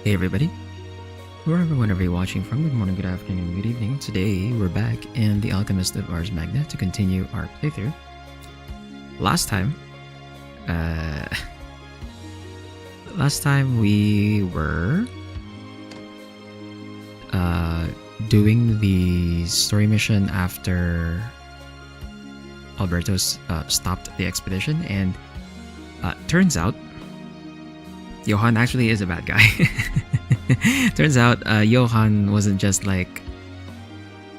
Hey everybody, wherever you're watching from, good morning, good afternoon, good evening. Today we're back in the Alchemist of Ars Magna to continue our playthrough. Last time we were doing the story mission after Alberto's stopped the expedition, and turns out Johan actually is a bad guy. Turns out Johan wasn't just like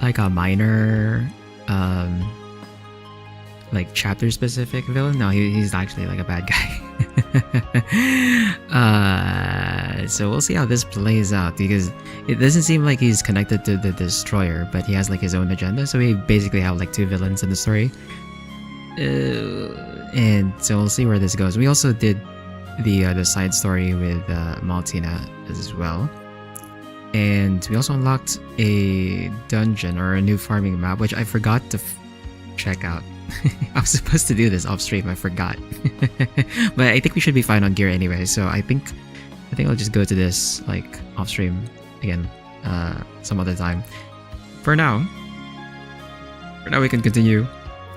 a minor like chapter specific villain. No, he's actually like a bad guy. So we'll see how this plays out, because it doesn't seem like he's connected to the destroyer, but he has like his own agenda. So we basically have like two villains in the story, and so we'll see where this goes. We also did the side story with Maltina as well, and we also unlocked a dungeon or a new farming map, which I forgot to check out. I was supposed to do this off stream, I forgot. But I think we should be fine on gear anyway, so I think I'll just go to this like off stream again some other time. For now we can continue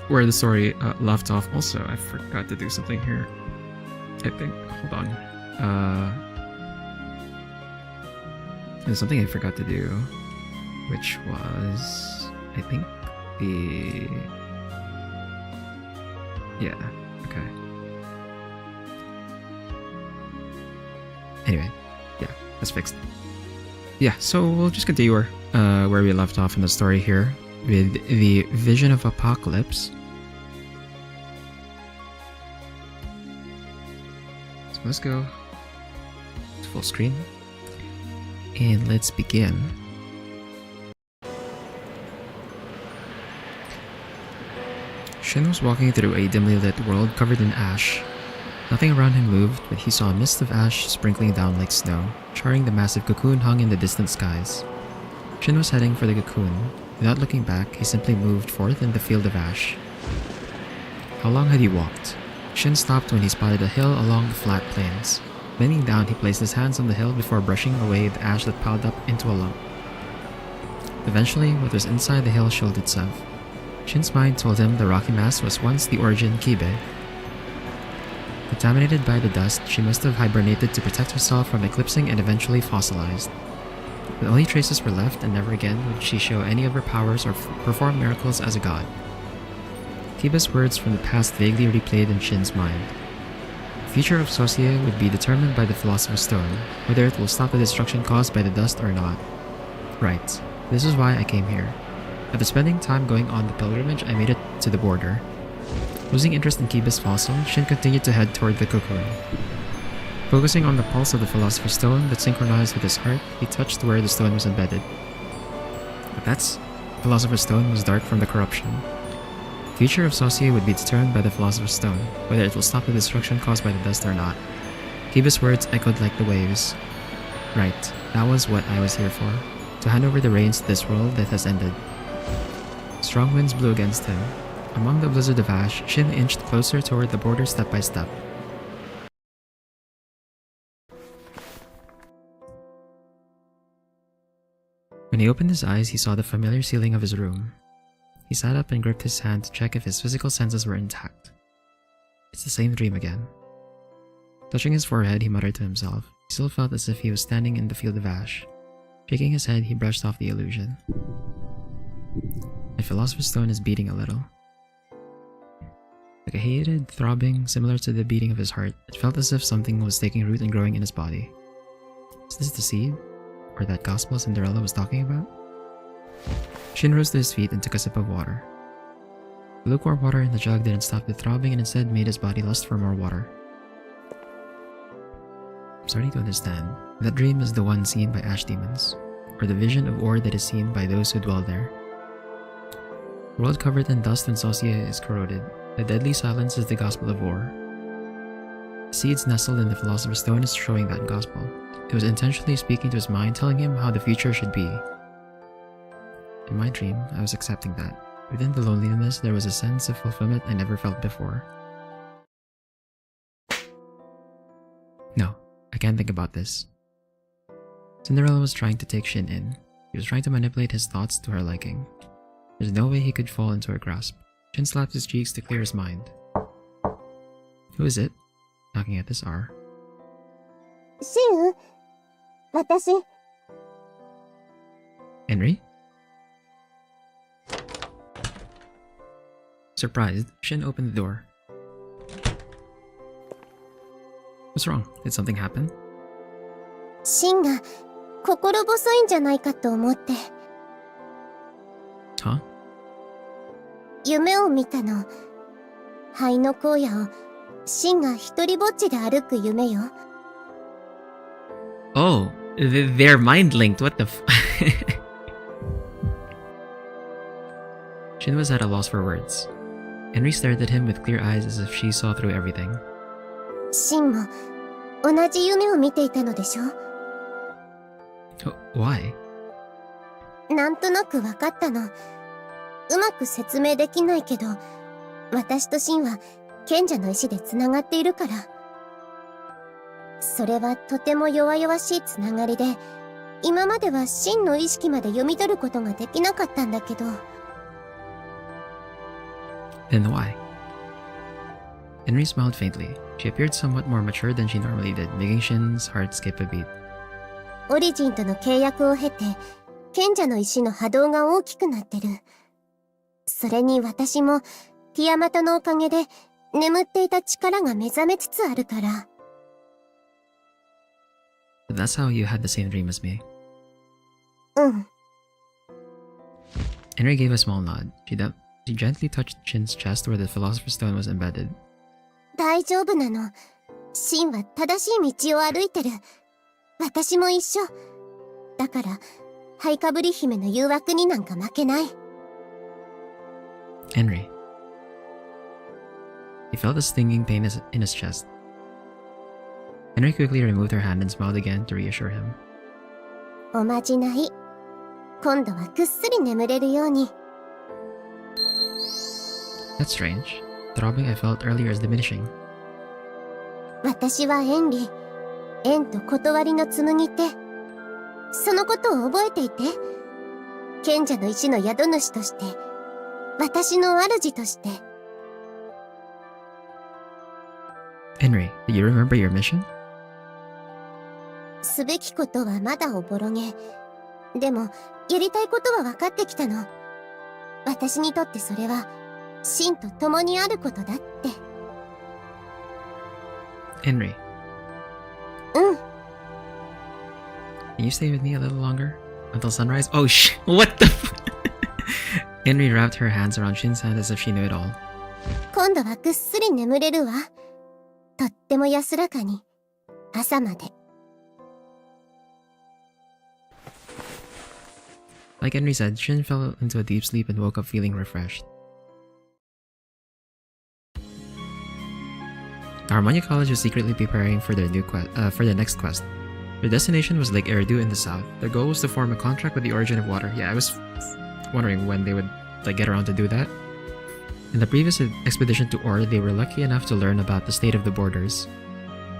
where the story left off. Also, I forgot to do something here, I think. Hold on. There's something I forgot to do, which was, I think, yeah, okay. Anyway, yeah, that's fixed. Yeah, so we'll just continue where we left off in the story here with the Vision of Apocalypse. Let's go to full screen and let's begin. Shin was walking through a dimly lit world covered in ash. Nothing around him moved, but he saw a mist of ash sprinkling down like snow, charring the massive cocoon hung in the distant skies. Shin was heading for the cocoon. Without looking back, he simply moved forth in the field of ash. How long had he walked? Shin stopped when he spotted a hill along the flat plains. Bending down, he placed his hands on the hill before brushing away the ash that piled up into a lump. Eventually, what was inside the hill showed itself. Shin's mind told him the rocky mass was once the origin Kibe. Contaminated by the dust, she must have hibernated to protect herself from eclipsing and eventually fossilized. But only traces were left, and never again would she show any of her powers or perform miracles as a god. Kiba's words from the past vaguely replayed in Shin's mind. The future of Sosie would be determined by the Philosopher's Stone, whether it will stop the destruction caused by the dust or not. Right, this is why I came here. After spending time going on the pilgrimage, I made it to the border. Losing interest in Kiba's fossil, Shin continued to head toward the cocoon. Focusing on the pulse of the Philosopher's Stone that synchronized with his heart, he touched where the stone was embedded. But the Philosopher's Stone was dark from the corruption. The future of Sosie would be determined by the Philosopher's Stone, whether it will stop the destruction caused by the dust or not. Kiba's words echoed like the waves. Right, that was what I was here for, to hand over the reins to this world that has ended. Strong winds blew against him. Among the blizzard of ash, Shin inched closer toward the border step by step. When he opened his eyes, he saw the familiar ceiling of his room. He sat up and gripped his hand to check if his physical senses were intact. It's the same dream again. Touching his forehead, he muttered to himself. He still felt as if he was standing in the field of ash. Shaking his head, he brushed off the illusion. The Philosopher's Stone is beating a little. Like a hated throbbing similar to the beating of his heart, it felt as if something was taking root and growing in his body. Is this the seed? Or that gospel Cinderella was talking about? Shin rose to his feet and took a sip of water. The lukewarm water in the jug didn't stop the throbbing and instead made his body lust for more water. I'm starting to understand. That dream is the one seen by ash demons, or the vision of ore that is seen by those who dwell there. The world covered in dust and Sosie is corroded. The deadly silence is the gospel of ore. The seeds nestled in the Philosopher's Stone is showing that gospel. It was intentionally speaking to his mind, telling him how the future should be. In my dream, I was accepting that. Within the loneliness, there was a sense of fulfillment I never felt before. No, I can't think about this. Cinderella was trying to take Shin in. He was trying to manipulate his thoughts to her liking. There's no way he could fall into her grasp. Shin slapped his cheeks to clear his mind. Who is it? Knocking at this R. Shin? Watashi. Henry? Surprised, Shin opened the door. What's wrong? Did something happen? シンが心細いんじゃないかと思って。Huh? 夢を見たの。灰の荒野をシンが一人ぼっちで歩く夢よ。Oh, they're mind linked. What the f. Shin was at a loss for words. Henry stared at him with clear eyes as if she saw through everything. シンも同じ夢を見ていたのでしょ？ Why? なんとなくわかったの。うまく説明できないけど、私とシンは賢者の石でつながっているから。それはとても弱々しいつながりで、今まではシンの意識まで読み取ることができなかったんだけど。Then why? Henry smiled faintly. She appeared somewhat more mature than she normally did, making Shin's heart skip a beat. オリジンとの契約を経て、賢者の石の波動が大きくなってる。それに私も、ティアマタのおかげで、眠っていた力が目覚めつつあるから。That's how you had the same dream as me. うん。Henry gave a small nod. She gently touched Shin's chest where the Philosopher's Stone was embedded. 大丈夫なの。シンは正しい道を歩いてる。私も一緒。だから、ハイカブリ姫の誘惑になんか負けない。Henry. He felt a stinging pain in his chest. Henry quickly removed her hand and smiled again to reassure him. おまじない。今度はぐっすり眠れるように。That's strange. Throbbing I felt earlier is diminishing. 私は縁理。縁と断りの紡手。そのことを覚えていて。賢者の石の宿主として。私の主として。Henry, do you remember your mission? すべきことはまだおぼろげ。でも、やりたいことは分かってきたの。私にとってそれは、真と共にあることだって。Henry. うん。Can you stay with me a little longer? Until sunrise? Oh what the f. Henry wrapped her hands around Shin's hand as if she knew it all. 今度はぐっすり眠れるわ。とっても安らかに。朝まで。Like Henry said, Shin fell into a deep sleep and woke up feeling refreshed. Harmonia College was secretly preparing for their next quest. Their destination was Lake Eridu in the south. Their goal was to form a contract with the origin of water. Yeah, I was wondering when they would get around to do that. In the previous expedition to Or, they were lucky enough to learn about the state of the borders.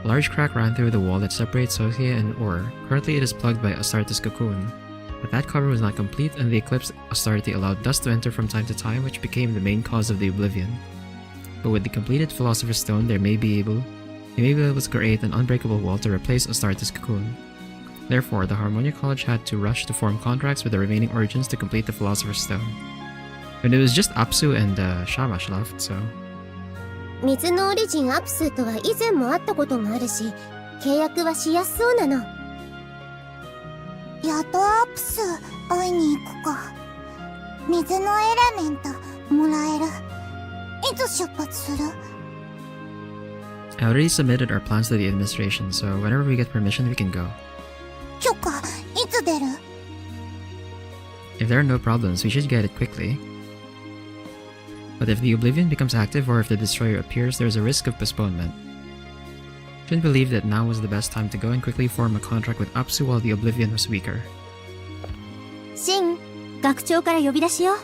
A large crack ran through the wall that separates Sohia and Or. Currently it is plugged by Astartes' cocoon. But that cover was not complete, and the eclipse Astarte allowed dust to enter from time to time, which became the main cause of the oblivion. But with the completed Philosopher's Stone, they may be able to create an unbreakable wall to replace Astartes' cocoon. Therefore, the Harmonia College had to rush to form contracts with the remaining origins to complete the Philosopher's Stone. And it was just Apsu and Shamash left, so... 水のオリジンアプスとは以前も会ったことがあるし、契約はしやすそうなの。やっとアプス会いに行くか。水のエレメントもらえる。いつ出発する？ I already submitted our plans to the administration, so whenever we get permission, we can go. 許可いつ出る？ If there are no problems, we should get it quickly. But if the Oblivion becomes active or if the Destroyer appears, there is a risk of postponement. Shin believed that now was the best time to go and quickly form a contract with Apsu while the Oblivion was weaker. シン、学長から呼び出しよ。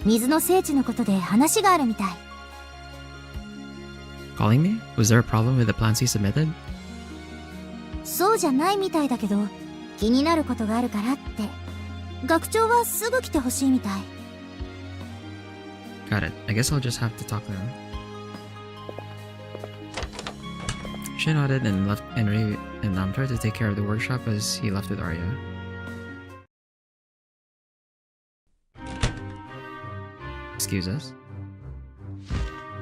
水の聖地のことで話があるみたい。Calling me? Was there a problem with the plans he submitted? そうじゃないみたいだけど、気になることがあるからって。学長はすぐ来てほしいみたい。Got it. I guess I'll just have to talk to him. Shin nodded and left and tried to take care of the workshop as he left with Arya. Excuse us.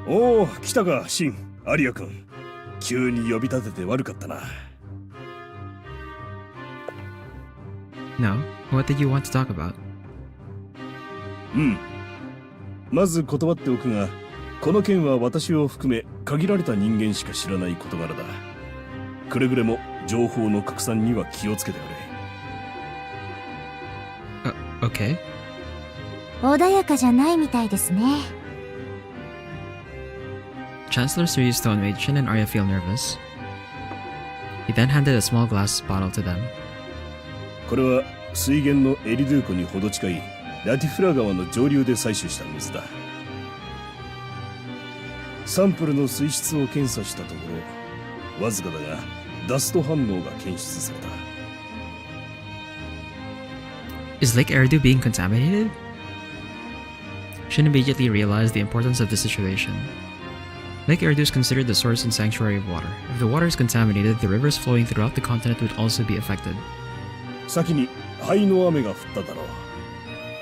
おお、来たか、シン、アリア君。急に呼び立てて悪かったな。No? What did you want to talk about? まず断っておくが、この件は私を含め限られた人間しか知らない事柄だ。くれぐれも情報の拡散には気をつけてくれ。Okay. 穏やかじゃないみたいですね。Chancellor's serious tone made Shin and Arya feel nervous. He then handed a small glass bottle to them. これは水源のエリドゥー湖にほど近いラティフラ川の上流で採取した水だ。サンプルの水質を検査したところ、わずかだがダスト反応が検出された。Is Lake Eridu being contaminated? Shin immediately realized the importance of the situation. Lake Eridu is considered the source and sanctuary of water. If the water is contaminated, the rivers flowing throughout the continent would also be affected. 先に灰の雨が降っただろう。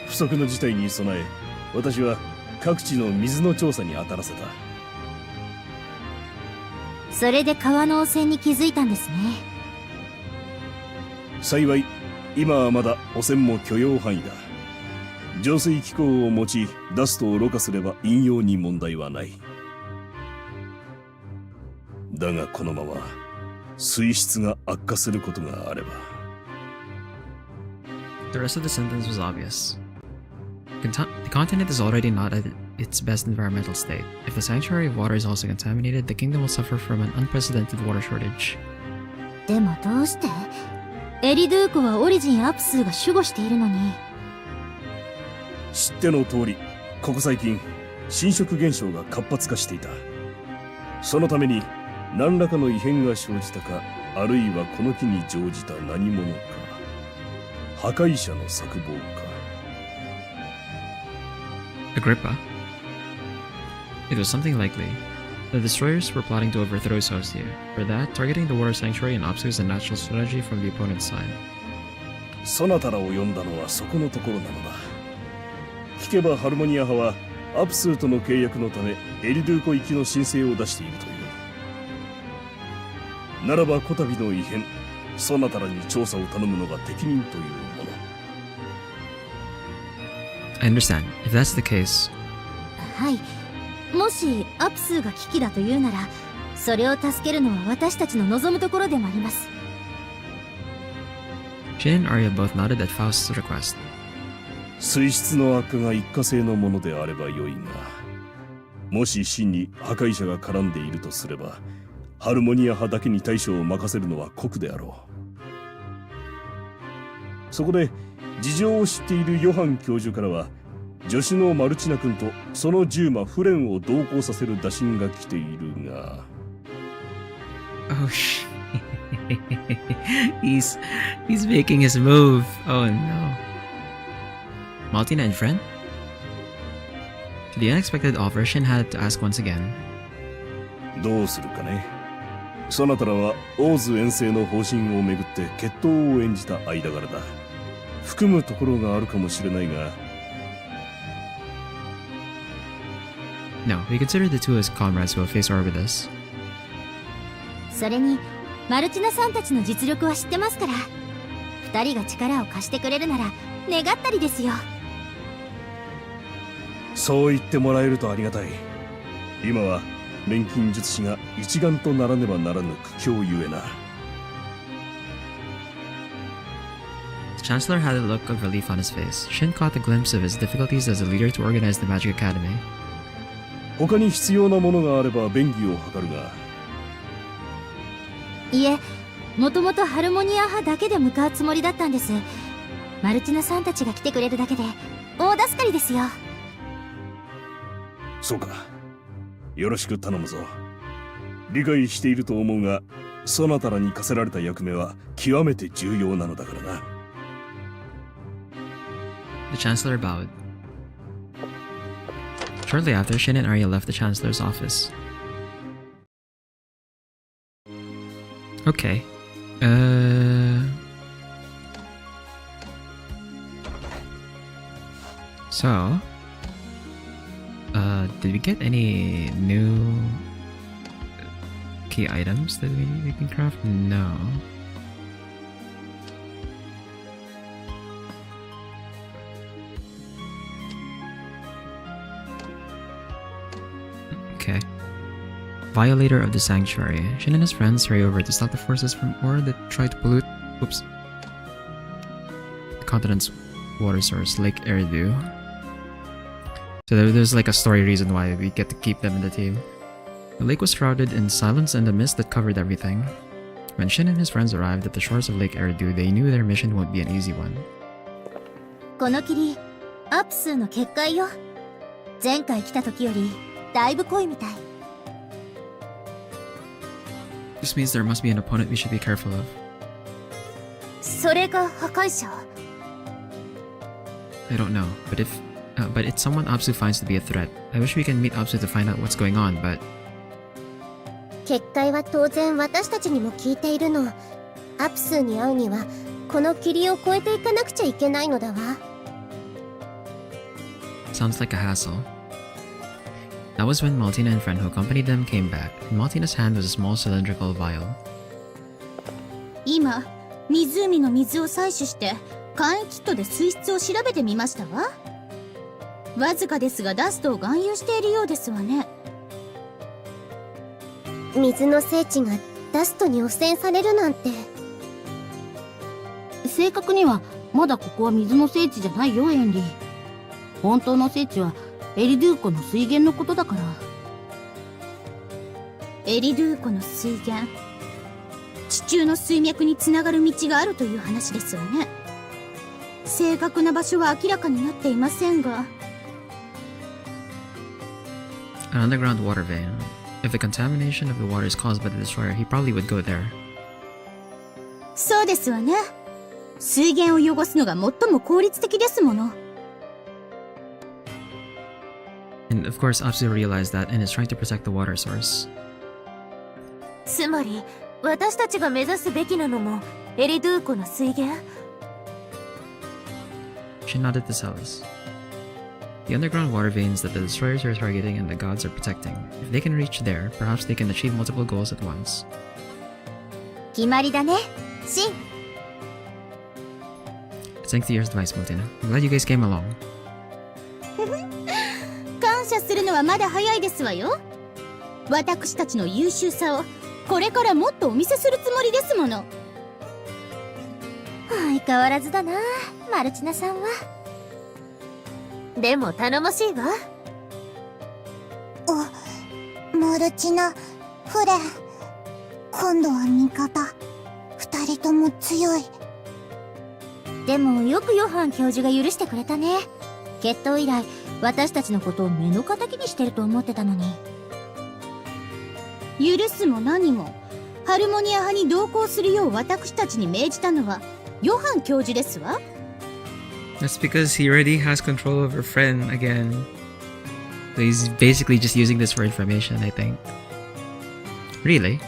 不測の事態に備え、私は各地の水の調査に当たらせた。それで川の汚染に気づいたんですね。幸い、今はまだ汚染も許容範囲だ。浄水機構を用い、ダストをろ過すれば飲用に問題はない。だがこのまま水質が悪化することがあれば。The rest of the sentence was obvious. The continent is already not at its best environmental state. If the sanctuary of water is also contaminated, the kingdom will suffer from an unprecedented water shortage. でもどうして？エリドゥー湖はオリジンアプスーが守護しているのに。知っての通り、ここ最近侵食現象が活発化していた。そのために何らかの異変が生じたか、あるいはこの機に乗じた何者か、破壊者の策謀か。Agrippa? It was something likely. The destroyers were plotting to overthrow Sosia. For that, targeting the water sanctuary and Opsu is a natural strategy from the opponent's side. そなたらを呼んだのはそこのところなのだ。聞けばハルモニア派はアプスーとの契約のためエリドゥー湖行きの申請を出しているという。ならばこたびの異変、そなたらに調査を頼むのが適任というもの。I understand. If that's the case... はい。もしアプスーが危機だというなら、それを助けるのは私たちの望むところでもあります。Shin and Arya both nodded at Faust's request. 水質の悪化が一過性のものであればよいが、もし真に破壊者が絡んでいるとすれば、ハルモニア派だけに対処を任せるのは酷であろう。そこで事情を知っているヨハン教授からは、助手のマルチナ君とその従馬フレンを同行させる打診が来ているが。Oh, he's making his move. Oh no. Maltina and friend? To the unexpected offer, Shin had to ask once again. どうするかね。そなたらはオーズ遠征の方針をめぐって決闘を演じた間柄だ。含むところがあるかもしれないが。No, we consider the two as comrades who will face Arvidus. それにマルチナさんたちの実力は知ってますから、二人が力を貸してくれるなら願ったりですよ。そう言ってもらえるとありがたい。今は錬金術師が一丸とならねばならぬ苦境ゆえな。The Chancellor had a look of relief on his face. Shin caught a glimpse of his difficulties as a leader to organize the Magic Academy. 他に必要なものがあれば便宜を図るが。いえ、もともとハルモニア派だけで向かうつもりだったんです。マルチナさんたちが来てくれるだけで大助かりですよ。そうか。よろしく頼むぞ。理解していると思うが、そなたらに課せられた役目は極めて重要なのだからな。The Chancellor bowed. Shortly after, Shin and Arya left the Chancellor's office. Okay. So, did we get any new key items that we can craft? No. Okay. Violator of the Sanctuary. Shin and his friends hurry over to stop the forces from Ore that try to pollute the continent's water source, Lake Eridu. So there's like a story reason why we get to keep them in the team. The lake was shrouded in silence and a mist that covered everything. When Shin and his friends arrived at the shores of Lake Eridu, they knew their mission won't be an easy one. この霧、アップ数の結界よ。前回来た時よりだいぶ濃いみたい。This means there must be an opponent we should be careful of. それが破壊者。 I don't know, but it's someone Apsu finds to be a threat. I wish we can meet Apsu to find out what's going on, but 結界は当然私たちにも効いているの。アプスに会うにはこの霧を越えていかなくちゃいけないのだわ。 sounds like a hassle. That was when Maltina and friend who accompanied them came back. In Maltina's hand was a small cylindrical vial. 今、湖の水を採取して簡易キットで水質を調べてみましたわ。わずかですがダストを含有しているようですわね。水の聖地がダストに汚染されるなんて。正確にはまだここは水の聖地じゃないよ、エンリー。本当の聖地はエリドゥー湖の水源のことだから。エリドゥー湖の水源、地中の水脈につながる道があるという話ですわね。正確な場所は明らかになっていませんが。 An underground water vein. If the contamination of the water is caused by the destroyer, he probably would go there. そうですわね。水源を汚すのが最も効率的ですもの。 And of course, Apsu realized that and is trying to protect the water source. つまり私たちが目指すべきなのもエリドゥー湖の水源。 She nodded to Celis. The underground water veins that the destroyers are targeting and the gods are protecting. If they can reach there, perhaps they can achieve multiple goals at once. 決まりだね、シン。 Thanks to your advice, Maltina. I'm glad you guys came along. 感謝するのはまだ早いですわよ。私たちの優秀さをこれからもっとお見せするつもりですもの。相変わらずだな、マルチナさんは。でも頼もしいわ。マルチナ、フレン、今度は味方。二人とも強い。でもよくヨハン教授が許してくれたね。決闘以来私たちのことを目の敵にしてると思ってたのに。許すも何もハルモニア派に同行するよう私たちに命じたのはヨハン教授ですわ。 That's because he already has control over Friend again. So he's basically just using this for information, I think. Really?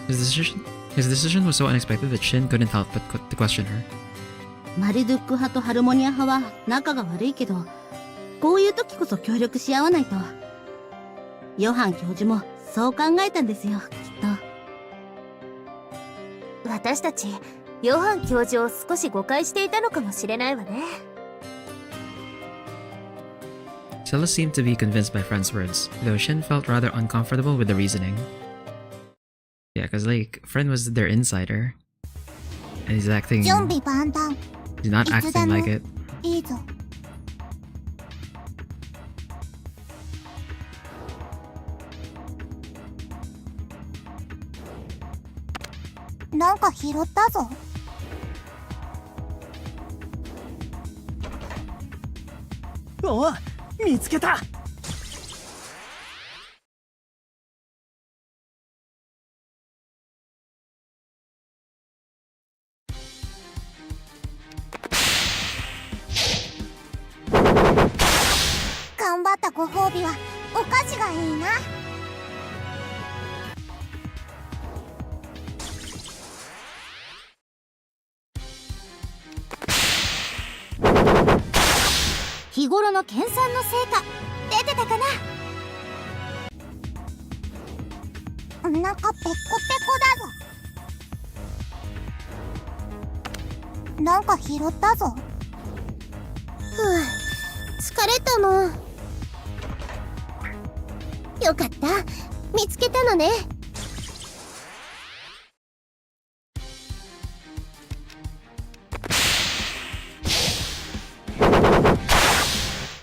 His decision was so unexpected that Shin couldn't help but to question her. マルドゥック派とハルモニア派は仲が悪いけど、こういう時こそ協力し合わないと。ヨハン教授もそう考えたんですよ、きっと。私たちヨハン教授を少し誤解していたのかもしれないわね。 Celis seemed to be convinced by Friend's words, though Shin felt rather uncomfortable with the reasoning. Yeah, cause like, Friend was their insider. And he's acting... 準備万端。 He's not acting like it. いいぞ。なんか拾ったぞ。おお、見つけた。張ったご褒美はお菓子がいいな。日頃の研鑽の成果出てたかな。お腹ペッコペコだぞ。なんか拾ったぞ。疲れたの。よかった、見つけたのね。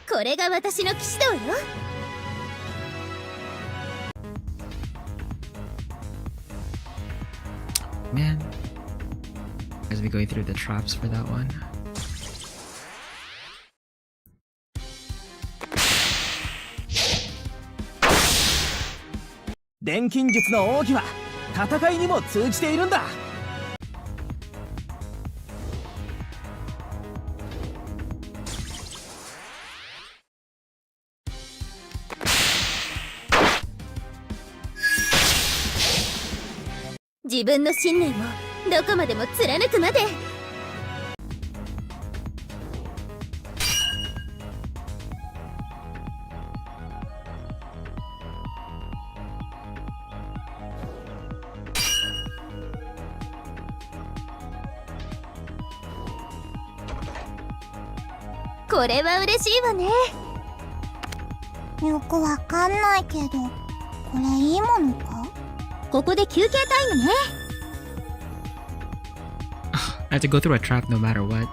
これが私の騎士道よ。Man. As we going through the traps for that one. 錬金術の奥義は戦いにも通じているんだ。自分の信念をどこまでも貫くまで。これは嬉しいわね。よくわかんないけど、これいいものか？ここで休憩タイムね。I have to go through a trap no matter what.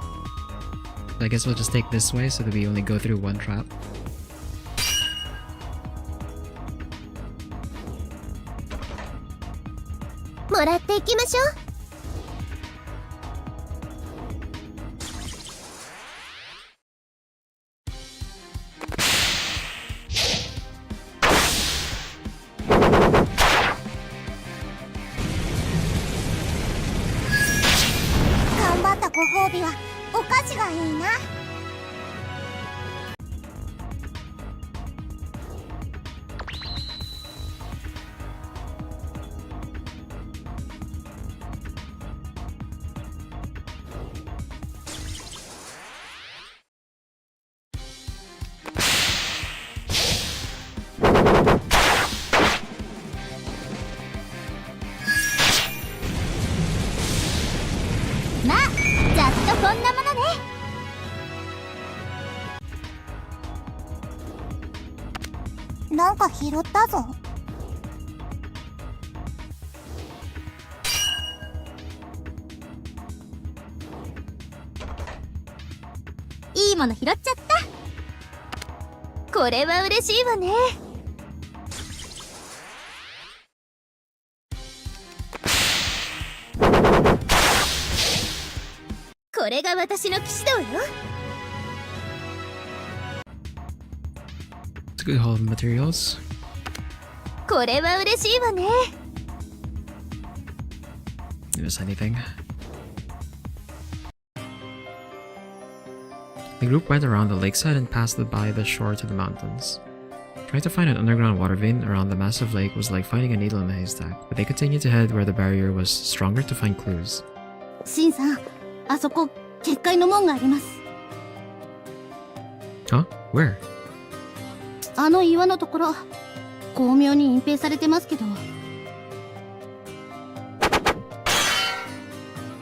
I guess we'll just take this way so that we only go through one trap. もらっていきましょう。頑張ったご褒美はお菓子がいいな。まあざっとこんなものね。なんか拾ったぞ。いいもの拾っちゃった。これは嬉しいわね。これが私の騎士道よ。It's a good haul of materials. これは嬉しいわね。Miss anything? The group went around the lakeside and passed by the shore to the mountains. Trying to find an underground water vein around the massive lake was like finding a needle in a haystack, but they continued to head where the barrier was stronger to find clues. シンさん、あそこ結界の門があります。 Huh? Where? あの岩のところ、巧妙に隠蔽されてますけど。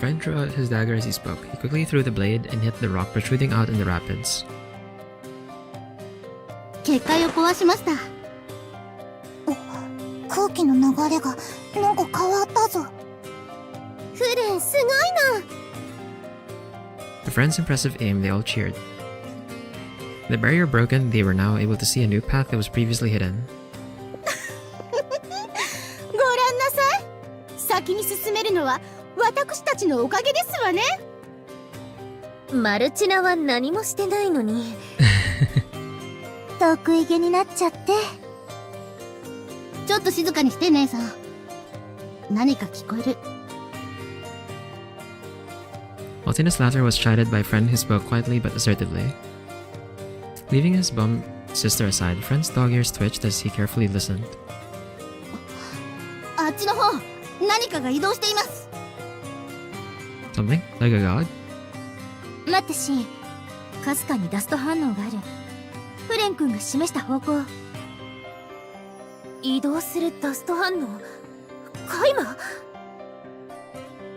Friend drew out his dagger as he spoke. He quickly threw the blade and hit the rock protruding out in the rapids. 結界を壊しました。空気の流れがなんか変わったぞ。フレン、すごいの。The friends' impressive aim, they all cheered. The barrier broken, they were now able to see a new path that was previously hidden. ご覧なさい。先に進めるのは私たちのおかげですわね。マルチナは何もしてないのに。得意げになっちゃって。ちょっと静かにして姉さん。何か聞こえる。Martinez' laughter was chided by a friend who spoke quietly but assertively. Leaving his bum Sister aside, friend's dog ears twitched as he carefully listened. あっちの方、何かが移動しています。 Something? Like a god? 待ってシン、かすかにダスト反応がある。フレン君が示した方向。移動するダスト反応。カイマ。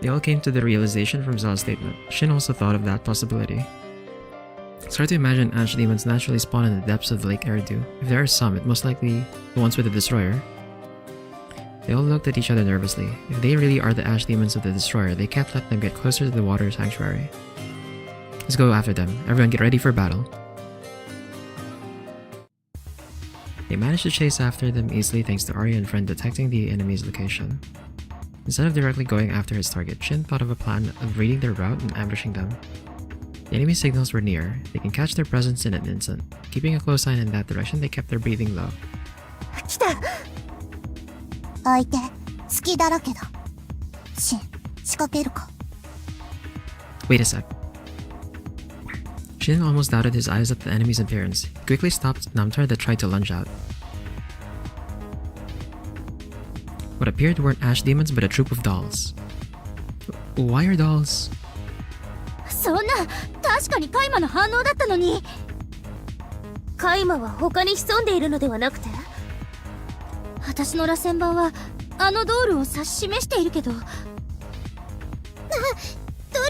They all came to the realization from Zal's statement. Shin also thought of that possibility. It's hard to imagine ash demons naturally spawn in the depths of Lake Eridu. If there are some, it most likely the ones with the destroyer. They all looked at each other nervously. If they really are the ash demons of the destroyer, they can't let them get closer to the water sanctuary. Let's go after them. Everyone get ready for battle. They managed to chase after them easily thanks to Arya and friend detecting the enemy's location. Instead of directly going after his target, Shin thought of a plan of reading their route and ambushing them. The enemy signals were near. They can catch their presence in an instant. Keeping a close eye in that direction, they kept their breathing low. 来た。相手、隙だらけだ。シン、仕掛けるか。Wait a sec. Shin almost doubted his eyes at the enemy's appearance. He quickly stopped Namtar that tried to lunge out. What appeared weren't ash demons but a troop of dolls. Why are dolls? そんな、確かにカイマの反応だったのに。カイマは他に潜んでいるのではなくて、私の螺旋板はあのドールを指し示しているけど。ドー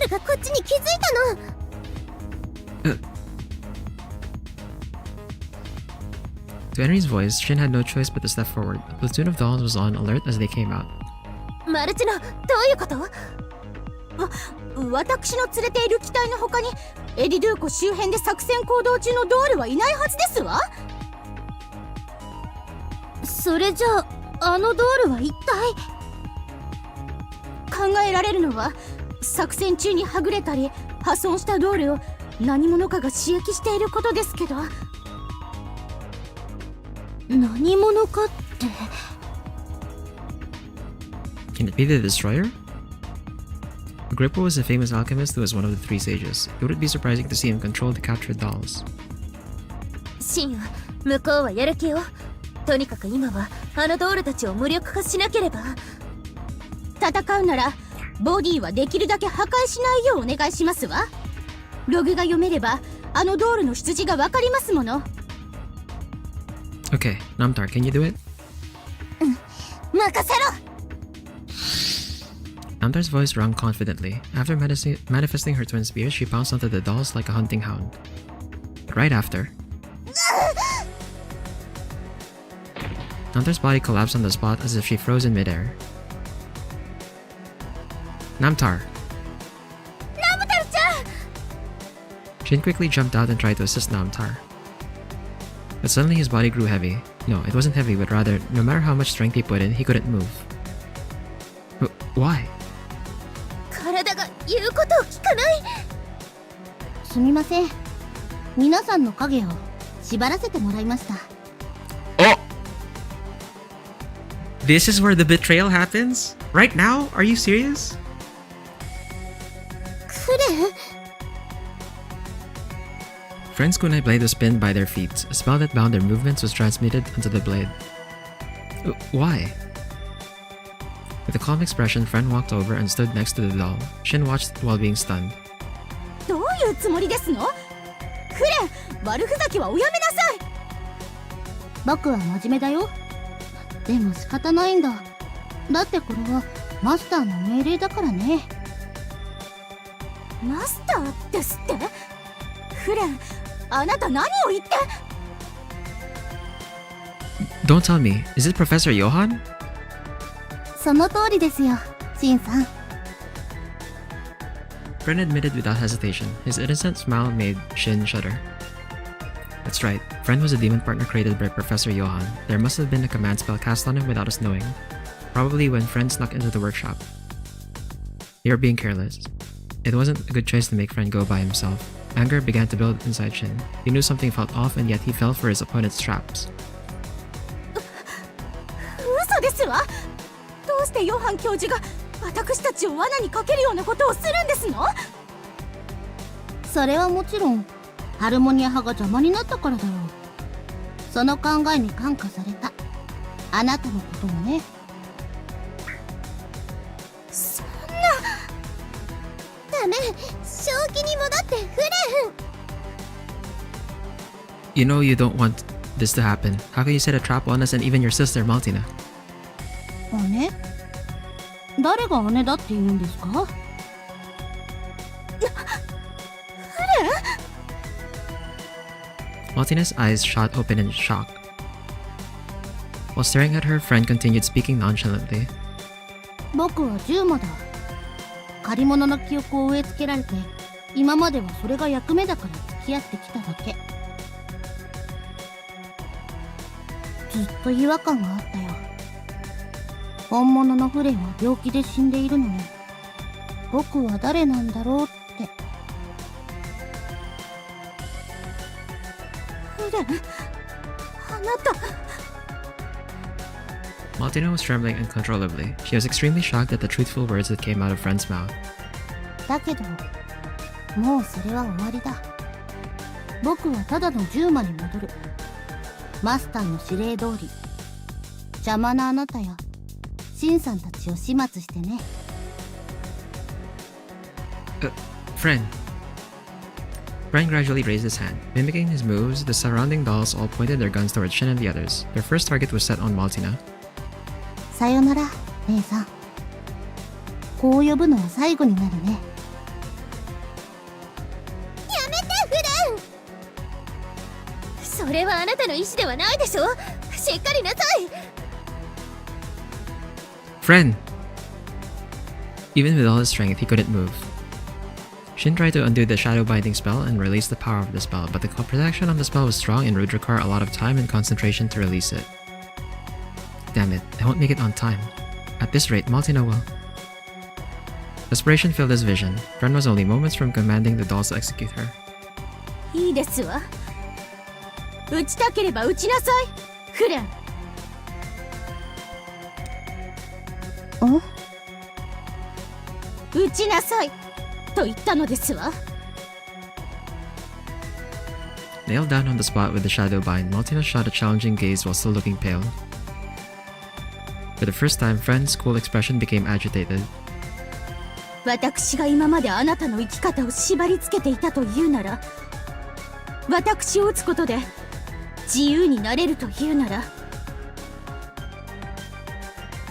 ルがこっちに気づいたの。To Henry's voice, Shin had no choice but to step forward. A platoon of dolls was on alert as they came out. マルチノ、どういうこと？私の連れている機体の他にエディドゥー湖周辺で作戦行動中のドールはいないはずですわ。それじゃあ、あのドールは一体？考えられるのは作戦中にはぐれたり破損したドールを何者かが刺激していることですけど、何者かって。 Can it be the destroyer? Agrippa was a famous alchemist who was one of the three sages. It wouldn't be surprising to see him control the captured dolls. シン、向こうはやる気よ。とにかく今はあのドールたちを無力化しなければ。戦うならボディはできるだけ破壊しないようお願いしますわ。ログが読めればあのドールの出自がわかりますもの。 Okay, Namtar, can you do it? 任せろ。 Namtar's voice rung confidently. After manifesting her twin spears, she pounced onto the dolls like a hunting hound. But right after, Namtar's body collapsed on the spot as if she froze in midair. Namtar! Shin quickly jumped out and tried to assist Namtar. But suddenly his body grew heavy. No, it wasn't heavy, but rather, no matter how much strength he put in, he couldn't move. Why? 体が言うことを聞かない。すみません。皆さんの影を縛らせてもらいました。Oh! This is where the betrayal happens? Right now? Are you serious? フレン Friend's kunai blade was pinned by their feet. A spell that bound their movements was transmitted onto the blade. Why? With a calm expression, Friend walked over and stood next to the doll. Shin watched while being stunned. どういうつもりですの？フレン、悪ふざけはおやめなさい。僕は真面目だよ。でも仕方ないんだ。だってこれはマスターの命令だからね。マスターですって？フレン、あなた何を言って？ Don't tell me. Is it Professor Johann? その通りですよ、シンさん。Friend admitted without hesitation. His innocent smile made Shin shudder. That's right. Friend was a demon partner created by Professor Johann. There must have been a command spell cast on him without us knowing. Probably when Friend snuck into the workshop. They were being careless. It wasn't a good choice to make Friend go by himself. Anger began to build inside Shin. He knew something felt off and yet he fell for his opponent's traps. 嘘ですわ。どうしてヨハン教授が私たちを罠にかけるようなことをするんですの？それはもちろんハルモニア派が邪魔になったからだろう。その考えに感化された。あなたのこともね。そんな。ダメ、正気に戻ってフレン。 You know you don't want this to happen. How can you set a trap on us and even your sister, Maltina? 姉？誰が姉だって言うんですか？ Maltina's eyes shot open in shock. While staring at her, friend continued speaking nonchalantly. 僕はジューマだ。借り物の記憶を植え付けられて、今まではそれが役目だから付き合ってきただけ。ずっと違和感があったよ。本物のフレンは病気で死んでいるのに、僕は誰なんだろうって。フレン、あなた。Maltina was trembling uncontrollably. She was extremely shocked at the truthful words that came out of friend's mouth. だけど、もうそれは終わりだ。僕はただのジューマに戻る。マスターの指令通り、邪魔なあなたやシンさんたちを始末してね。Friend. Friend gradually raised his hand. Mimicking his moves, the surrounding dolls all pointed their guns towards Shin and the others. Their first target was set on Maltina. さよなら、姉さん。こう呼ぶのは最後になるね。やめてフレン。それはあなたの意思ではないでしょ。しっかりなさい。 Friend! Even with all his strength, he couldn't move. Shin tried to undo the shadow binding spell and release the power of the spell, but the protection on the spell was strong and would require a lot of time and concentration to release it. Damn it, I won't make it on time. At this rate, Maltina will. Desperation filled his vision. Friend was only moments from commanding the dolls to execute her. いいですわ。撃ちたければ撃ちなさい、フレン。撃ちなさいと言ったのですわ。 Nailed down on the spot with the shadow bind, Maltina shot a challenging gaze while still looking pale. For the first time, Friend's cool expression became agitated. 私が今まであなたの生き方を縛り付けていたというなら、私を撃つことで自由になれるというなら、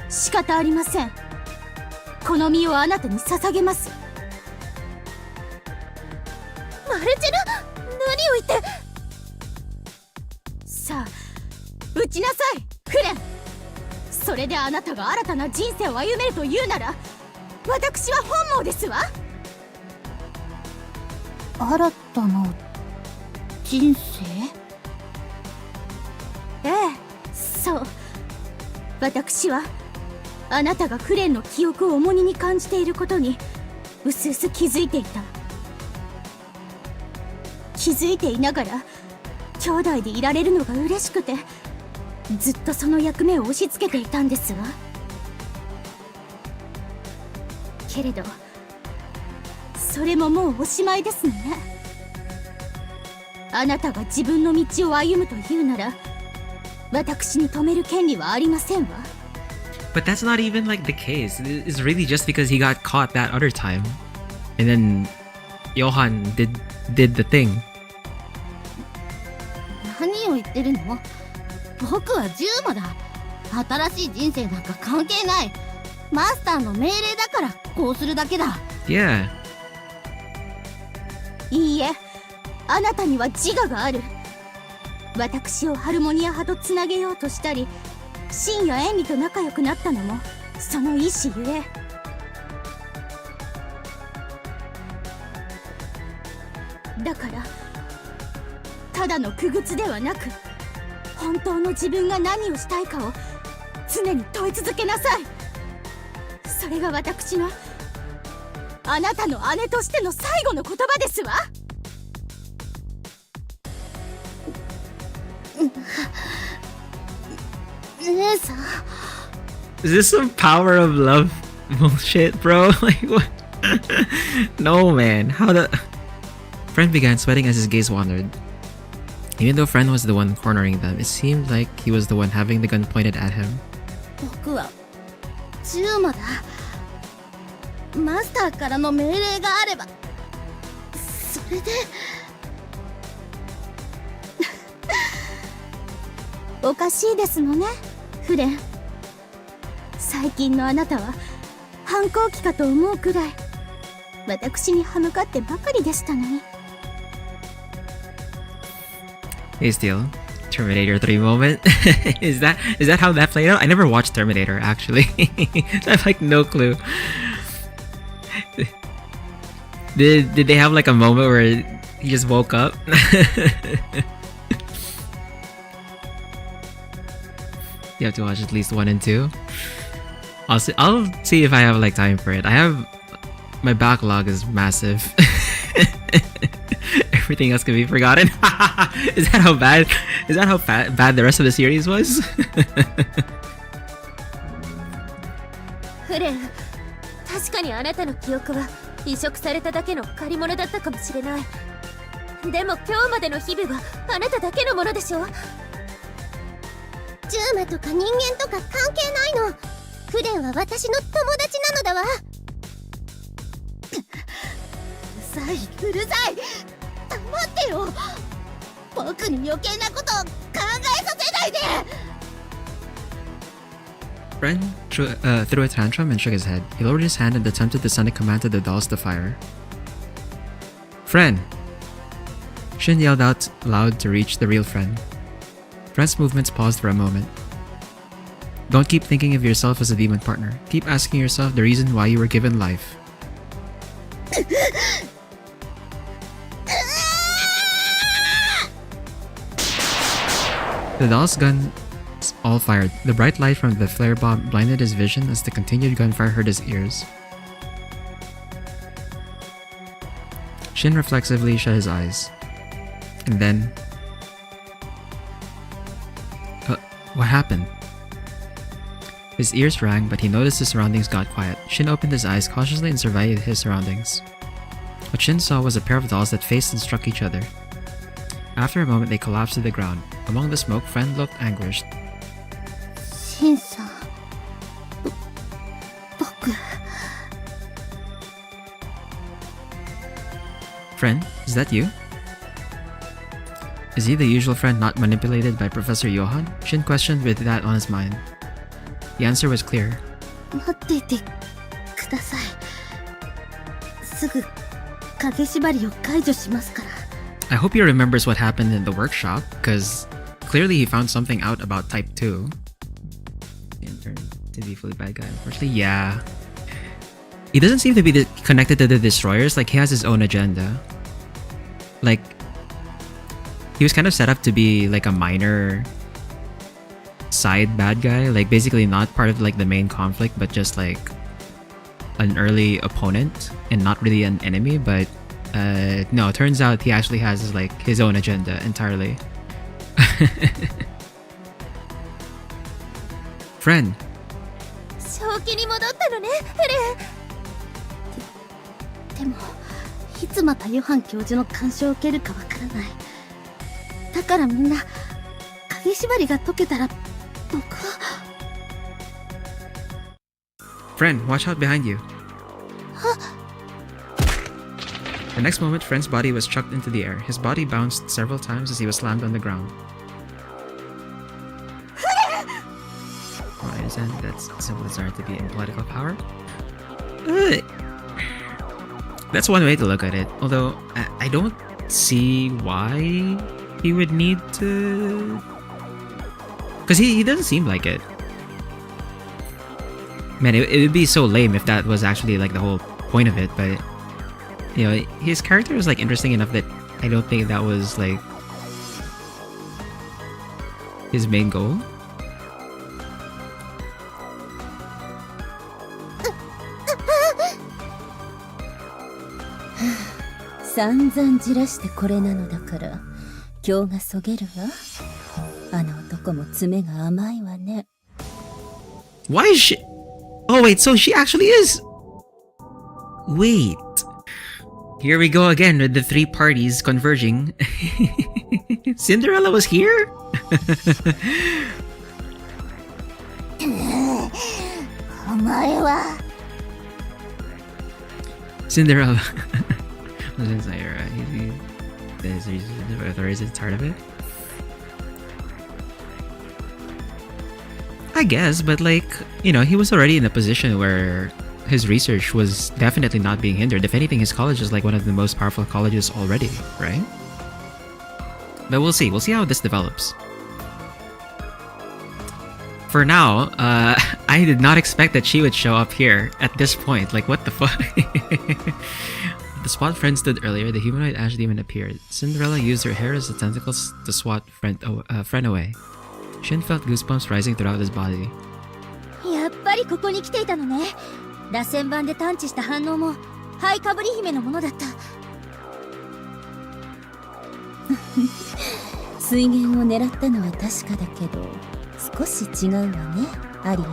仕方ありません。この身をあなたに捧げます。マルチナ、何を言って。さあ撃ちなさい、フレン。それであなたが新たな人生を歩めるというなら、私は本望ですわ。新たな人生？ええ、そう。私はあなたがフレンの記憶を重荷に感じていることにうすうす気づいていた。気づいていながら兄弟でいられるのが嬉しくて、ずっとその役目を押し付けていたんですわ。けれどそれももうおしまいですね。あなたが自分の道を歩むというなら、私に止める権利はありませんわ。 But that's not even like the case. It's really just because he got caught that other time. And then Johan did the thing. 何を言ってるの？僕はジューマだ。新しい人生なんか関係ない。マスターの命令だからこうするだけだ。Yeah. いいえ、あなたには自我がある。私をハルモニア派とつなげようとしたり、シンやエンリと仲良くなったのもその意志ゆえ。だからただの傀儡ではなく、本当の自分が何をしたいかを常に問い続けなさい。それが私のあなたの姉としての最後の言葉ですわ。姉さん。 Is this some power of love bullshit, bro? Like what? No, man. How the... Friend began sweating as his gaze wandered. Even though Friend was the one cornering them, it seemed like he was the one having the gun pointed at him. 僕はジューマだ。マスターからの命令があればそれでおかしいですのね、フレン。最近のあなたは反抗期かと思うくらい私に歯向かってばかりでしたのに。 Hey, Steel. Terminator 3 moment. Is that how that played out? I never watched Terminator, actually. So I have like no clue. Did they have like a moment where he just woke up? You have to watch at least 1 and 2. I'll see if I have like time for it. My backlog is massive. Everything else can be forgotten. Is that how bad the rest of the series was? フレン、確かにあなたの記憶は移植されただけの借り物だったかもしれない。でも今日までの日々はあなただけのものでしょ。ジューマとか人間とか関係ないの。フレンは私の友達なのだわ。うるさい、うるさい。黙ってよ。僕に余計なことを考えさせないで。 Friend threw a tantrum and shook his head. He lowered his hand and attempted to send a command to the dolls to fire. Friend! Shin yelled out loud to reach the real Friend. Friend's movements paused for a moment. Don't keep thinking of yourself as a demon partner. Keep asking yourself the reason why you were given life. The doll's guns all fired. The bright light from the flare bomb blinded his vision as the continued gunfire hurt his ears. Shin reflexively shut his eyes. And then... what happened? His ears rang, but he noticed his surroundings got quiet. Shin opened his eyes cautiously and surveyed his surroundings. What Shin saw was a pair of dolls that faced and struck each other. After a moment, they collapsed to the ground. Among the smoke, Friend looked anguished. シンさん、僕。 Friend, is that you? Is he the usual friend not manipulated by Professor Johan? Shin questioned with that on his mind. The answer was clear. 待っていてください。すぐ影縛りを解除しますから。 I hope he remembers what happened in the workshop, because clearly he found something out about Type 2. Intern to be fully bad guy, unfortunately. Yeah. He doesn't seem to be connected to the Destroyers, like he has his own agenda. Like, he was kind of set up to be like a minor side bad guy, like basically not part of like the main conflict, but just like an early opponent and not really an enemy. But no, it turns out he actually has like his own agenda entirely. Friend. 正気に戻ったのね、フレン。でもいつまたヨハン教授の干渉を受けるかわからない。だからみんな影縛りが解けたら僕は。 Friend, watch out behind you. The next moment, Friend's body was chucked into the air. His body bounced several times as he was slammed on the ground. Oh, I understand that's simple desire to be in political power. That's one way to look at it. Although, I don't see why he would need to... Because he doesn't seem like it. Man, it would be so lame if that was actually like the whole point of it, but... You know, his character was like interesting enough that I don't think that was like his main goal. Why is she... Oh wait, so she actually is... Wait... Here we go again with the three parties converging. Cinderella was here? お前は Cinderella was inside her. Is tired of it? I guess, but like, you know, he was already in a position where his research was definitely not being hindered. If anything, his college is like one of the most powerful colleges already, right? But we'll see. We'll see how this develops. For now, I did not expect that she would show up here at this point. Like, what the fuck? The spot friend stood earlier. The humanoid ash demon appeared. Cinderella used her hair as the tentacles to swat friend away. Shin felt goosebumps rising throughout his body. やっぱりここに来ていたのね。螺旋板で探知した反応もハイカブリ姫のものだった。水源を狙ったのは確かだけど、少し違うわね、アリア。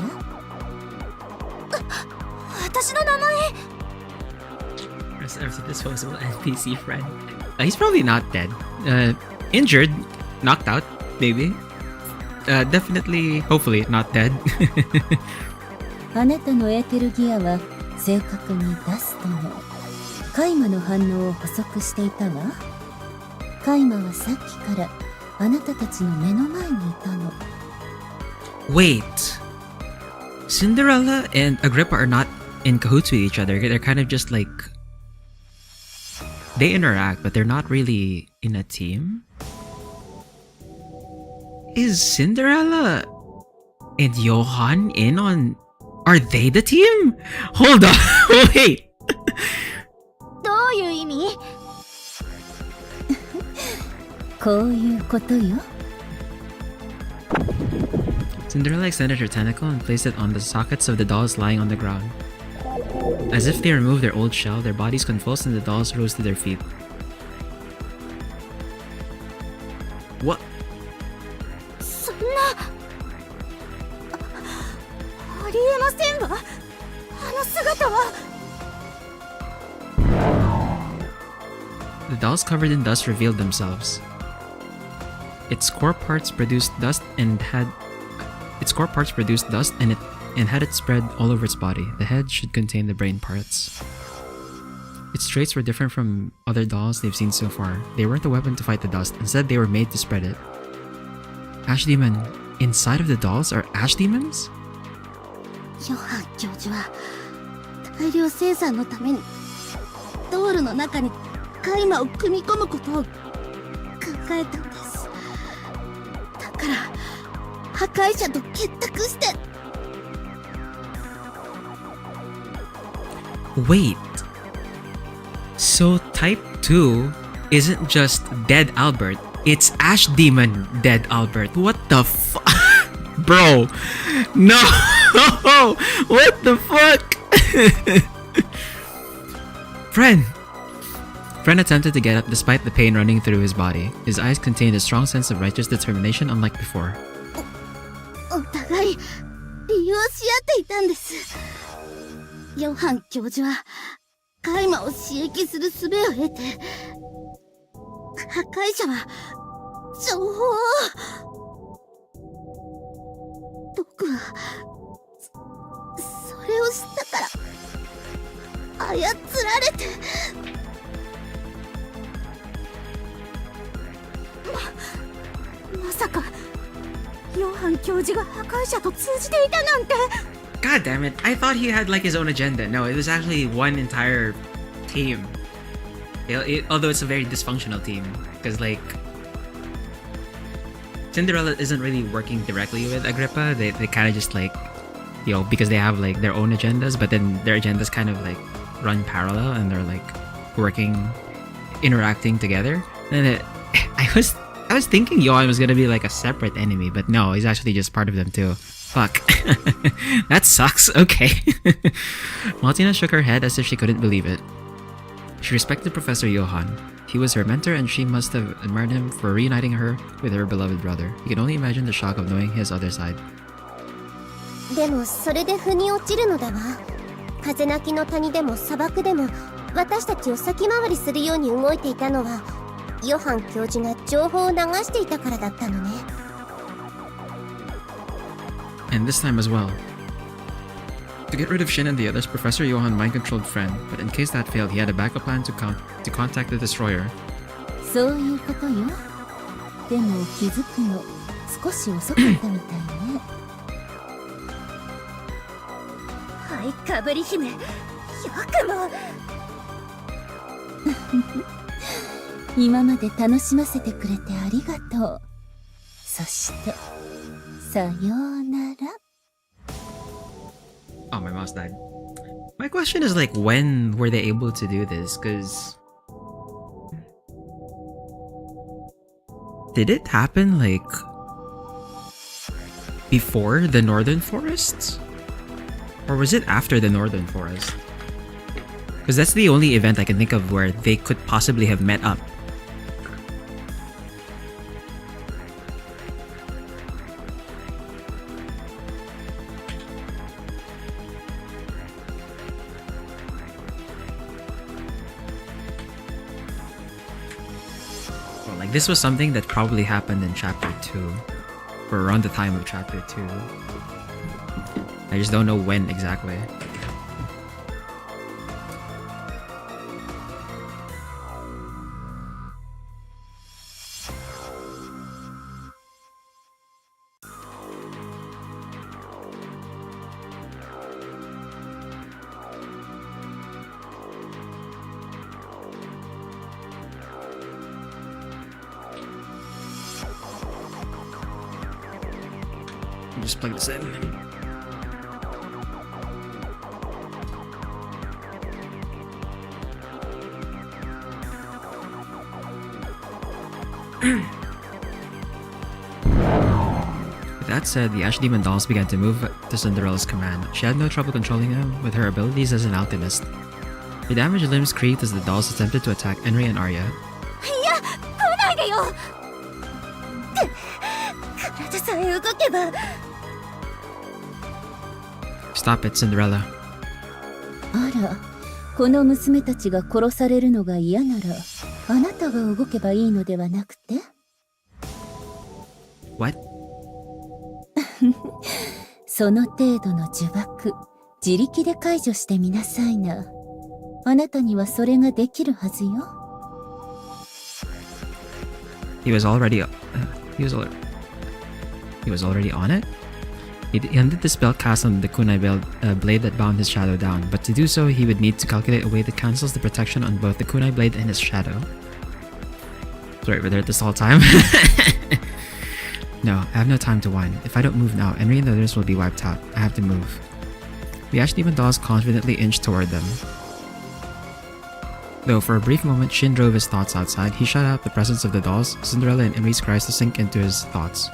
私の名前。Disposable NPC friend. He's probably not dead. Injured, knocked out, maybe. Definitely, hopefully, not dead. あなたのエーテルギアは正確にダストのカイマの反応を補足していたわ。カイマはさっきからあなたたちの目の前にいたの。Wait. Cinderella and Agrippa are not in cahoots with each other. They're kind of just like... They interact, but they're not really in a team. Is Cinderella and Johann in on... Are they the team? Hold on, wait! どういう意味？こういうことよ。Cinderella extended her tentacle and placed it on the sockets of the dolls lying on the ground. As if they removed their old shell, their bodies convulsed and the dolls rose to their feet. What? そんな。ありえませんわ。あの姿は。The dolls covered in dust revealed themselves. Its core parts produced dust and had it spread all over its body. The head should contain the brain parts. Its traits were different from other dolls they've seen so far. They weren't a weapon to fight the dust. Instead, they were made to spread it. Ash Demon. Inside of the dolls are Ash Demons? ヨハン教授は大量生産のためにドールの中にカイマを組み込むことを考えたんです。だから破壊者と結託して。 Wait. So Type 2 isn't just Dead Albert. It's Ash Demon Dead Albert. What the fuck? Bro. No! What the fuck? Friend attempted to get up despite the pain running through his body. His eyes contained a strong sense of righteous determination unlike before. お互い利用し合っていたんです。ヨハン教授はカイマを刺激する術を得て、破壊者は情報を。僕はそれを知ったから操られて。まさかヨハン教授が破壊者と通じていたなんて。 God damn it. I thought he had like his own agenda. No, it was actually one entire team. Although it's a very dysfunctional team. Because like... Cinderella isn't really working directly with Agrippa. They kind of just like... You know, because they have like their own agendas. But then their agendas kind of like run parallel. And they're like working... Interacting together. And I was thinking Johan was gonna be like a separate enemy. But no, he's actually just part of them too. Fuck. That sucks. Okay. Martina shook her head as if she couldn't believe it. She respected Professor Johann. He was her mentor and she must have admired him for reuniting her with her beloved brother. You can only imagine the shock of knowing his other side. でもそれで腑に落ちるのだわ。風泣きの谷でも砂漠でも私たちを先回りするように動いていたのはヨハン教授が情報を流していたからだったのね。 And this time as well. To get rid of Shin and the others, Professor Johann mind-controlled Friend, but in case that failed, he had a backup plan to contact the destroyer. そういうことよ。でも気づくの少し遅かったみたいね。はい、かぶり姫。よくも。今まで楽しませてくれてありがとう。そしてさようなら。 Oh, my mouse died. My question is like, when were they able to do this? Because did it happen like before the Northern Forests? Or was it after the Northern Forest? Because that's the only event I can think of where they could possibly have met up. Well, like this was something that probably happened in chapter 2. Or around the time of chapter 2. I just don't know when exactly. Just plug this in. With that said, the Ash Demon dolls began to move to Cinderella's command. She had no trouble controlling them with her abilities as an alchemist. Her damaged limbs creaked as the dolls attempted to attack Enri and Arya. いや、来ないでよ。体さえ動けば。 Stop it, Cinderella. あら、この娘たちが殺されるのが嫌なら、あなたが動けばいいのではなくて？ What? その程度の呪縛、自力で解除してみなさいな。あなたにはそれができるはずよ。He was already on it? He ended the spell cast on the kunai blade that bound his shadow down, but to do so, he would need to calculate a way that cancels the protection on both the kunai blade and his shadow. Sorry, we're there this whole time. No, I have no time to whine. If I don't move now, Enri and the others will be wiped out. I have to move. The Ash Demon dolls confidently inched toward them. Though for a brief moment Shin drove his thoughts outside, he shut out the presence of the dolls, Cinderella and Enri's cries to sink into his thoughts.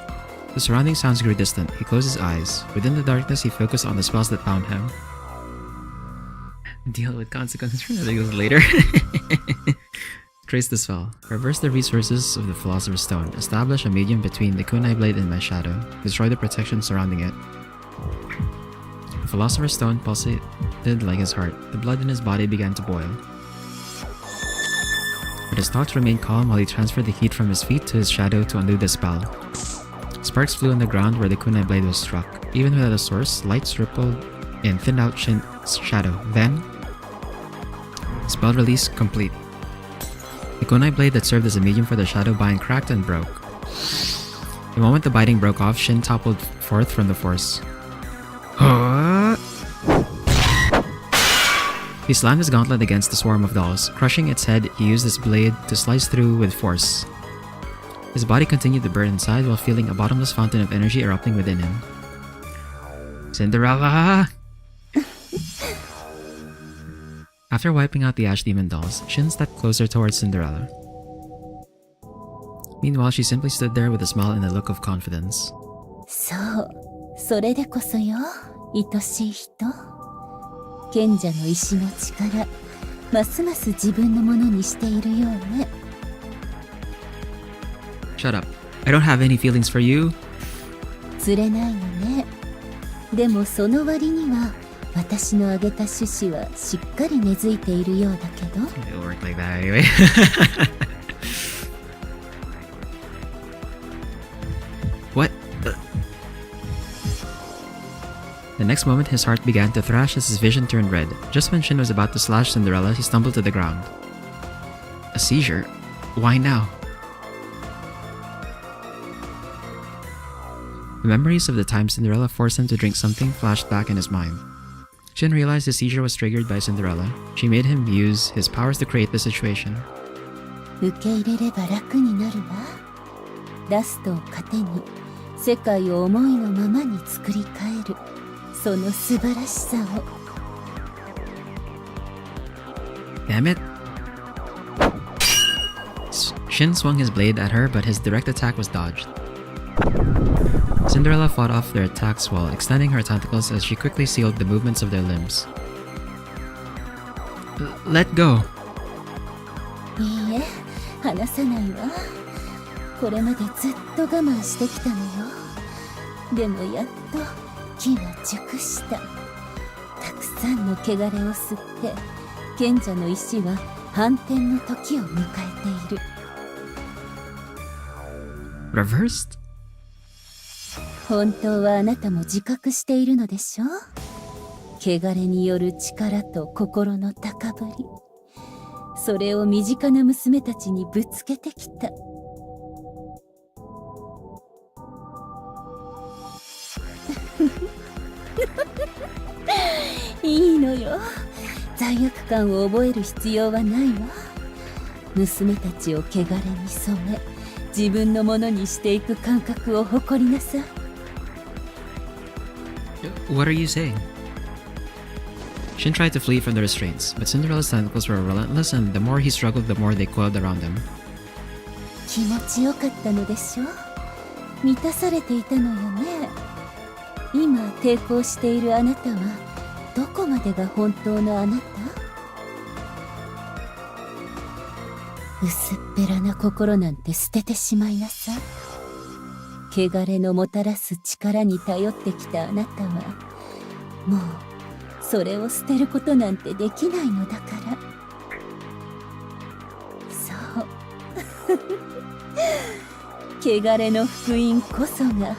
The surrounding sounds grew distant. He closed his eyes. Within the darkness, he focused on the spells that bound him. Deal with consequences for nothing later. Trace the spell. Reverse the resources of the Philosopher's Stone. Establish a medium between the kunai blade and my shadow. Destroy the protection surrounding it. The Philosopher's Stone pulsated like his heart. The blood in his body began to boil. But his thoughts remained calm while he transferred the heat from his feet to his shadow to undo the spell. Sparks flew on the ground where the kunai blade was struck. Even without a source, lights rippled and thinned out Shin's shadow. Then, spell release complete. The kunai blade that served as a medium for the shadow bind cracked and broke. The moment the binding broke off, Shin toppled forth from the force. He slammed his gauntlet against the swarm of dolls. Crushing its head, he used his blade to slice through with force. His body continued to burn inside while feeling a bottomless fountain of energy erupting within him. Cinderella! After wiping out the Ash Demon dolls, Shin stepped closer towards Cinderella. Meanwhile, she simply stood there with a smile and a look of confidence. そう、それでこそよ、愛しい人。賢者の石の力、ますます自分のものにしているようね。Shut up. I don't have any feelings for you. 釣れないのね。でもその割には、私のあげた種子はしっかり根付いているようだけど。It'll work like that anyway. next moment, his heart began to thrash as his vision turned red. Just when Shin was about to slash Cinderella, he stumbled to the ground. A seizure? Why now? The memories of the time Cinderella forced him to drink something flashed back in his mind. Shin realized his seizure was triggered by Cinderella. She made him use his powers to create the situation. 受け入れれば楽になるわ。ラストを糧に世界を思いのままに作り変える、その素晴らしさを。Damn it! Shin swung his blade at her, but his direct attack was dodged. Cinderella fought off their attacks while extending her tentacles as she quickly sealed the movements of their limbs. Let go! いいえ、離さないわ。これまでずっと我慢してきたのよ。でもやっと機は熟した。たくさんの汚れを吸って賢者の石は反転の時を迎えている。Reversed? 本当はあなたも自覚しているのでしょう。汚れによる力と心の高ぶり、それを身近な娘たちにぶつけてきた。いいのよ。罪悪感を覚える必要はないわ。娘たちを汚れに染め、自分のものにしていく感覚を誇りなさい。What are you saying? Shin tried to flee from the restraints, but Cinderella's tentacles were relentless, and the more he struggled, the more they coiled around him. 気持ちよかったのでしょう。満たされていたのよね。今抵抗しているあなたはどこまでが本当のあなた？薄っぺらな心なんて捨ててしまいなさい。汚れのもたらす力に頼ってきたあなたはもうそれを捨てることなんてできないのだから。そう汚れの福音こそが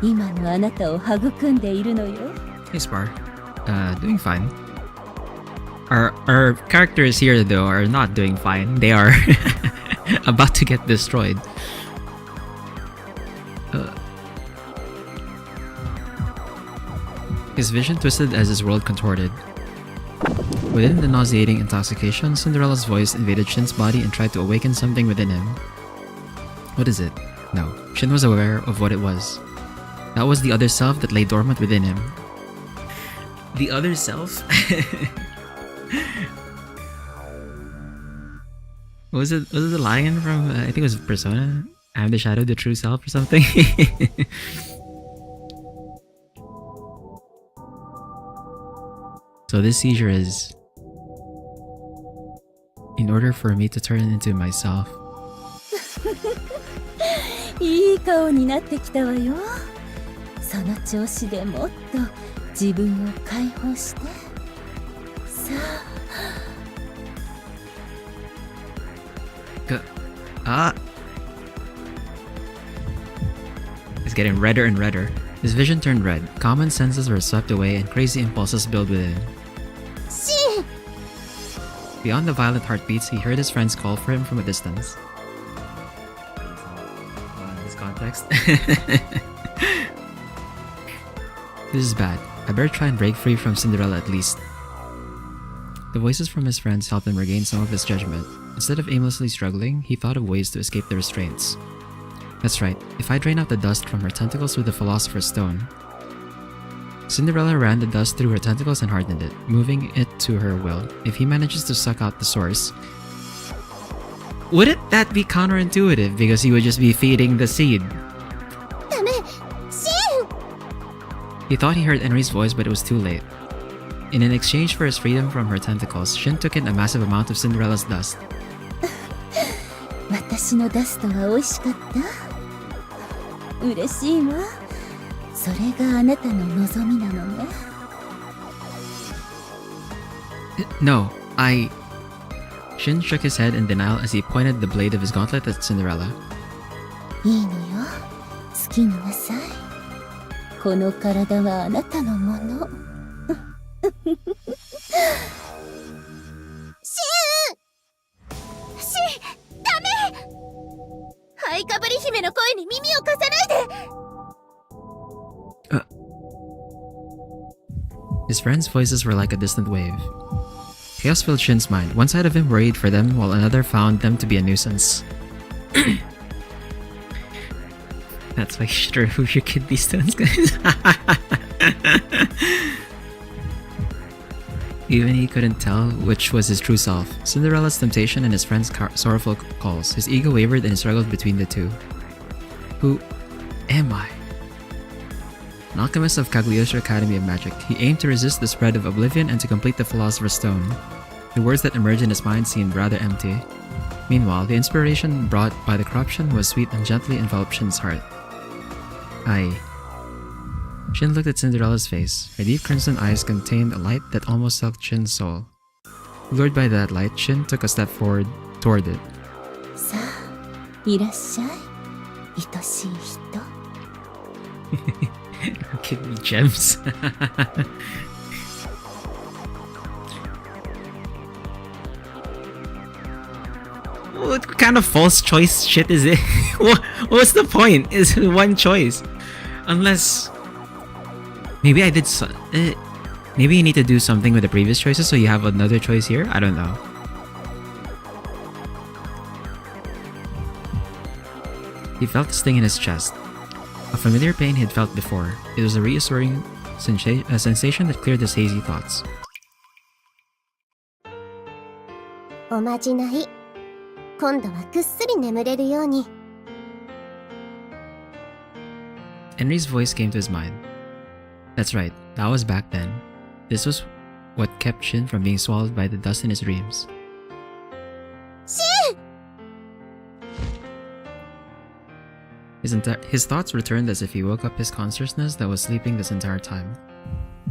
今のあなたを育んでいるのよ。 Hey Spar. Doing fine. Our characters here though are not doing fine. They are about to get destroyed. His vision twisted as his world contorted. Within the nauseating intoxication, Cinderella's voice invaded Shin's body and tried to awaken something within him. What is it? No, Shin was aware of what it was. That was the other self that lay dormant within him. The other self? Was it the lion from, I think it was Persona? I am the shadow, the true self or something? So this seizure is in order for me to turn into myself. いい顔になってきたわよ。その調子でもっと自分を解放して。さあ。It's getting redder and redder. His vision turned red. Common senses were swept away and crazy impulses built within him. Beyond the violent heartbeats, he heard his friends call for him from a distance. In this context. This is bad. I better try and break free from Cinderella at least. The voices from his friends helped him regain some of his judgment. Instead of aimlessly struggling, he thought of ways to escape the restraints. That's right, if I drain out the dust from her tentacles with the Philosopher's Stone. Cinderella ran the dust through her tentacles and hardened it, moving it to her will. If he manages to suck out the source, wouldn't that be counterintuitive because he would just be feeding the seed? He thought he heard Enri's voice, but it was too late. In an exchange for his freedom from her tentacles, Shin took in a massive amount of Cinderella's dust. 私のダストは美味しかった。嬉しいわ。それがあなたの望みなのね。No, I... Shin shook his head in denial as he pointed the blade of his gauntlet at Cinderella. いいのよ。好きになさい。この体はあなたのもの。ダメ！ハイカブリ姫の声に耳を貸さないで。His friends' voices were like a distant wave. Chaos filled Shin's mind. One side of him worried for them, while another found them to be a nuisance. That's why you should remove your kidney stones, guys. Even he couldn't tell which was his true self. Cinderella's temptation and his friend's sorrowful calls. His ego wavered and he struggled between the two. Who am I? An alchemist of Cagliostro Academy of Magic, he aimed to resist the spread of oblivion and to complete the Philosopher's Stone. The words that emerged in his mind seemed rather empty. Meanwhile, the inspiration brought by the corruption was sweet and gently enveloped Shin's heart. Shin looked at Cinderella's face. Her deep crimson eyes contained a light that almost sucked Shin's soul. Lured by that light, Shin took a step forward toward it. さあ、いらっしゃい、愛しい人。Give me gems. What kind of false choice shit is it? What's the point? Is one choice? Unless maybe I did maybe you need to do something with the previous choices so you have another choice here? I don't know. He felt a sting in his chest. A familiar pain he had felt before. It was a reassuring sensation that cleared his hazy thoughts. おまじない。今度はぐっすり眠れるように。Henry's voice came to his mind. That's right, that was back then. This was what kept Shin from being swallowed by the dust in his dreams. Shin! His thoughts returned as if he woke up his consciousness that was sleeping this entire time.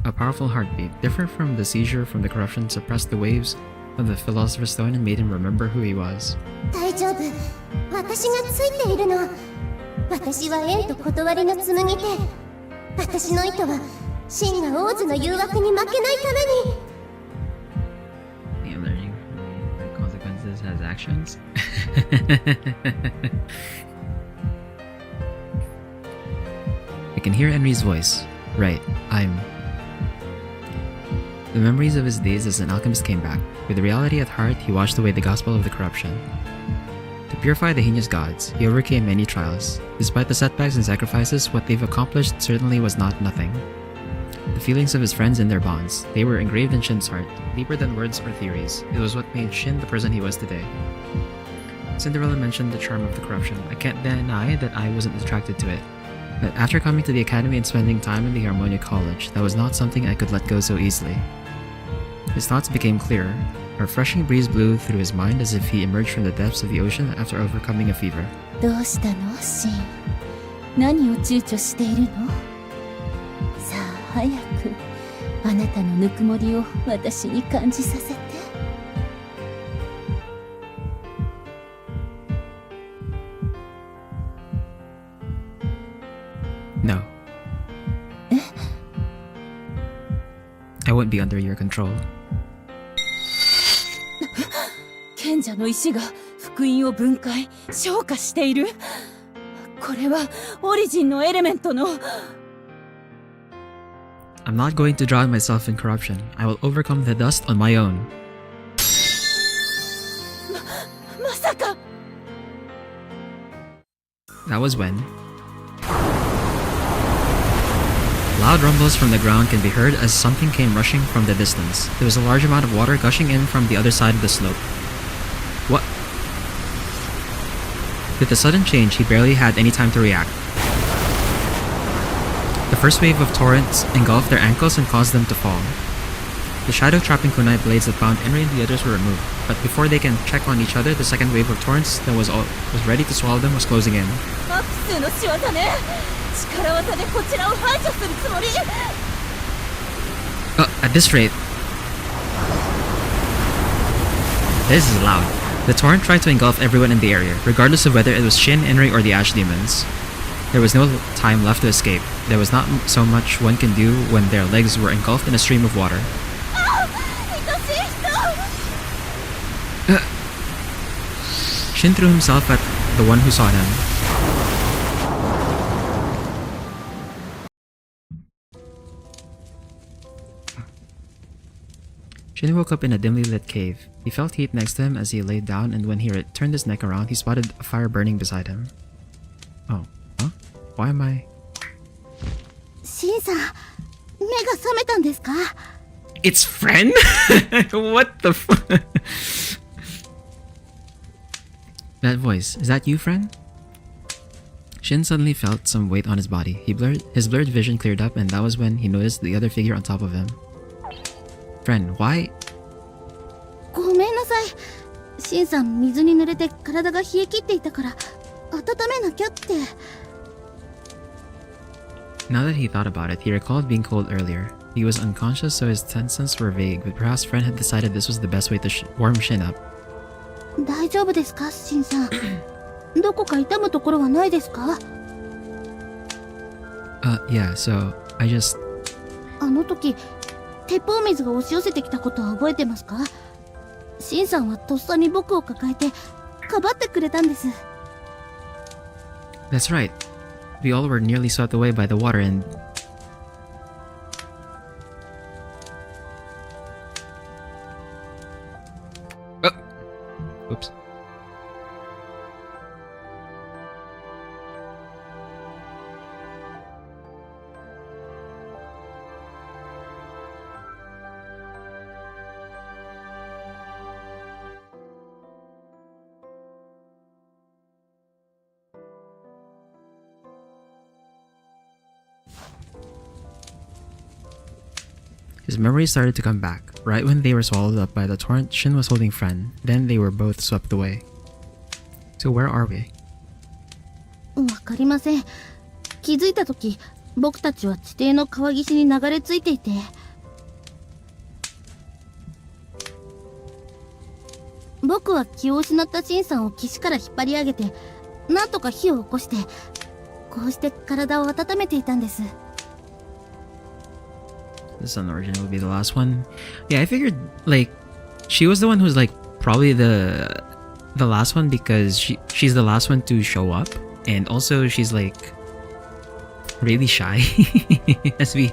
A powerful heartbeat, different from the seizure from the corruption, suppressed the waves of the Philosopher's Stone and made him remember who he was. 大丈夫。私がついているの。私は縁と断りの紡ぎ手。私の意図は、真が王子の誘惑に負けないために。Yeah, learning from the consequences has actions. I can hear Henry's voice. Right, The memories of his days as an alchemist came back. With the reality at heart, he washed away the gospel of the corruption. To purify the heinous gods, he overcame many trials. Despite the setbacks and sacrifices, what they've accomplished certainly was not nothing. The feelings of his friends and their bonds, they were engraved in Shin's heart, deeper than words or theories. It was what made Shin the person he was today. Cinderella mentioned the charm of the corruption. I can't deny that I wasn't attracted to it. But after coming to the academy and spending time in the Harmonia College, that was not something I could let go so easily. His thoughts became clearer. A refreshing breeze blew through his mind as if he emerged from the depths of the ocean after overcoming a fever. どうしたの、シン。何を躊躇しているの？さあ、早くあなたのぬくもりを私に感じさせて。No. I won't be under your control. 賢者の石が福音を分解消化している。これはオリジンのエレメントの。 I'm not going to drown myself in corruption. I will overcome the dust on my own. まさか。 That was when loud rumbles from the ground can be heard as something came rushing from the distance. There was a large amount of water gushing in from the other side of the slope. What? With the sudden change, he barely had any time to react. The first wave of torrents engulfed their ankles and caused them to fall. The shadow-trapping kunai blades that bound Henry and the others were removed, but before they can check on each other, the second wave of torrents that was ready to swallow them was closing in. アクスの仕業ね。力技でこちらを排除するつもり。 At this rate... This is loud. The torrent tried to engulf everyone in the area, regardless of whether it was Shin, Henry, or the Ash Demons. There was no time left to escape. There was not so much one can do when their legs were engulfed in a stream of water. Shin threw himself at the one who saw him. Shin woke up in a dimly lit cave. He felt heat next to him as he lay down, and when he turned his neck around, he spotted a fire burning beside him. Oh, huh? Why am I... シンさん、目が覚めたんですか？ It's friend? What the fuck? That voice, is that you, friend? Shin suddenly felt some weight on his body. His blurred vision cleared up, and that was when he noticed the other figure on top of him. Friend, why? ごめんなさい。シンさん、水に濡れて体が冷え切っていたから温めなきゃって。 Now that he thought about it, he recalled being cold earlier. He was unconscious, so his senses were vague, but perhaps Friend had decided this was the best way to warm Shin up. 大丈夫ですか、シンさん。どこか痛むところはないですか？ Yeah, so, I just... あの時、鉄砲水が押し寄せてきたことは覚えてますか？シンさんはとっさに僕を抱えて、かばってくれたんです。 That's right. We all were nearly swept away by the water and... Oh! Oops. His memory started to come back. Right when they were swallowed up by the torrent, Shin was holding Friend. Then they were both swept away. So where are we? わかりません。気づいた時、僕たちは地底の川岸に流れ着いていて。僕は気を失ったシンさんを岸から引っ張り上げて、なんとか火を起こして、こうして体を温めていたんです。 This origin will be the last one. Yeah, I figured like she was the one who's like probably the last one because she's the last one to show up, and also she's like really shy as we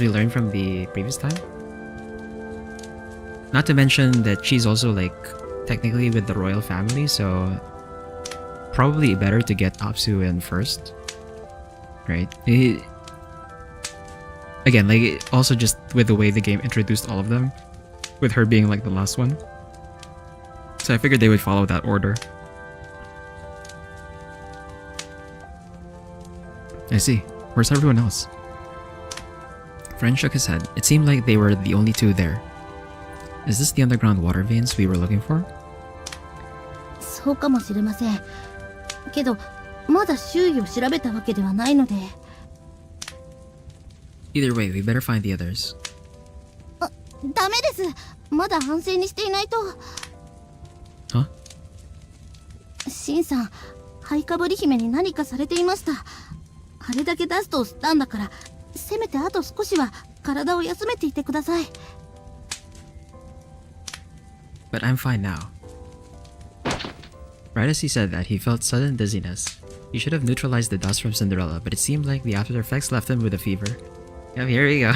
learned from the previous time. Not to mention that she's also like technically with the royal family, so probably better to get Apsu in first, right? Again, like, also just with the way the game introduced all of them, with her being like the last one. So I figured they would follow that order. I see. Where's everyone else? Friend shook his head. It seemed like they were the only two there. Is this the underground water veins we were looking for? そうかもしれません。けど、まだ周囲を調べたわけではないので。 Either way, we better find the others. ダメです。まだ安静にしていないと。Huh? シンさん、ハイカブリ姫に何かされていました。あれだけダストを吸ったんだから、せめてあと少しは体を休めていてください。But I'm fine now. Right as he said that, he felt sudden dizziness. He should have neutralized the dust from Cinderella, but it seemed like the after effects left him with a fever. Yep, here we go.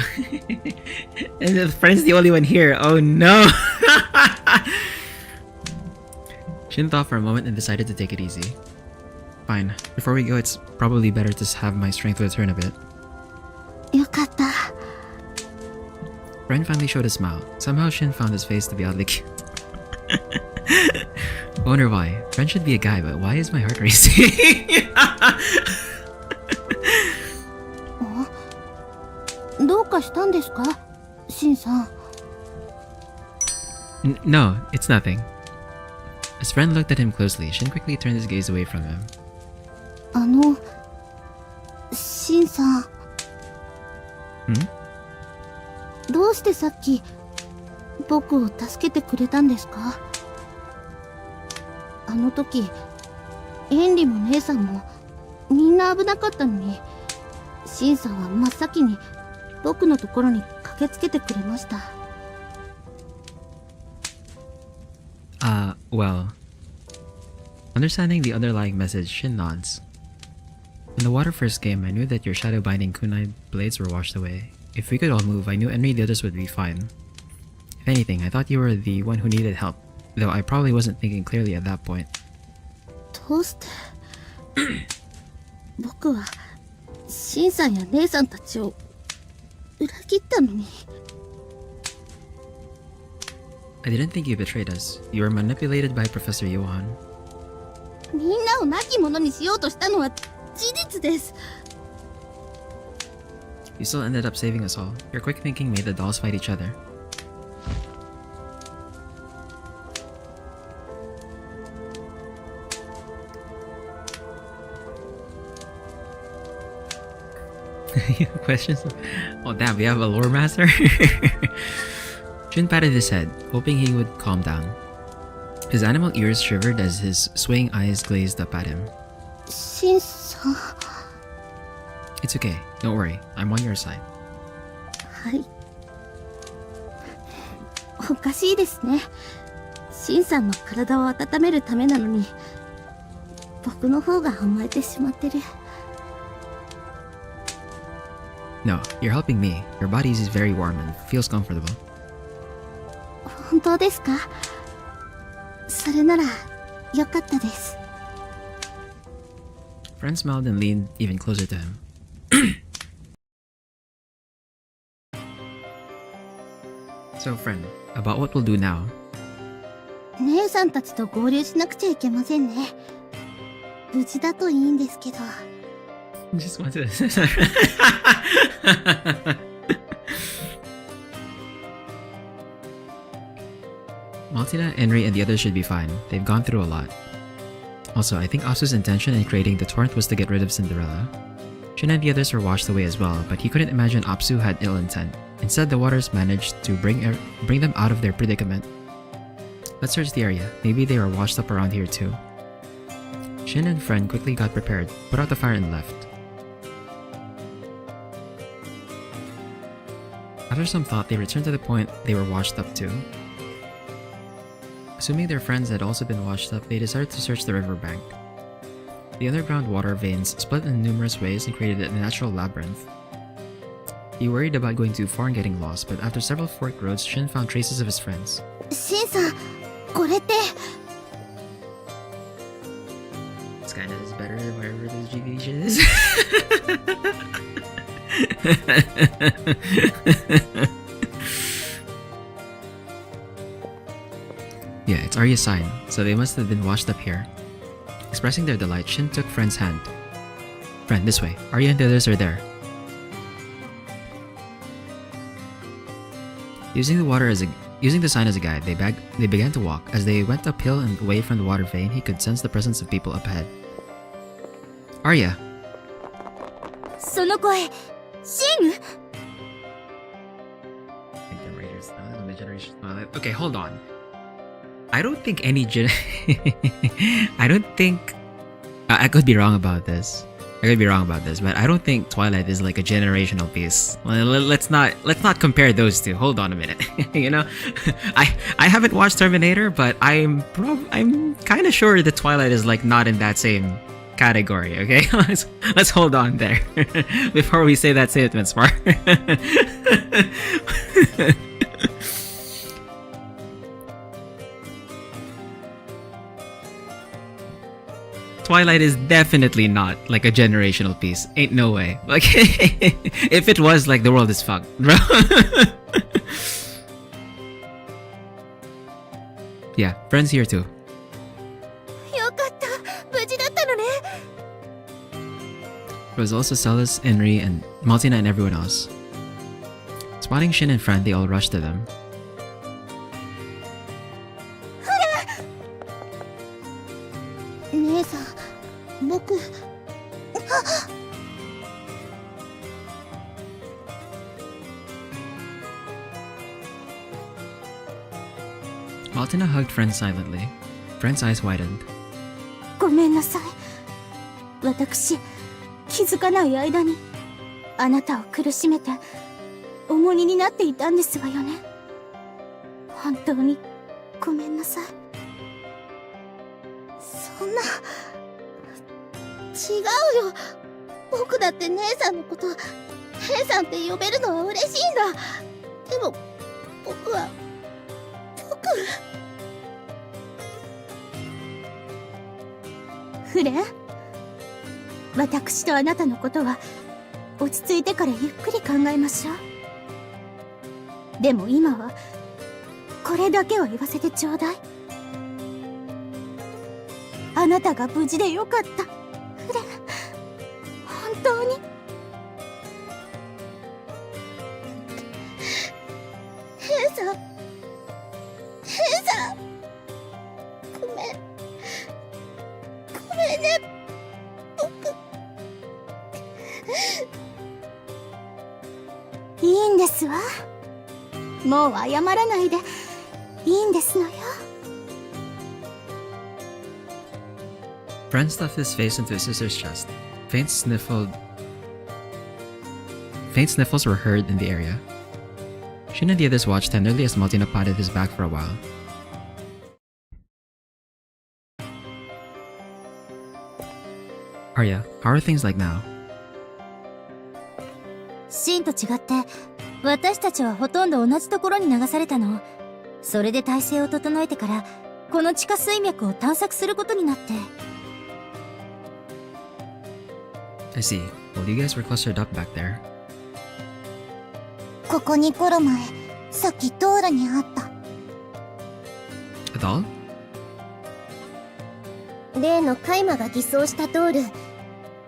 And the friend's the only one here. Oh no! Shin thought for a moment and decided to take it easy. Fine. Before we go, it's probably better to have my strength return a bit. よかった。Friend finally showed a smile. Somehow Shin found his face to be oddly cute. Wonder why. Friend should be a guy, but why is my heart racing? Oh? どうかしたんですか、シンさん。No, it's nothing. His friend looked at him closely. Shin quickly turned his gaze away from him. シンさん。どうしてさっき僕を助けてくれたんですか？あの時エンリも姉さんもみんな危なかったのに、シンさんは真っ先に僕のところに駆けつけてくれました。Well. Understanding the underlying message, Shin nods. When the water first came, I knew that your shadow binding kunai blades were washed away. If we could all move, I knew Enri and the others would be fine. If anything, I thought you were the one who needed help, though I probably wasn't thinking clearly at that point. どうして僕はシンさんや姉さんたちを裏切ったのに。I didn't think you betrayed us. You were manipulated by Professor Johan. みんなを亡き者にしようとしたのは事実です。 You still ended up saving us all. Your quick thinking made the dolls fight each other. Questions? Oh damn, we have a lore master? Shin patted his head, hoping he would calm down. His animal ears shivered as his swaying eyes glazed up at him. シンさん。 It's okay, don't worry, I'm on your side. はい。おかしいですね。シンさんの体を温めるためなのに、僕の方が甘えてしまってる。No, you're helping me. Your body is very warm and feels comfortable. 本当ですか？それならよかったです。 Friend smiled and leaned even closer to him. So friend, about what we'll do now. 姉さんたちと合流しなくちゃいけませんね。無事だといいんですけど。Just want to... Maltina, Enri, and the others should be fine. They've gone through a lot. Also, I think Asu's intention in creating the torrent was to get rid of Cinderella. Shin and the others were washed away as well, but he couldn't imagine Apsu had ill intent. Instead, the waters managed to bring them out of their predicament. Let's search the area. Maybe they were washed up around here too. Shin and friend quickly got prepared, put out the fire and left. After some thought, they returned to the point they were washed up to. Assuming their friends had also been washed up, they decided to search the riverbank. The underground water veins split in numerous ways and created a natural labyrinth. He worried about going too far and getting lost, but after several forked roads, Shin found traces of his friends. シンさん、これって。 This kinda is better than wherever this GV shit is. Yeah, it's Arya's sign, so they must have been washed up here. Expressing their delight, Shin took Friend's hand. Friend, this way. Arya and the others are there. Using the sign as a guide, they began to walk. As they went uphill and away from the water vein, he could sense the presence of people up ahead. Arya! その声、シン？ Okay, hold on. I don't think any I don't think... I could be wrong about this. But I don't think Twilight is like a generational piece. Well, let's not compare those two. Hold on a minute. You know, I haven't watched Terminator, but I'm kind of sure that Twilight is like not in that same category. Okay, let's hold on there before we say that statement, Smart. Twilight is definitely not like a generational piece. Ain't no way. Like, if it was, like, the world is fucked, bro. Yeah, friends here too. よかった。無事だったのね。 There was also Celis, Enri, and Maltina and everyone else. Spotting Shin and friend, they all rushed to them. 姉さん、僕。Maltina hugged friend silently. Friend's eyes widened. ごめんなさい。私、気づかない間にあなたを苦しめて重荷になっていたんですわよね。本当にごめんなさい。そんな。違うよ。僕だって姉さんのこと、姉さんって呼べるのは嬉しいんだ。でも、僕は。フレン、私とあなたのことは落ち着いてからゆっくり考えましょう。でも今はこれだけは言わせてちょうだい。あなたが無事でよかった、フレン。本当に。姉さん、ごめんね、僕。いいんですわ。もう謝らないでいいんですのよ。Bren stuffed his face into his sister's chest. Faint sniffles were heard in the area. Shin and the others watched tenderly as Maltina patted his back for a while. Arya, how are things like now? シンと違って私たちはほとんど同じところに流されたの。それで体勢を整えてからこの地下水脈を探索することになって。I see. Well, you guys were clustered up back there. ここに来る前、さっき道路にあった。A doll? 例のカイマが偽装したドール、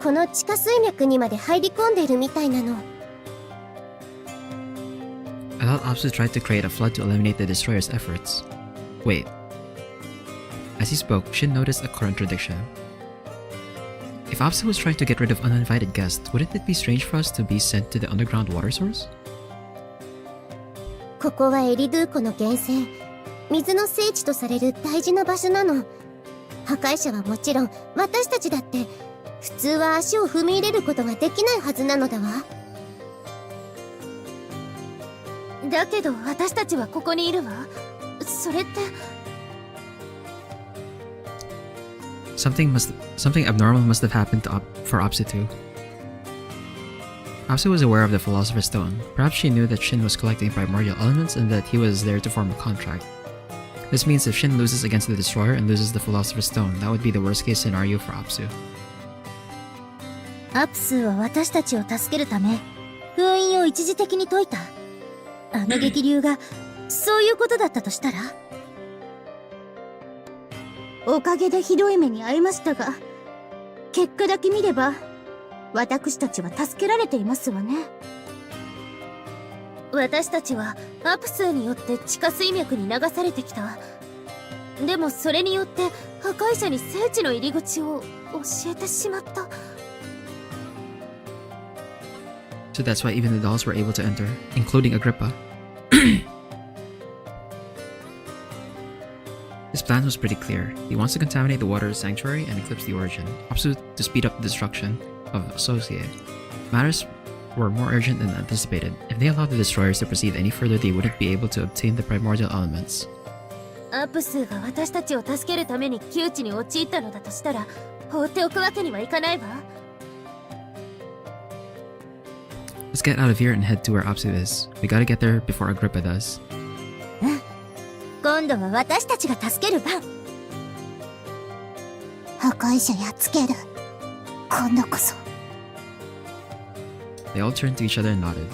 この地下水脈にまで入り込んでいるみたいなの。I thought Apsu tried to create a flood to eliminate the destroyer's efforts. Wait. As he spoke, Shin noticed a contradiction. If Apsu was trying to get rid of uninvited guests, wouldn't it be strange for us to be sent to the underground water source? ここはエリドゥー湖の源泉、水の聖地とされる大事な場所なの。破壊者はもちろん、私たちだって普通は足を踏み入れることができないはずなのだわ。だけど私たちはここにいるわ。それって。Something abnormal must have happened for Apsu too. Apsu was aware of the Philosopher's Stone. Perhaps she knew that Shin was collecting primordial elements and that he was there to form a contract. This means if Shin loses against the Destroyer and loses the Philosopher's Stone, that would be the worst case scenario for Apsu. アプスは私たちを助けるため封印を一時的に解いた。あの激流がそういうことだったとしたら。おかげでひどい目に遭いましたが、結果だけ見れば私たちは助けられていますわね。私たちはアプスによって地下水脈に流されてきた。でもそれによって破壊者に聖地の入り口を教えてしまった。So that's why even the dolls were able to enter, including Agrippa. His plan was pretty clear. He wants to contaminate the water sanctuary and eclipse the origin, Apsu to speed up the destruction of Associate. Matters were more urgent than anticipated. If they allowed the destroyers to proceed any further, they wouldn't be able to obtain the primordial elements. アプスが私たちを助けるために窮地に陥ったのだとしたら、放っておくわけにはいかないわ。Let's get out of here and head to where Apsu is. We gotta get there before Agrippa does. 今度は私たちが助ける番。破壊者やっつける。今度こそ。They all turned to each other and nodded.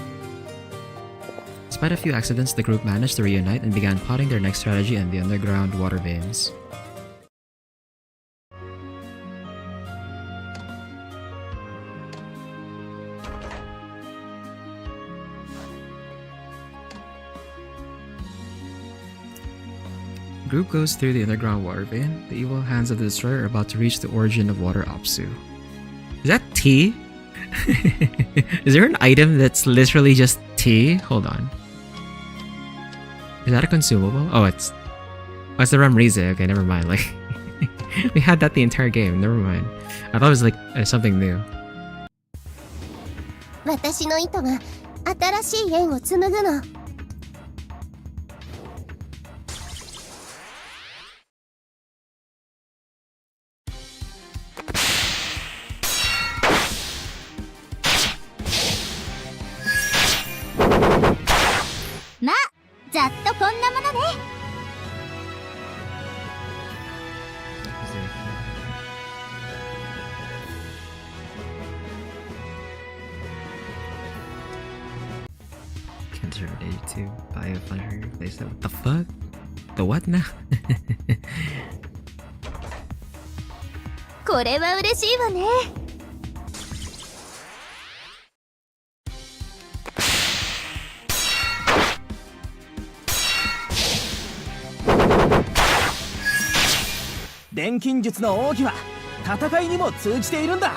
Despite a few accidents, the group managed to reunite and began plotting their next strategy in the underground water veins. The group goes through the underground water vein. The evil hands of the destroyer are about to reach the origin of water Apsu. Is that tea? Is there an item that's literally just tea? Hold on. Is that a consumable? Oh, it's the rum rize. Okay, never mind. Like we had that the entire game. Never mind. I thought it was like something new. 私の糸が新しい縁を紡ぐの。まあざっとこんなものね。Cancer day to buy a plunger replace it. What the fuck? The what now? これは嬉しいわね。錬金術の奥義は戦いにも通じているんだ。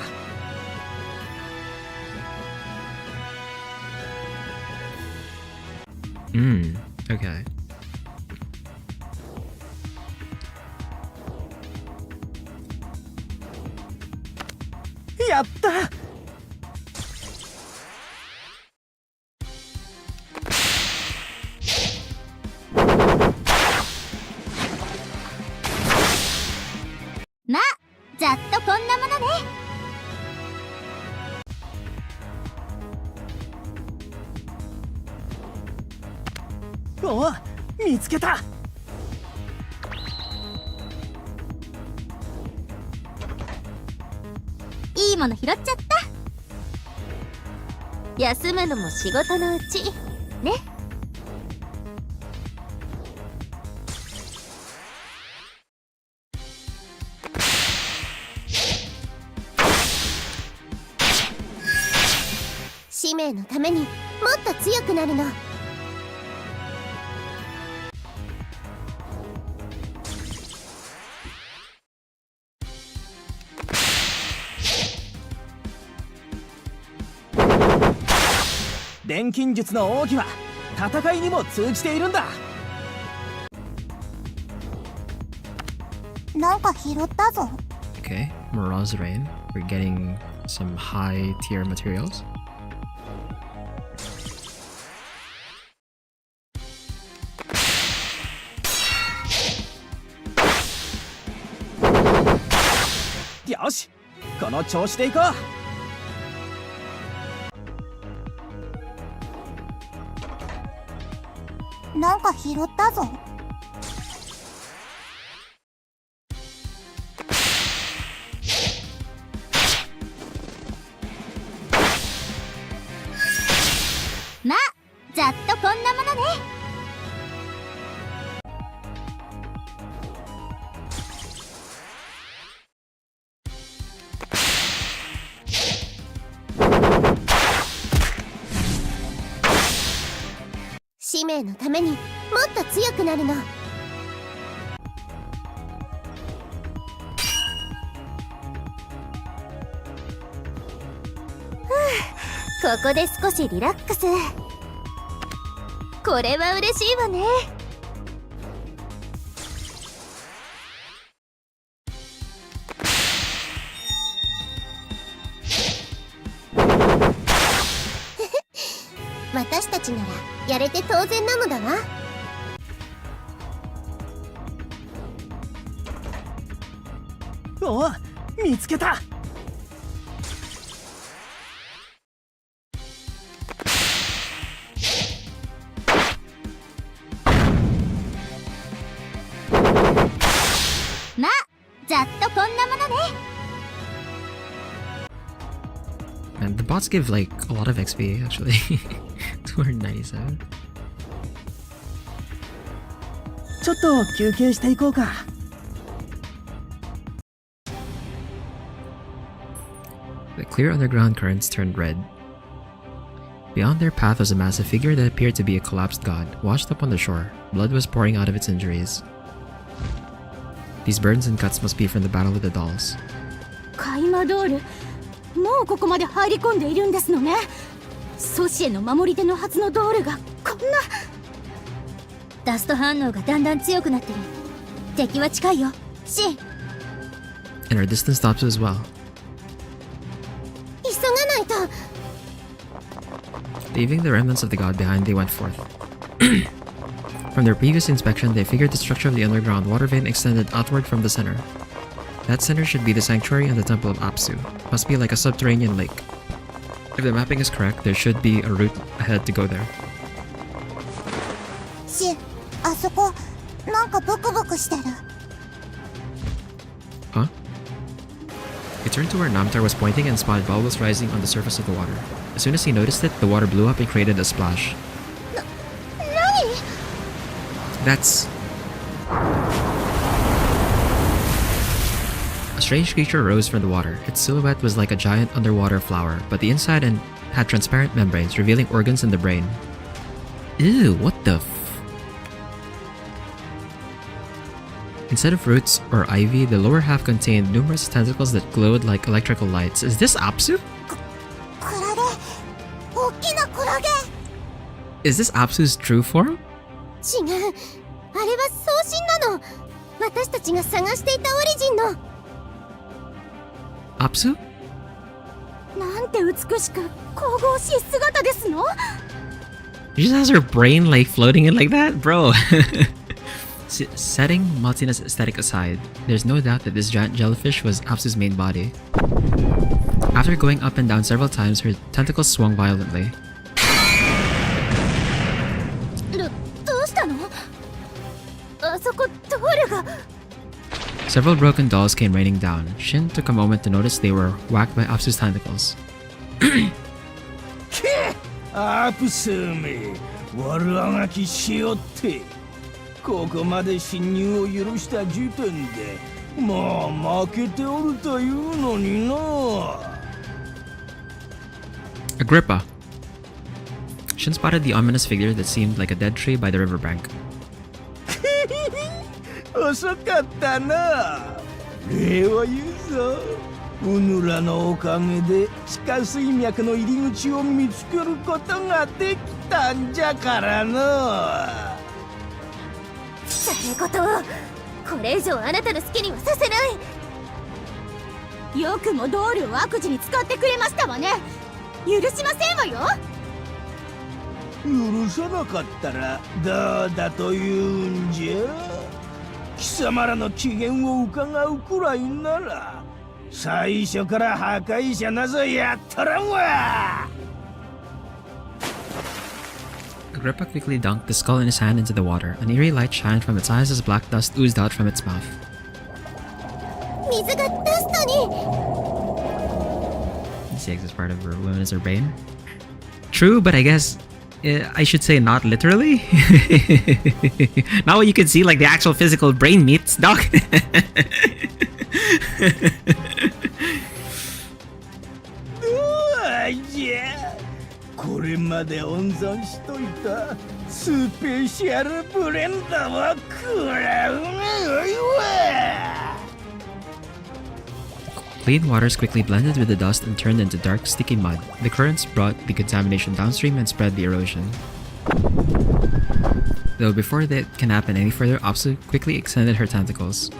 Okay. やった。まあざっとこんなものね。おお、見つけた。いいもの拾っちゃった。休むのも仕事のうちね。使命のためにもっと強くなるの。錬金術の奥義は戦いにも通じているんだ。なんか拾ったぞ。 Okay. Mirage Rain. We're getting some high tier materials.よし、この調子でいこう。なんか拾ったぞ。まあざっとこんなものね。使命のためにもっと強くなるの。ここで少しリラックス。これは嬉しいわね。私たちならやれて当然なのだわ。う。おお、見つけた。まあざっとこんなものね。And the bots give like a lot of XP actually. 297. ちょっと休憩していこうか。The clear underground currents turned red. Beyond their path was a massive figure that appeared to be a collapsed god, washed up on the shore. Blood was pouring out of its injuries. These burns and cuts must be from the battle with the dolls. カイマドール、もうここまで入り込んでいるんですのね。ソシエの守り手のはずのドールがこんな。ダスト反応がだんだん強くなってる。敵は近いよ、シン。 And our distance stops as well. 急がないと。Leaving the remnants of the god behind, they went forth. From their previous inspection, they figured the structure of the underground water vein extended outward from the center. That center should be the sanctuary and the temple of Apsu. Must be like a subterranean lake. If the mapping is correct, there should be a route ahead to go there. あそこなんかブクブクしてる。 Huh? He turned to where Namtar was pointing and spotted bubbles rising on the surface of the water. As soon as he noticed it, the water blew up and created a splash. That's... A strange creature rose from the water. Its silhouette was like a giant underwater flower, but the inside had transparent membranes, revealing organs in the brain. Ew, what the Instead of roots or ivy, the lower half contained numerous tentacles that glowed like electrical lights. Is this Apsu? クラゲ、大きなクラゲ。 Is this Apsu's true form? 違う。あれは送信なの。私たちが探していたオリジンの。Apsu? なんて美しく神々しい姿ですの。 She just has her brain like floating in like that? Bro. Setting Maltina's aesthetic aside, there's no doubt that this giant jellyfish was Apsu's main body. After going up and down several times, her tentacles swung violently. どうしたの？あそこドールが。 Several broken dolls came raining down. Shin took a moment to notice they were whacked by Apsu's tentacles. アプスめ、悪あがきしよって。ここまで侵入を許した時点で、もう負けておるというのにな。Agrippa. Shin spotted the ominous figure that seemed like a dead tree by the riverbank. 遅かったな。礼を言うぞ。うぬらのおかげで地下水脈の入り口を見つけることができたんじゃからな。それことをこれ以上あなたの好きにはさせない。よくもドールを悪事に使ってくれましたわね。許しませんわよ。許さなかったらどうだというんじゃ。貴様らの機嫌を伺うくらいなら最初から破壊者なぞやっとらんわ。 Agrippa quickly dunked the skull in his hand into the water. An eerie light shined from its eyes as black dust oozed out from its mouth. 水がダストに。 This is part of her wound is her brain. True, but I guess I should say not literally. Not what you can see like the actual physical brain meats, dog. これまで温存しといたスペシャルブレンダーは食らうがよいわ。 Clean waters quickly blended with the dust and turned into dark, sticky mud. The currents brought the contamination downstream and spread the erosion. Though before that can happen any further, Apsu quickly extended her tentacles.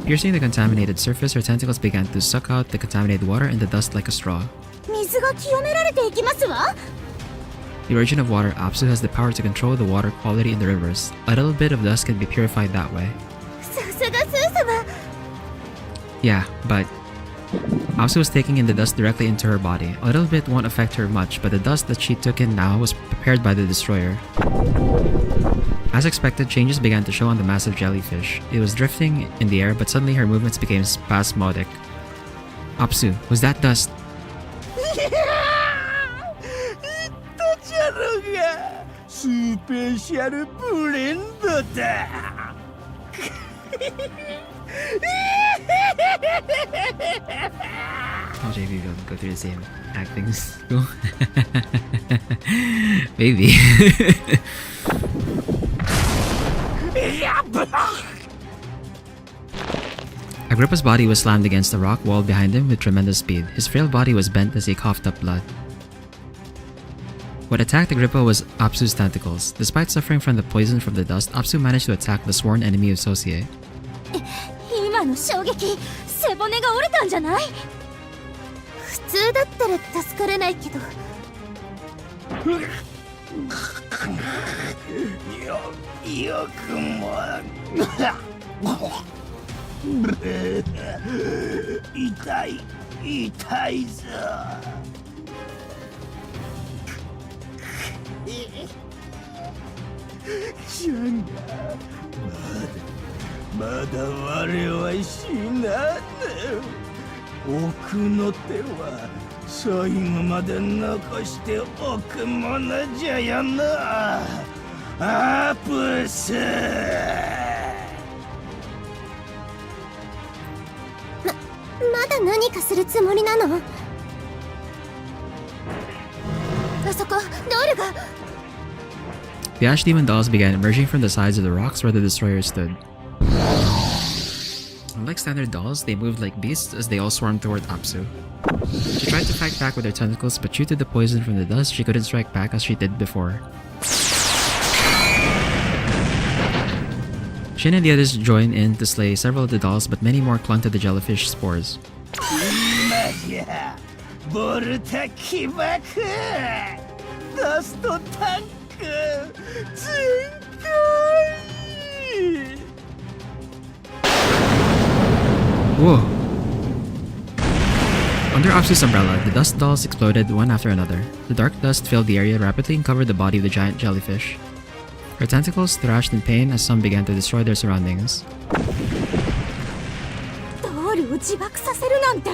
Piercing the contaminated surface, her tentacles began to suck out the contaminated water and the dust like a straw. 水が清められていきますわ。 The origin of water, Apsu has the power to control the water quality in the rivers. A little bit of dust can be purified that way. さすがスー様。 Yeah, but Apsu was taking in the dust directly into her body. A little bit won't affect her much, but the dust that she took in now was prepared by the destroyer. As expected, changes began to show on the massive jellyfish. It was drifting in the air, but suddenly her movements became spasmodic. Apsu, was that dust? スペシャルブレンドだ。Oh, JV will go through the same acting school. Maybe. Agrippa's body was slammed against the rock wall behind him with tremendous speed. His frail body was bent as he coughed up blood. What attacked Agrippa was Apsu's tentacles. Despite suffering from the poison from the dust, Apsu managed to attack the sworn enemy of Sosie. 今の衝撃、背骨が折れたんじゃない？普通だったら助からないけど、よくも痛い痛いぞ。ジャンガ、まだ我は死なぬ。奥の手は最後まで残しておくものじゃよな、アプス。まだ何かするつもりなの？あそこドールが。 The Ash Demon dolls began emerging from the sides of the rocks where the destroyer stood. Unlike standard dolls, they moved like beasts as they all swarmed toward Apsu. She tried to fight back with her tentacles, but due to the poison from the dust, she couldn't strike back as she did before. Shin and the others joined in to slay several of the dolls, but many more clung to the jellyfish spores. 今じゃボルタ起爆、ダストタンク全開。 Whoa! Under Apsu's umbrella, the dust dolls exploded one after another. The dark dust filled the area rapidly and covered the body of the giant jellyfish. Her tentacles thrashed in pain as some began to destroy their surroundings. ドールを自爆させるなんて。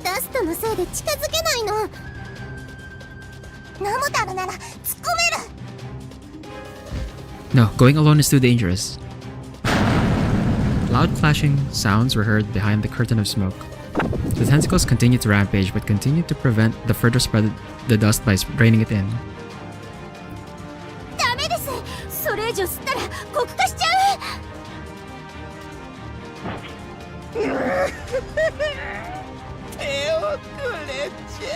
ダストのせいで近づけないの。ナモタルなら突っ込める。 No, going alone is too dangerous. Loud clashing sounds were heard behind the curtain of smoke. The tentacles continued to rampage, but continued to prevent the further spread of the dust by draining it in. ダメです。それ以上吸ったら黒化しちゃう。手遅れじゃ。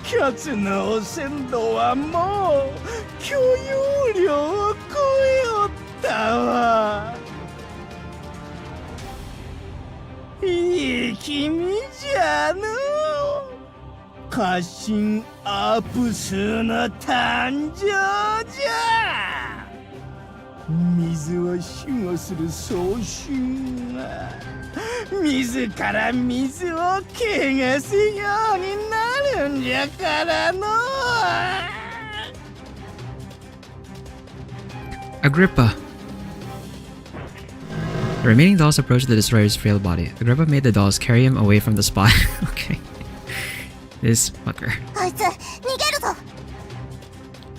キャツの汚染度はもう許容量を超えおったわ。いい君じゃの。家臣アプスの誕生じゃ。水を守護する早春は自ら水を汚すようになるんじゃからの。 Agrippa! The remaining dolls approached the destroyer's frail body. Agrippa made the dolls carry him away from the spot. Okay. This fucker. あいつ逃げるぞ。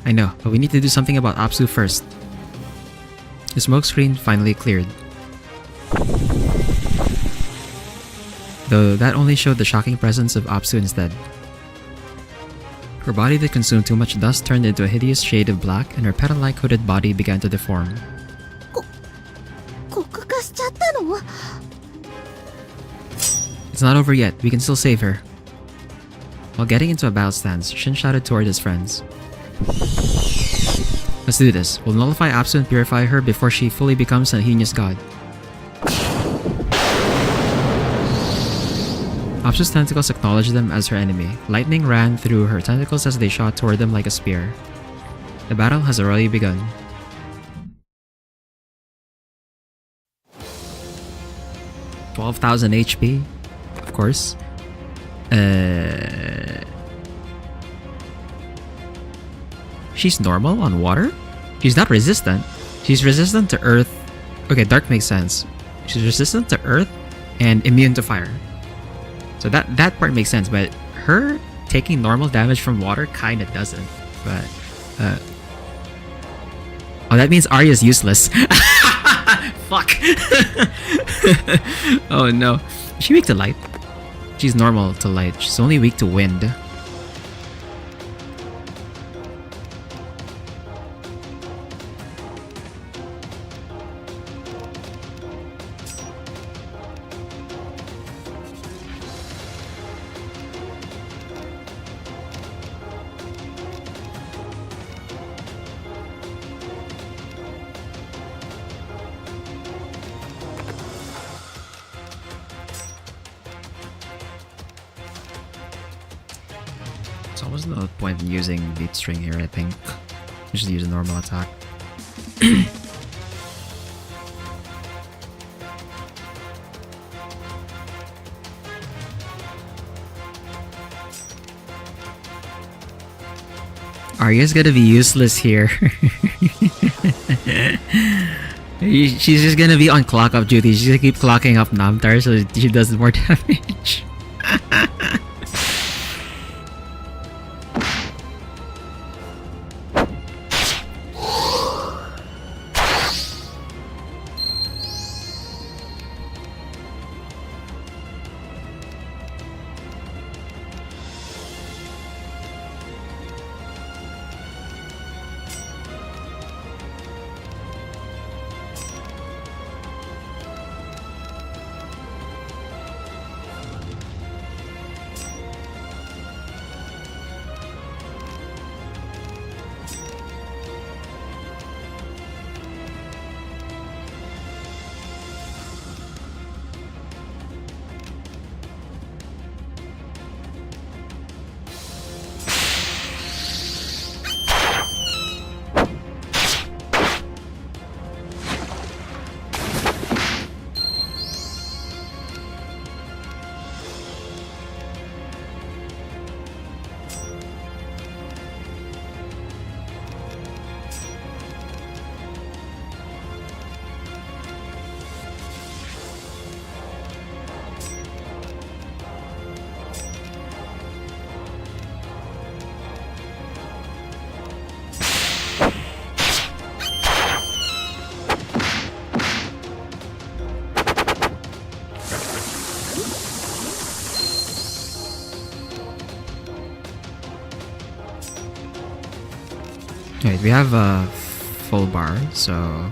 I know, but we need to do something about Apsu first. The smoke screen finally cleared. Though that only showed the shocking presence of Apsu instead. Her body that consumed too much dust turned into a hideous shade of black, and her petal-like hooded body began to deform. 黒化しちゃったの？ It's not over yet, we can still save her. While getting into a battle stance, Shin shouted toward his friends. Let's do this. We'll nullify Apsu and purify her before she fully becomes a heinous god. Apsu's tentacles acknowledged them as her enemy. Lightning ran through her tentacles as they shot toward them like a spear. The battle has already begun. $12,000 HP, of course. She's normal on water? She's not resistant. She's resistant to earth. Okay, dark makes sense. She's resistant to earth and immune to fire. So that part makes sense, but her taking normal damage from water kinda doesn't. But oh, that means Arya's useless. Fuck. Oh no. Is she weak to light? She's normal to light. She's only weak to wind. So what's the point in using Beat String here, I think? Just use a normal attack. Arya's gonna be useless here. She's just gonna be on clock up duty. She's gonna keep clocking up Namtar so she does more damage. Wait, we have a full bar, so...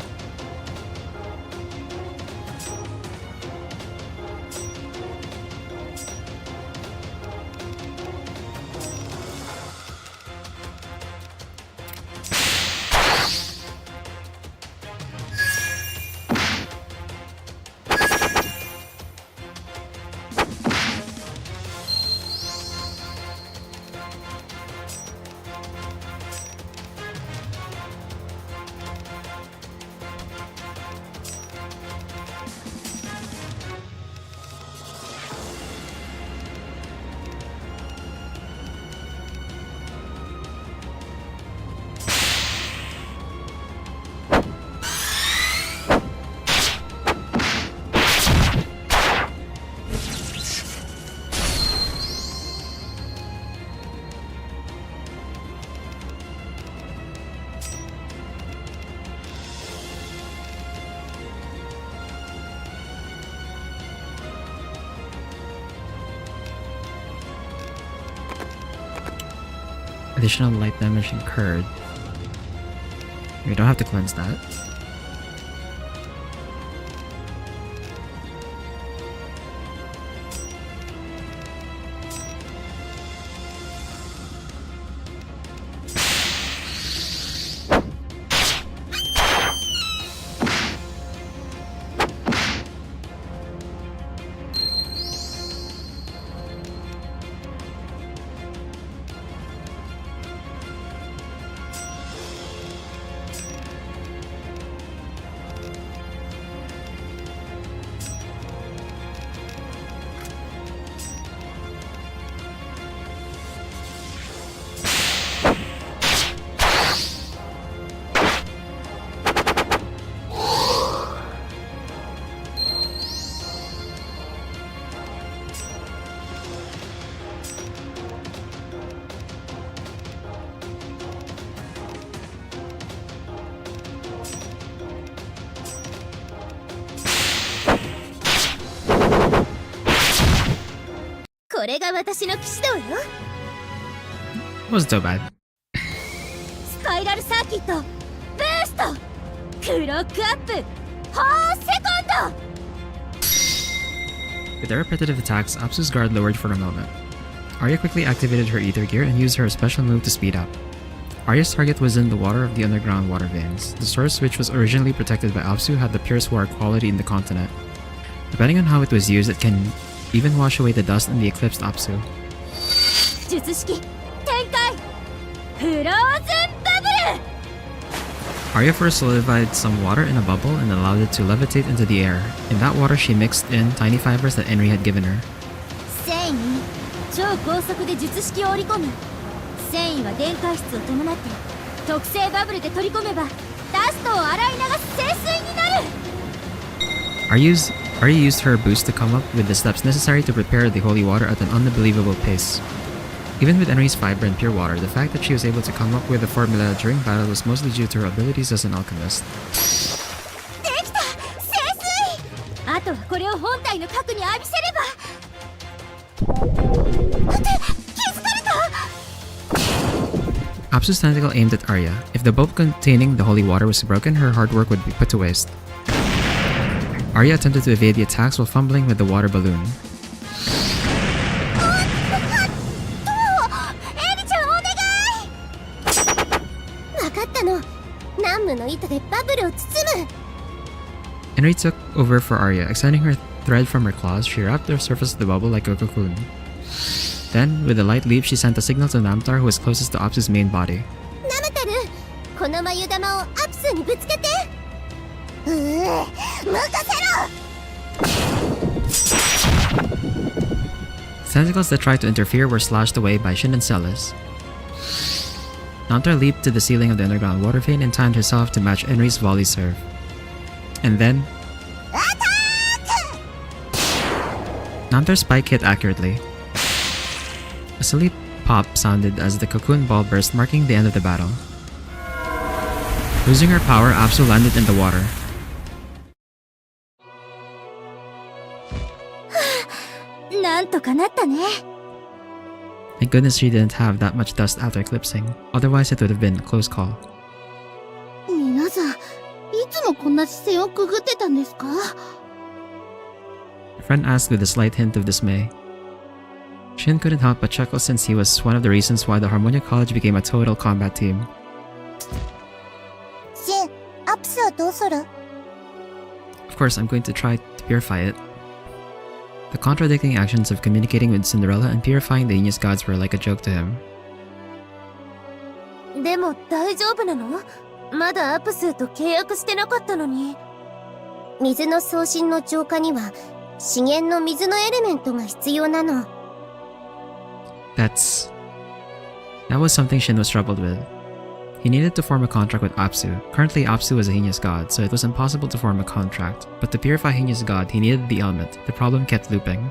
Additional light damage incurred. We don't have to cleanse that. Wasn't so bad. スパイラルサーキットブーストクロックアップ4セコンド With their repetitive attacks, Apsu's guard lowered for a moment. Arya quickly activated her ether gear and used her special move to speed up. Arya's target was in the water of the underground water veins. The source, which was originally protected by Apsu, had the purest water quality in the continent. Depending on how it was used, it can even wash away the dust in the eclipsed Apsu. 術式天フローズンバブル。 Arya first solidified some water in a bubble and allowed it to levitate into the air. In that water, she mixed in tiny fibers that Henry had given her. 繊維に超高速で術式を織り込む。繊維は電解質を伴って特製バブルで取り込めばダストを洗い流す清水になる。 Arya used her boost to come up with the steps necessary to prepare the holy water at an unbelievable pace. Even with Henry's fiber and pure water, the fact that she was able to come up with the formula during battle was mostly due to her abilities as an alchemist. できた、清水。あとはこれを本体の核に浴びせれば。気づかれた。 Apsu's tentacle aimed at Arya. If the bulb containing the holy water was broken, her hard work would be put to waste. Arya attempted to evade the attacks while fumbling with the water balloon. わかったの。南無の糸でバブルを包む。 Henry took over for Arya. Extending her thread from her claws, she wrapped the surface of the bubble like a cocoon. Then, with a light leap, she sent a signal to Namtar, who was closest to Apsu's main body. ナムタル、この眉玉をアプスにぶつけて。任せろ。 Tentacles that tried to interfere were slashed away by Shin and Celis. Namtar leaped to the ceiling of the underground water vein and timed herself to match Henry's volley serve. And then... Namtar's spike hit accurately. A silly pop sounded as the cocoon ball burst, marking the end of the battle. Losing her power, Apsu landed in the water. なんとかなったね。 Thank goodness she didn't have that much dust after eclipsing, otherwise it would have been a close call. 皆さん、いつもこんな視線をくぐってたんですか？ Her friend asked with a slight hint of dismay. Shin couldn't help but chuckle since he was one of the reasons why the Harmonia College became a total combat team. シン、アプスはどうする？ Of course, I'm going to try to purify it. The contradicting actions of communicating with Cinderella and purifying the Aegis gods were like a joke to him. でも大丈夫なの？まだアプスと契約してなかったのに。水の送信の浄化には資源の水のエレメントが必要なの。That was something Shin was troubled with. He needed to form a contract with Apsu. Currently, Apsu was a Heinous god, so it was impossible to form a contract. But to purify Heinous god, he needed the element. The problem kept looping.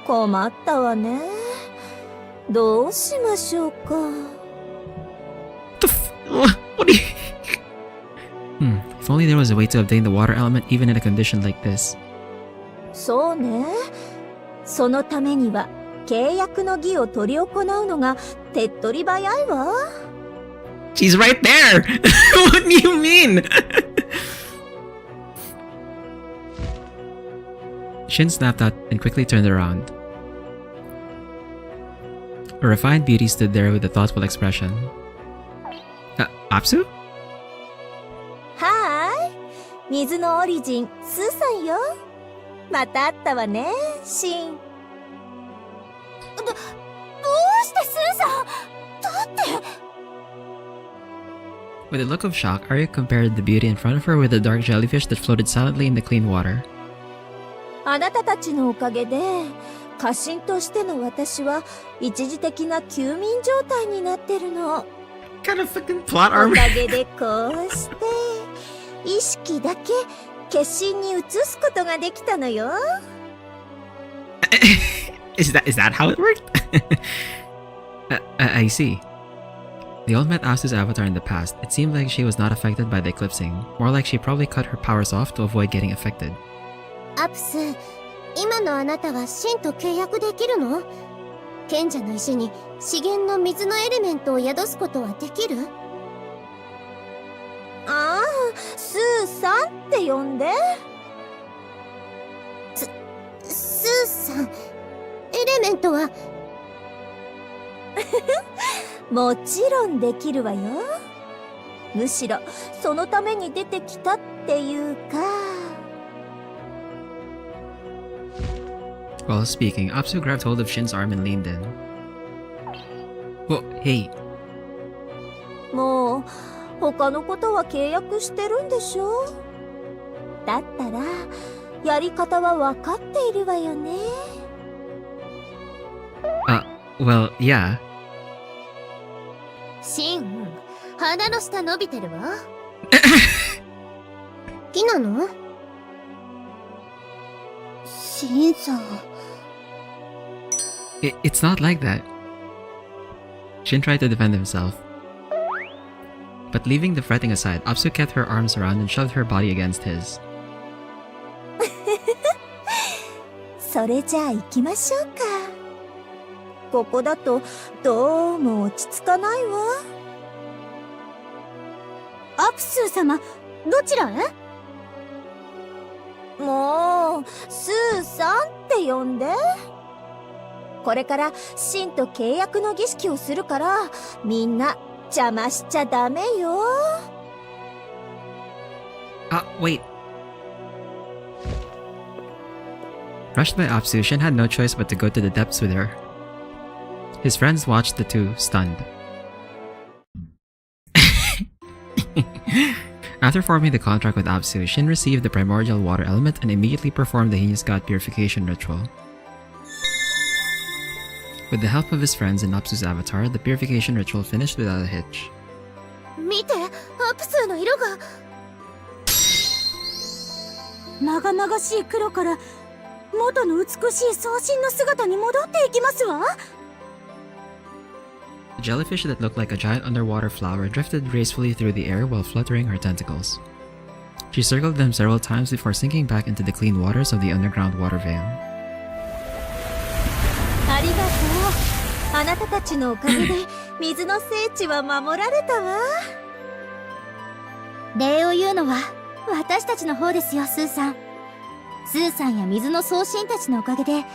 困ったわね。どうしましょうか。What do you... If only there was a way to obtain the water element even in a condition like this. そうね。そのためには契約の儀を執り行うのが手っ取り早いわ。She's right there! What do you mean? Shin snapped out and quickly turned around. A refined beauty stood there with a thoughtful expression. Apsu? はーい。水のオリジン、スーさんよ。また会ったわね、シン。どうしてスーさん？だって。 With a look of shock, Arya compared the beauty in front of her with a dark jellyfish that floated silently in the clean water. あなたたちのおかげで、家臣としての私は一時的な休眠状態になってるの。Kind of fucking plot お armor. かげでこうして意識だけ決心に移すことができたのよ。Is that how it worked? I see. They all met Asu's avatar in the past. It seemed like she was not affected by the eclipsing. More like she probably cut her powers off to avoid getting affected. アプス、今のあなたはシンと契約できるの？賢者の石に資源の水のエレメントを宿すことはできる？ああ、スーさんって呼んで。スーさん、エレメントは？もちろんできるわよ。むしろそのために出てきたっていうか。While speaking, Apsu grabbed hold of Shin's arm and leaned in. Well, hey, もう他のことは契約してるんでしょ。だったらやり方は分かっているわよね。well, yeah. シン、鼻の下伸びてるわ。好きなの？シンさん。It's not like that. Shin tried to defend himself. But leaving the fretting aside, Apsu kept her arms around and shoved her body against his. それじゃあ行きましょうか。ここだとどうも落ち着かないわ。アプスー様、どちらへ？もうスーさんって呼んで。これからシンと契約の儀式をするから、みんな邪魔しちゃダメよ。Wait. Rushed by Apsu, Shin had no choice but to go to the depths with her. His friends watched the two, stunned. After forming the contract with Apsu, Shin received the primordial water element and immediately performed the heinous god purification ritual. With the help of his friends and Apsu's avatar, the purification ritual finished without a hitch. 見て、アプスーの色が。長々しい黒から元の美しい装身の姿に戻っていきますわ。The jellyfish that looked like a giant underwater flower drifted gracefully through the air while fluttering her tentacles. She circled them several times before sinking back into the clean waters of the underground water veil. ありがとう。あなたたちのおかげで水の聖地は守られたわ。礼を言うのは私たちの方ですよ、スーさん。スーさんや水の送神たちのおかげで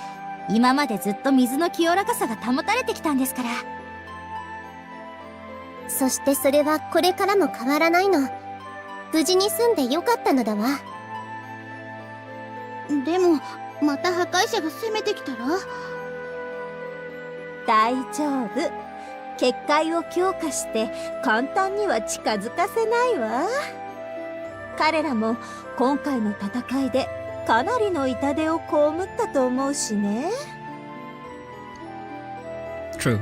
今までずっと水の清らかさが保たれてきたんですから。そしてそれはこれからも変わらないの。無事に住んでよかったのだわ。でもまた破壊者が攻めてきたら？大丈夫。結界を強化して簡単には近づかせないわ。彼らも今回の戦いでかなりの痛手を被ったと思うしね。 True.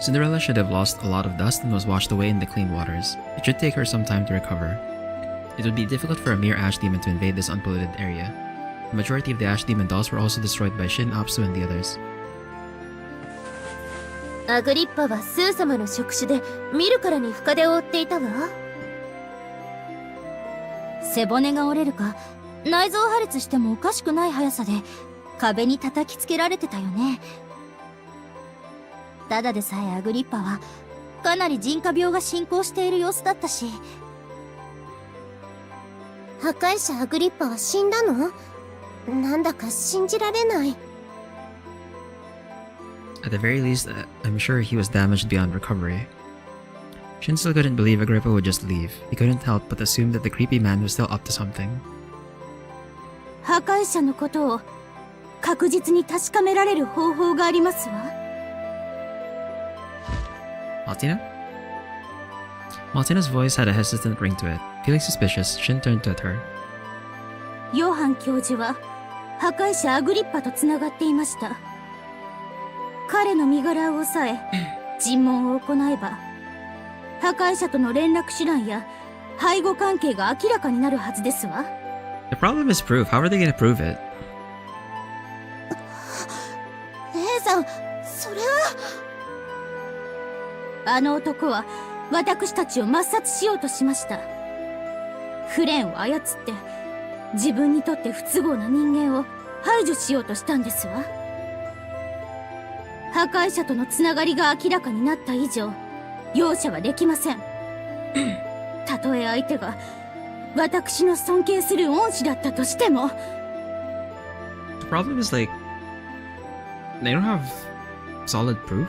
Cinderella should have lost a lot of dust and was washed away in the clean waters. It should take her some time to recover. It would be difficult for a mere ash demon to invade this unpolluted area. The majority of the ash demon dolls were also destroyed by Shin, Apsu, and the others. アグリッパはスー様の触手で見るからに深手を負っていたわ。背骨が折れるか内臓破裂してもおかしくない速さで壁に叩きつけられてたよね。ただでさえアグリッパはかなり人家病が進行している様子だったし。破壊者アグリッパは死んだの？なんだか信じられない。At the very least, I'm sure he was damaged beyond recovery. Shin still couldn't believe Agrippa would just leave. He couldn't help but assume that the creepy man was still up to something. 破壊者のことを確実に確かめられる方法がありますわ。Martina? Martina's voice had a hesitant ring to it. Feeling suspicious, Shin turned to her. ヨハン教授は破壊者アグリッパとつながっていました。彼の身柄を押さえ尋問を行えば破壊者との連絡手段や背後関係が明らかになるはずですわ。 The problem is proof. How are they gonna prove it? 姉さん、それは。あの男は私たちを抹殺しようとしました。フレンを操って自分にとって不都合な人間を排除しようとしたんですわ。破壊者とのつながりが明らかになった以上容赦はできません。たとえ相手が私の尊敬する恩師だったとしても。 The problem is like they don't have solid proof.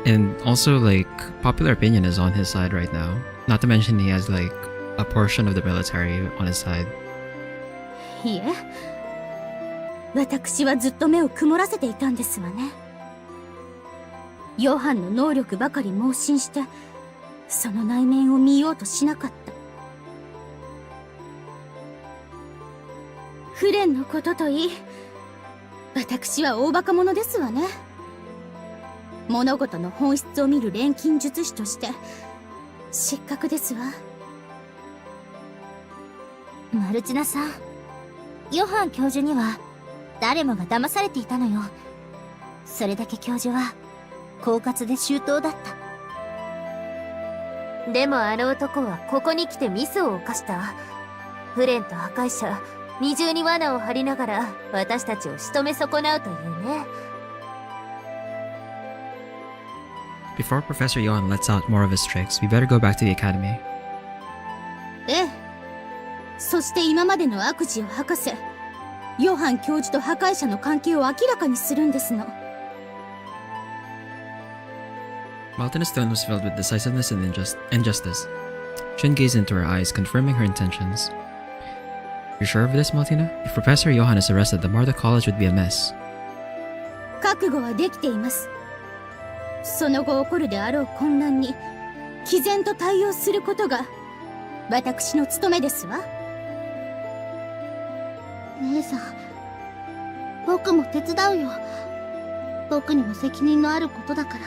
And also like popular opinion is on his side right now. Not to mention he has like a portion of the military on his side. いえ、私はずっと目を曇らせていたんですわね。ヨハンの能力ばかり盲信してその内面を見ようとしなかった。フレンのことといい、私は大バカ者ですわね。物事の本質を見る錬金術師として失格ですわ。マルチナさん、ヨハン教授には誰もが騙されていたのよ。それだけ教授は狡猾で周到だった。でもあの男はここに来てミスを犯した。フレンと破壊者、二重に罠を張りながら私たちを仕留め損なうというね。Before Professor Johan lets out more of his tricks, we better go back to the academy. ええ。そして今までの悪事を吐かせ、ヨハン教授と破壊者の関係を明らかにするんですの。Maltina's tone was filled with decisiveness and injustice. Shin gazed into her eyes, confirming her intentions. You're sure of this, Maltina? If Professor Johan is arrested, the more the college would be a mess. 覚悟はできています。その後起こるであろう混乱に毅然と対応することが私の務めですわ。姉さん、僕も手伝うよ。僕にも責任のあることだから。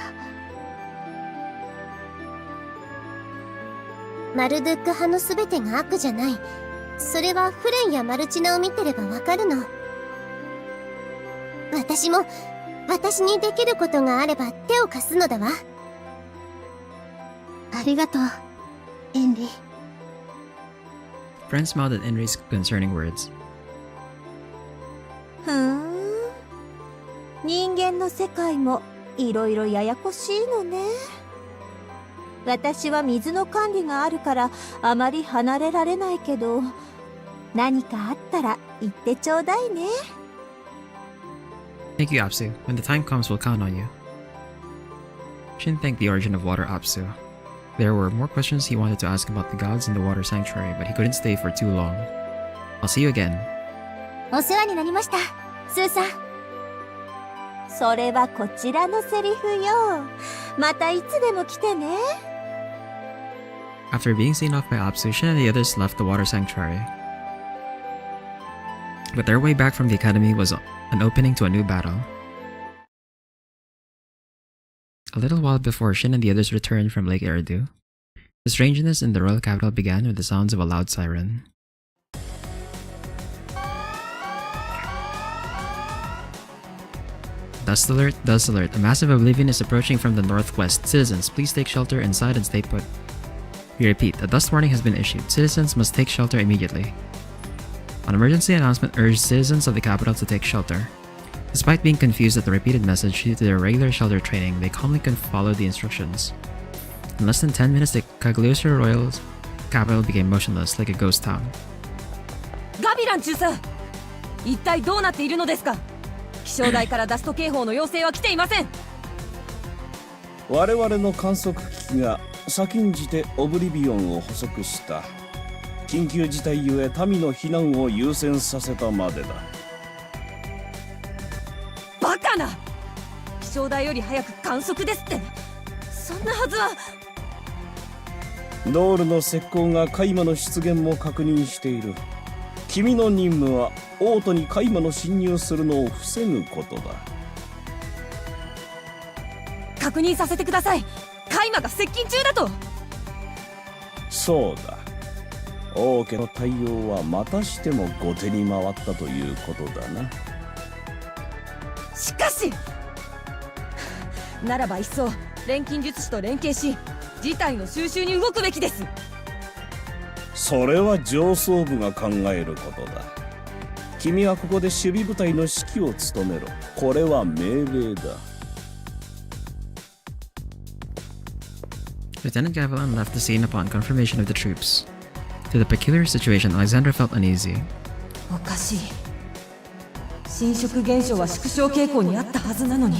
マルドゥック派の全てが悪じゃない。それはフレンやマルチナを見てればわかるの。私も私にできることがあれば手を貸すのだわ。ありがとう、エンリ。Friend smiled at Enri's concerning words. 人間の世界もいろいろややこしいのね。私は水の管理があるからあまり離れられないけど、何かあったら言ってちょうだいね。Thank you, Apsu. When the time comes, we'll count on you. Shin thanked the origin of water Apsu. There were more questions he wanted to ask about the gods in the water sanctuary, but he couldn't stay for too long. I'll see you again. お世話になりました、スーさん。それはこちらのセリフよ。またいつでも来てね。After being seen off by Apsu, Shin and the others left the water sanctuary. But their way back from the academy was an opening to a new battle. A little while before Shin and the others returned from Lake Eridu, the strangeness in the royal capital began with the sounds of a loud siren. Dust alert, dust alert. A massive oblivion is approaching from the northwest. Citizens, please take shelter inside and stay put. We repeat, a dust warning has been issued. Citizens must take shelter immediately. An emergency announcement urged citizens of the capital to take shelter. Despite being confused at the repeated message due to their regular shelter training, they calmly followed the instructions. In less than 10 minutes, the Cagliostro Royal capital became motionless, like a ghost town. ガビラン中佐、一体どうなっているのですか？気象台からダスト警報の要請は来ていません。我々の観測機器が先んじてオブリビオンを捕捉した。緊急事態ゆえ民の避難を優先させたまでだ。バカな！気象台より早く観測ですって。そんなはずは。道路の石膏が海馬の出現も確認している。君の任務はオートに海馬の侵入するのを防ぐことだ。確認させてください。海馬が接近中だと。そうだ。王家の対応はまたしても後手に回ったということだな。しかしならば一層錬金術師と連携し事態の収拾に動くべきです。それは上層部が考えることだ。君はここで守備部隊の指揮を務めろ。これは命令だ。Lieutenant Gavilan left the scene upon confirmation of the troops. To the peculiar situation, Alexandra felt uneasy. おかしい。侵食現象は縮小傾向にあったはずなのに。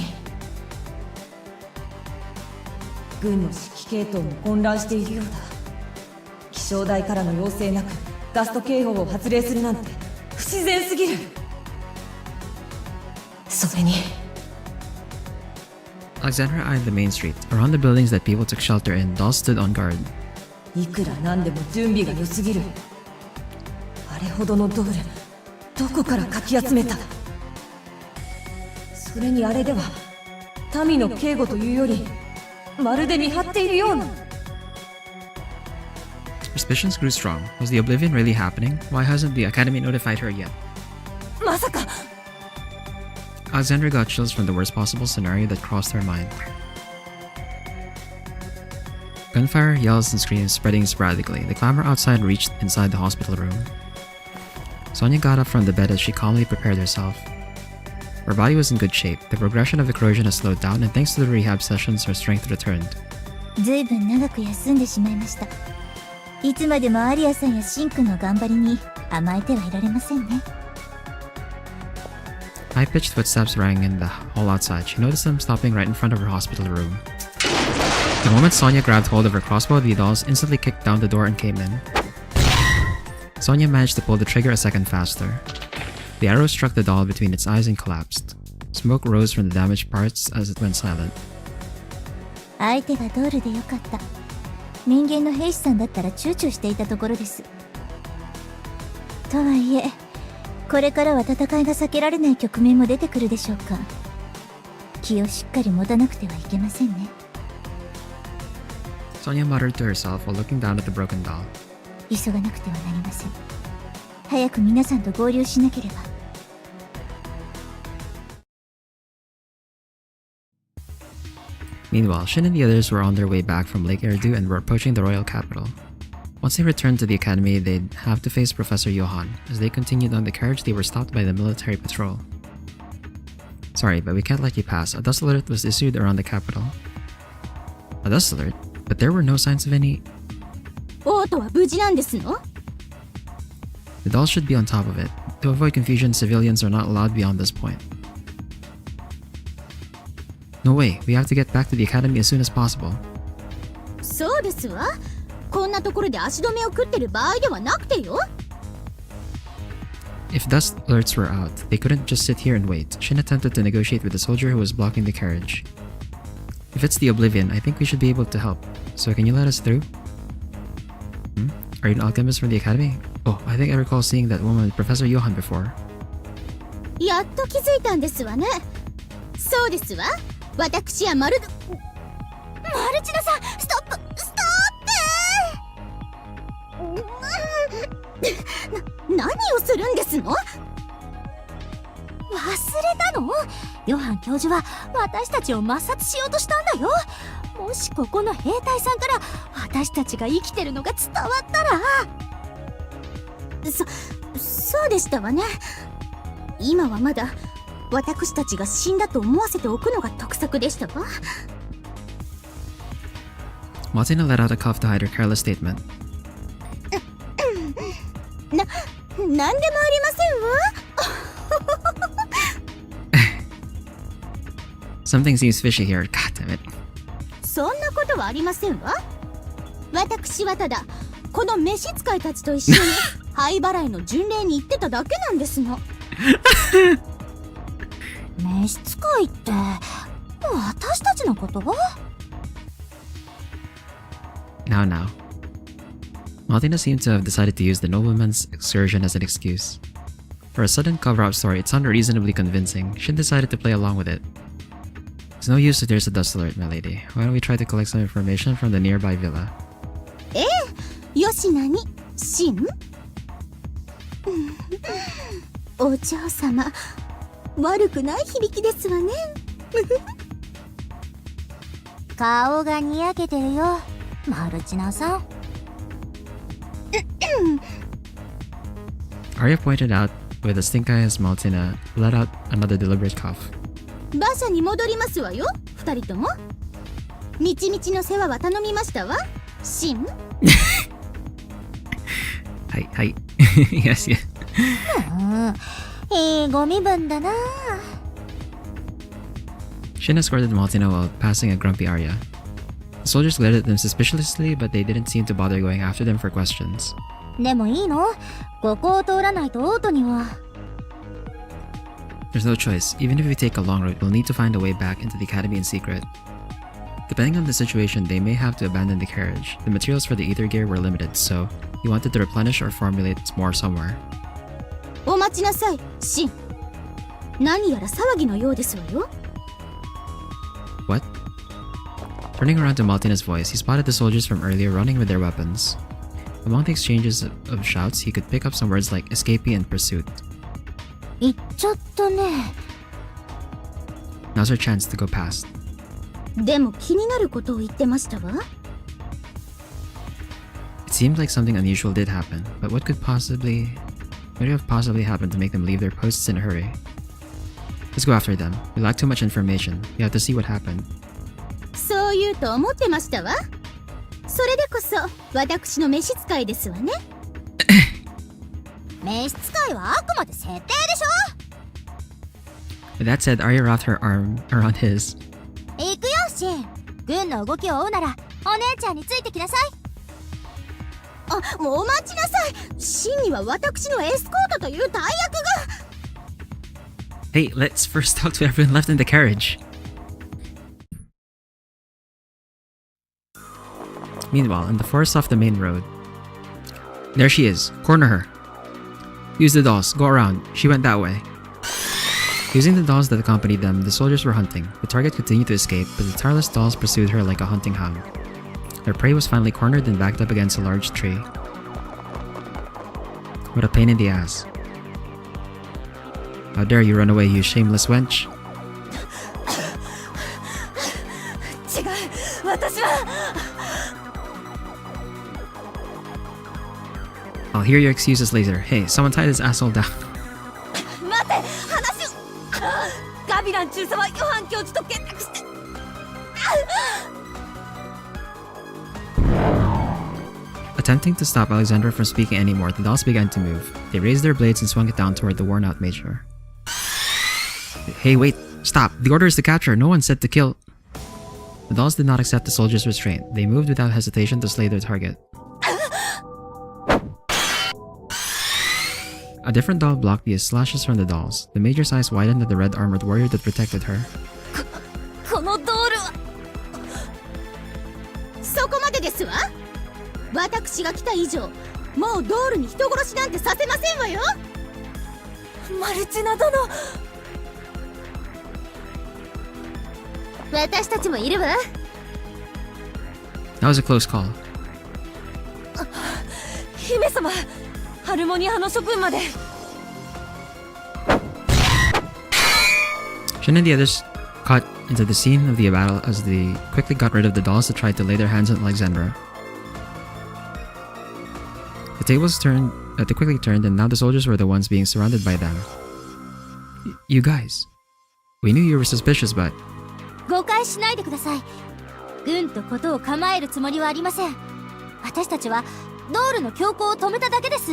軍の指揮系統も混乱しているようだ。気象台からの要請なくダスト警報を発令するなんて不自然すぎる。。Alexandra eyed the main street. Around the buildings that people took shelter in, dolls stood on guard. いくらなんでも準備が良すぎる。あれほどのドール、どこからかき集めた。それにあれでは民の警護というよりまるで見張っているような。Suspicions grew strong. Was the oblivion really happening? Why hasn't the academy notified her yet? まさか。 Alexandra got chills from the worst possible scenario that crossed her mind. Gunfire, yells, and screams spreading sporadically. The clamor outside reached inside the hospital room. Sonia got up from the bed as she calmly prepared herself. Her body was in good shape. The progression of the corrosion has slowed down, and thanks to the rehab sessions, her strength returned. ずいぶん長く休んでしまいました。いつまでもアリアさんやシンくんの頑張りに甘えてはいられませんね。High-pitched footsteps rang in the hall outside. She noticed them stopping right in front of her hospital room. The moment Sonia grabbed hold of her crossbow, the dolls instantly kicked down the door and came in. Sonia managed to pull the trigger a second faster. The arrow struck the doll between its eyes and collapsed. Smoke rose from the damaged parts as it went silent. 相手がドールでよかった。人間の兵士さんだったら躊躇していたところです。とはいえ、これからは戦いが避けられない局面も出てくるでしょうか。気をしっかり持たなくてはいけませんね。Sonia muttered to herself while looking down at the broken doll. 急がなくてはなりません。早く皆さんと合流しなければ。Meanwhile, Shin and the others were on their way back from Lake Eridu and were approaching the royal capital. Once they returned to the academy, they'd have to face Professor Johann. As they continued on the carriage, they were stopped by the military patrol. Sorry, but we can't let you pass. A dust alert was issued around the capital. A dust alert? But there were no signs of any... 王都は無事なんですの？ The dolls should be on top of it. To avoid confusion, civilians are not allowed beyond this point. No way, we have to get back to the academy as soon as possible. そうですわ。こんなところで足止めを食ってる場合ではなくてよ。If dust alerts were out, they couldn't just sit here and wait. Shin attempted to negotiate with the soldier who was blocking the carriage. If it's the Oblivion, I think we should be able to help. So can you let us through? Are you an alchemist from the academy? Oh, I think I recall seeing that woman with Professor Johann before. やっと気づいたんですわね。そうですわ。私はマルチナさん、ストップ何をするんですの？忘れたの？ヨハン教授は私たちを抹殺しようとしたんだよ。もしここの兵隊さんから私たちが生きてるのが伝わったら。そうでしたわね。今はまだ私たちが死んだと思わせておくのが得策でしたわ。Martina let out a cough to hide her careless statement. なんでもありませんわ。Something seems fishy here. God damn it. そんなことはありませんわ。私はただこの召使いたちと一緒に灰払いの巡礼に行ってただけなんですの。召使いって私たちのこと？ Now. Martina seemed to have decided to use the nobleman's excursion as an excuse. For a sudden cover-up story, it sounded reasonably convincing. Shin decided to play along with it. It's no use if there's a dust alert, my lady. Why don't we try to collect some information from the nearby villa? よしなに、シン？お嬢様、悪くない響きですわね。顔がにやけてるよ、マルチナさん。Arya pointed out with a stink eye as Martina let out another deliberate cough. 馬車に戻りますわよ、二人とも。みちみちの世話は頼みましたわ、シン。はい。yes. いいご身分だな。 Shin escorted Martina while passing a grumpy Arya. The soldiers glared at them suspiciously, but they didn't seem to bother going after them for questions. でもいいの？ここを通らないとオートには。There's no choice. Even if we take a long route, we'll need to find a way back into the academy in secret. Depending on the situation, they may have to abandon the carriage. The materials for the ether gear were limited, so he wanted to replenish or formulate more somewhere. お待ちなさい、シン。何やら騒ぎのようですわよ。What? Turning around to Maltina's voice, he spotted the soldiers from earlier running with their weapons. Among the exchanges of shouts, he could pick up some words like escapee and pursuit. 行っちゃったね。Now's her chance to go past. でも気になることを言ってましたわ。It seemed like something unusual did happen, but what could have possibly happened to make them leave their posts in a hurry? Let's go after them. We lack too much information. We have to see what happened. そう言うと思ってましたわ。それでこそ私の召使いですわね。召使いはあくまで設定でしょ。 With that said, Arya wrapped her arm around his. 行くよシン。軍の動きを追うならお姉ちゃんについてきなさい。あ、もうお待ちなさい。シンには私のエスコートという大役が。Hey, let's first talk to everyone left in the carriage. Meanwhile, in the forest off the main road. There she is. Corner her. Use the dolls. Go around. She went that way. Using the dolls that accompanied them, the soldiers were hunting. The target continued to escape, but the tireless dolls pursued her like a hunting hound. Their prey was finally cornered and backed up against a large tree. What a pain in the ass. How dare you run away, you shameless wench. 違う、私は。I'll hear your excuses later. Hey, someone tie this asshole down. 待って、話を。ガビラン中佐はヨハン教授と結託して。Attempting to stop Alexandra from speaking anymore, the dolls began to move. They raised their blades and swung it down toward the worn-out major. Hey, wait! Stop! The order is to capture! No one said to kill! The dolls did not accept the soldiers' restraint. They moved without hesitation to slay their target. A different doll blocked the slashes from the dolls. The major's eyes widened at the red-armored warrior that protected her. このドールはそこまでですわ。私が来た以上、もうドールに人殺しなんてさせませんわよ。マルチナ殿。私たちもいるわ。That was a close call. 姫様、ハルモニア派の諸君まで。Shin and the others caught into the scene of the battle as they quickly got rid of the dolls that tried to lay their hands on Alexandra. The tables they quickly turned, and now the soldiers were the ones being surrounded by them. You guys, we knew you were suspicious, but 誤解しないでください。軍とことを構えるつもりはありません。私たちはドールの強行を止めただけです。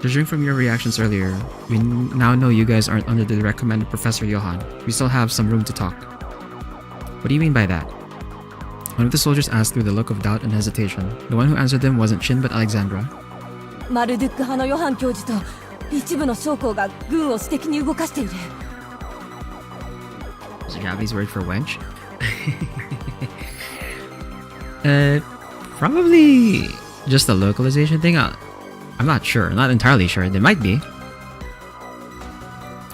judging from your reactions earlier, we now know you guys aren't under the direct command of Professor Johann. We still have some room to talk. What do you mean by that? One of the soldiers asked with a look of doubt and hesitation. The one who answered them wasn't Shin but Alexandra. マルドゥック派のヨハン教授と一部の将校が軍を私的に動かしている。Is a Japanese word for wench? Probably just a localization thing. I'm not sure. Not entirely sure. They might be.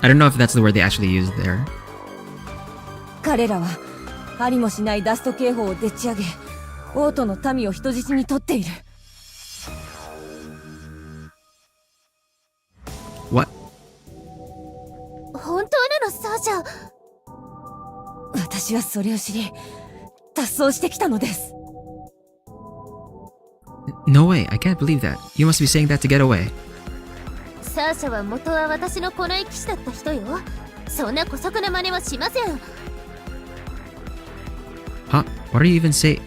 I don't know if that's the word they actually used there. 彼らはありもしないダスト警報をでっち上げ、王都の民を人質に取っている。What? 本当なの、サーシャ。私はそれを知り、脱走してきたのです。No way. I can't believe that. You must be saying that to get away. サーシャは元は私のこの騎士だった人よ。そんな姑息な真似はしません。Huh? What are you even saying?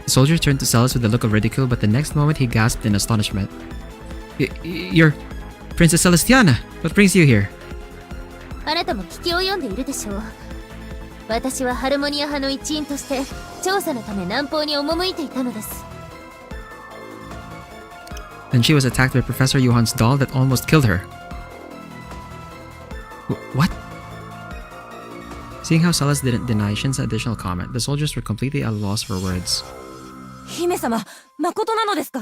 The soldier turned to Celis with a look of ridicule, but the next moment he gasped in astonishment. You're Princess Celestiana! What brings you here? あなたも聞きを読んでいるでしょう。私はハルモニア派の一員として調査のため南方に赴いていたのです。Then she was attacked by Professor Johan's doll that almost killed her. What? Seeing how Celes didn't deny Shin's additional comment, the soldiers were completely at a loss for words. 姫様、誠なのですか？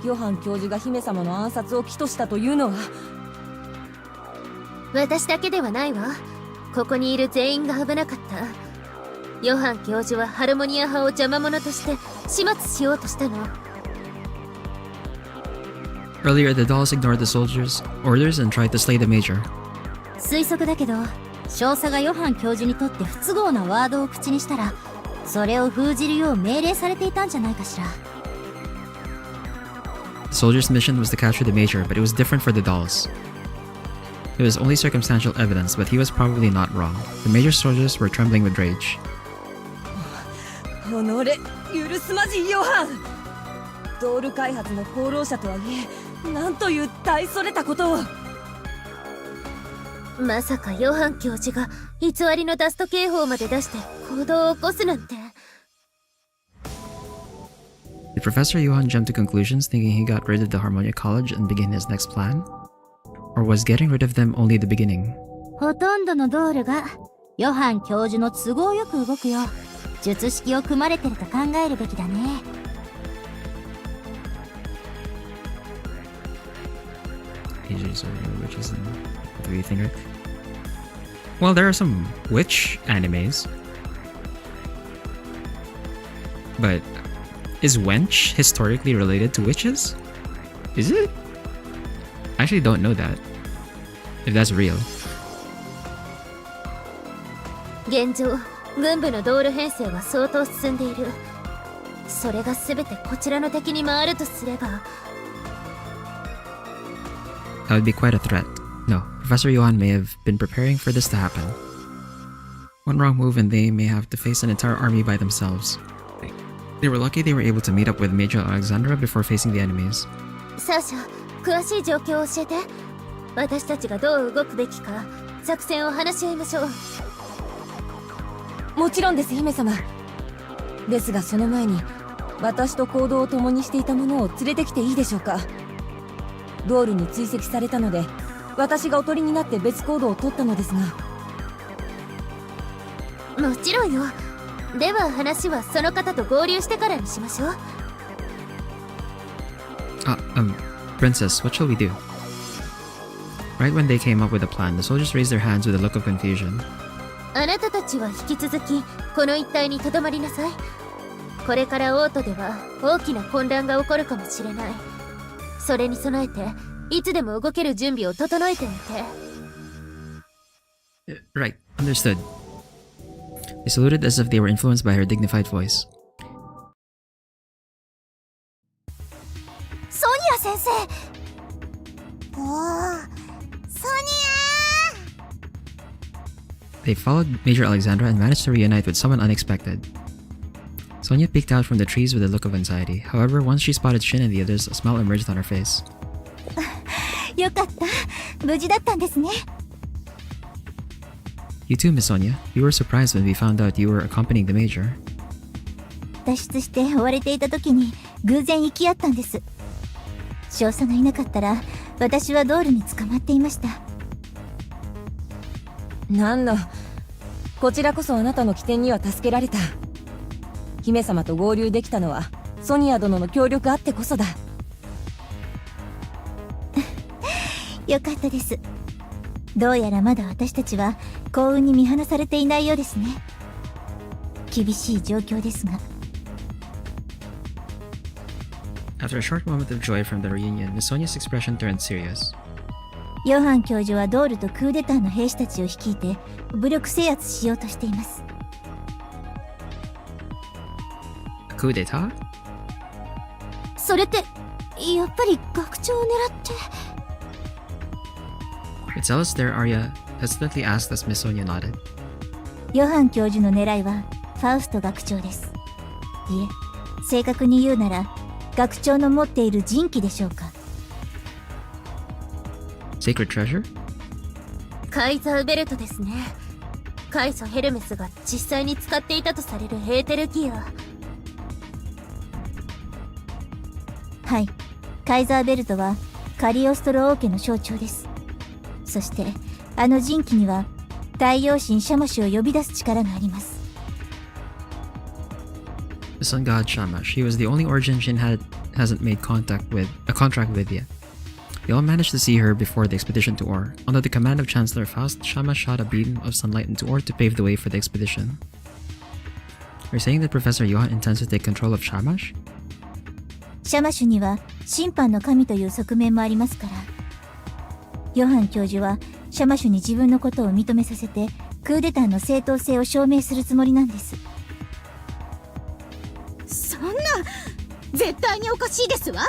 ヨハン教授が姫様の暗殺を企図したというのは。私だけではないわ。ここにいる全員が危なかった。ヨハン教授はハルモニア派を邪魔者として始末しようとしたの。Earlier, the dolls ignored the soldiers' orders and tried to slay the major. 推測だけど、少佐がヨハン教授にとって不都合なワードを口にしたら、それを封じるよう命令されていたんじゃないかしら。The soldiers' mission was to capture the major, but it was different for the dolls. It was only circumstantial evidence, but he was probably not wrong. The major's soldiers were trembling with rage. おのれ、許すまじいヨハン。ドール開発の功労者とはいえ、なんという大それたことを。まさかヨハン教授が偽りのダスト警報まで出して行動を起こすなんて。Did Professor Johann jump to conclusions thinking he got rid of the Harmonia College and begin his next plan? Or was getting rid of them only the beginning? ほとんどのドールがヨハン教授の都合よく動くよう術式を組まれてると考えるべきだね。Ages or witches and what do you think? Well, there are some witch animes. But is wench historically related to witches? Is it? I actually don't know that. If that's real. 現状、軍部のドール編成は相当進んでいる。それが全てこちらの敵に回るとすれば。That would be quite a threat. No, Professor Johann may have been preparing for this to happen. One wrong move and they may have to face an entire army by themselves. They were lucky they were able to meet up with Major Alexandra before facing the enemies. サーシャ、詳しい状況を教えて。私たちがどう動くべきか、作戦を話し合いましょう。もちろんです、姫様。ですがその前に、私と行動を共にしていた者を連れてきていいでしょうか。ドールに追跡されたので、私がおとりになって別行動を取ったのですが。もちろんよ。では話はその方と合流してからにしましょう。Princess, what shall we do? Right when they came up with a plan, the soldiers raised their hands with a look of confusion. あなたたちは引き続きこの一帯にとどまりなさい。これからオートでは大きな混乱が起こるかもしれない。それに備えていつでも動ける準備を整えておいて。Right, understood. They saluted as if they were influenced by her dignified voice. ソニア先生。ソニ They followed Major Alexandra and managed to reunite with someone unexpected. Sonia peeked out from the trees with a look of anxiety. However, once she spotted Shin and the others, a smile emerged on her face. よかった。無事だったんですね。You too, Miss Sonia. We were surprised when we found out you were accompanying the Major. 脱出して追われていた時に偶然行き合ったんです。少佐がいなかったら私はドールに捕まっていました。なんだ、こちらこそあなたの起点には助けられた。姫様と合流できたのはソニア殿の協力あってこそだ。よかったです。どうやらまだ私たちは幸運に見放されていないようですね。厳しい状況ですが。After a short moment of joy from the reunion, Miss Sonia's expression turned serious. ヨハン教授はドールとクーデターの兵士たちを率いて武力制圧しようとしています。A coup d'etat? それってやっぱり学長を狙って。With zealous stare, Arya hesitantly asked as Miss Sonia nodded. ヨハン教授の狙いはファウスト学長です。いえ、正確に言うなら学長の持っている人気でしょうか。Sacred treasure? カイザーベルトですね。カイソ・ヘルメスが実際に使っていたとされるエーテルギア。はい、カイザーベルトはカリオストロ王家の象徴です。そしてあの人気には太陽神シャマシュを呼び出す力があります。 The sun god Shamash. He was the only origin Shin hasn't made a contract with yet. They all managed to see her before the expedition to Ur. Under the command of Chancellor Faust, Shamash shot a beam of sunlight into Ur to pave the way for the expedition. You're saying that Professor Johann intends to take control of Shamash? シャマシュには審判の神という側面もありますから、ヨハン教授はシャマシュに自分のことを認めさせてクーデターの正当性を証明するつもりなんです。そんな絶対におかしいですわ。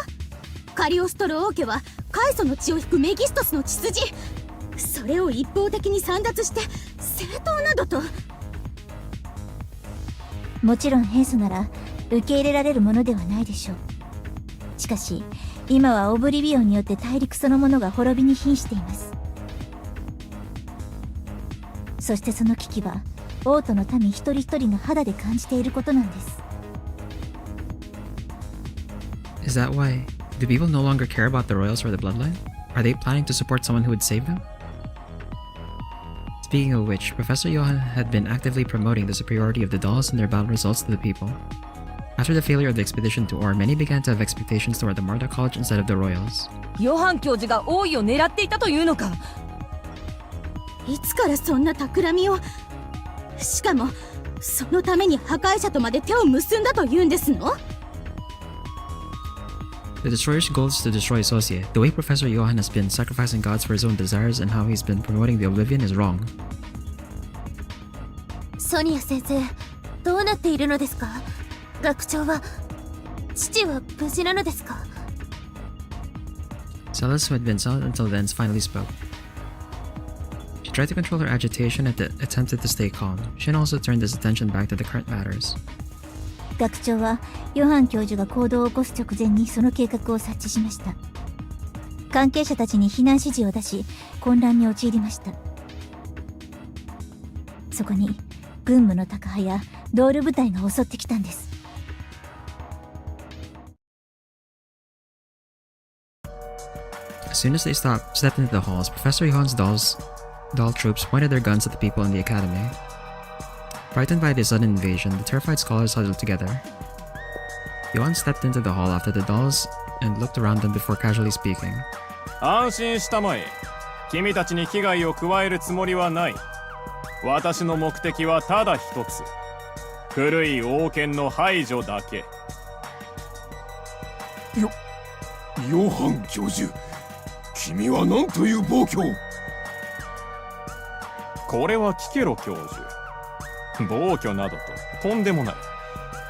カリオストロ王家はカイソの血を引くメギストスの血筋、それを一方的に簒奪して正当などと。もちろん平素なら受け入れられるものではないでしょう。しかし今はオブリビオンによって大陸そのものが滅びに瀕しています。そしてその危機は王都の民一人一人が肌で感じていることなんです。 Is that why? Do people no longer care about the royals or the bloodline? Are they planning to support someone who would save them? Speaking of which, Professor Johann had been actively promoting the superiority of the dolls and their battle results to the people. After the failure of the expedition to Ur, many began to have expectations toward the Marda College instead of the royals. ヨハン教授が王位を狙っていたというのか。いつからそんな企みを。しかもそのために破壊者とまで手を結んだというんですの。 The Destroyer's goal is to destroy Sosie. The way Professor Johann has been sacrificing gods for his own desires and how he's been promoting the Oblivion is wrong. ソニア先生、どうなっているのですか。学長は、父は無事なのですか。 Celis, who had been silent until then, finally spoke. She tried to control her agitation and attempted to stay calm. Shin also turned his attention back to the current matters. 学長はヨハン教授が行動を起こす直前にその計画を察知しました。関係者たちに避難指示を出し混乱に陥りました。そこに軍務のタカ派やドール部隊が襲ってきたんです。 As soon as they stepped into the halls, Professor Johann's doll troops pointed their guns at the people in the academy. Frightened by the sudden invasion, the terrified scholars huddled together. Johann stepped into the hall after the dolls and looked around them before casually speaking. 安心したまえ。君たちに危害を加えるつもりはない。私の目的はただ一つ。古い王権の排除だけ。ヨハン教授、君は何という暴挙。これは聞けろ教授。暴挙などととんでもない。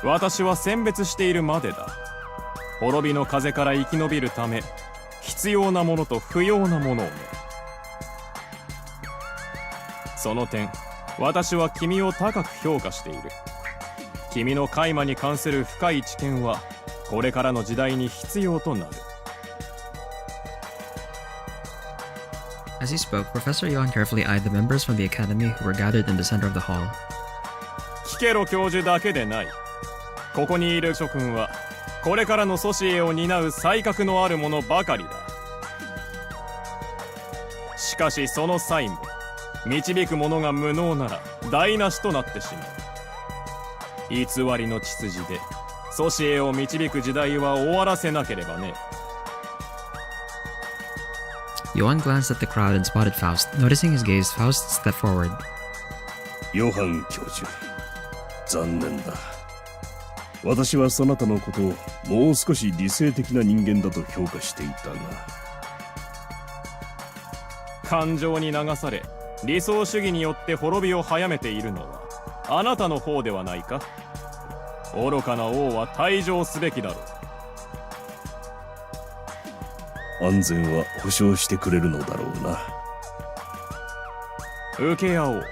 私は選別しているまでだ。滅びの風から生き延びるため、必要なものと不要なものをね。その点、私は君を高く評価している。君のカイマに関する深い知見は、これからの時代に必要となる。As he spoke, Professor Johann carefully eyed the members from the academy who were gathered in the center of the hall. 聞けろ教授だけでない。ここにいる諸君は、これからの祖師へを担う才覚のある者ばかりだ。しかしその際も、導く者が無能なら台無しとなってしまう。偽りの血筋で、祖師へを導く時代は終わらせなければね。Johann glanced at the crowd and spotted Faust. Noticing his gaze, Faust stepped forward. ヨハン教授、残念だ。私はそなたのことをもう少し理性的な人間だと評価していたが。感情に流され、理想主義によって滅びを早めているのはあなたの方ではないか。愚かな王は退場すべきだろう。安全は保証してくれるのだろうな。受け合おう。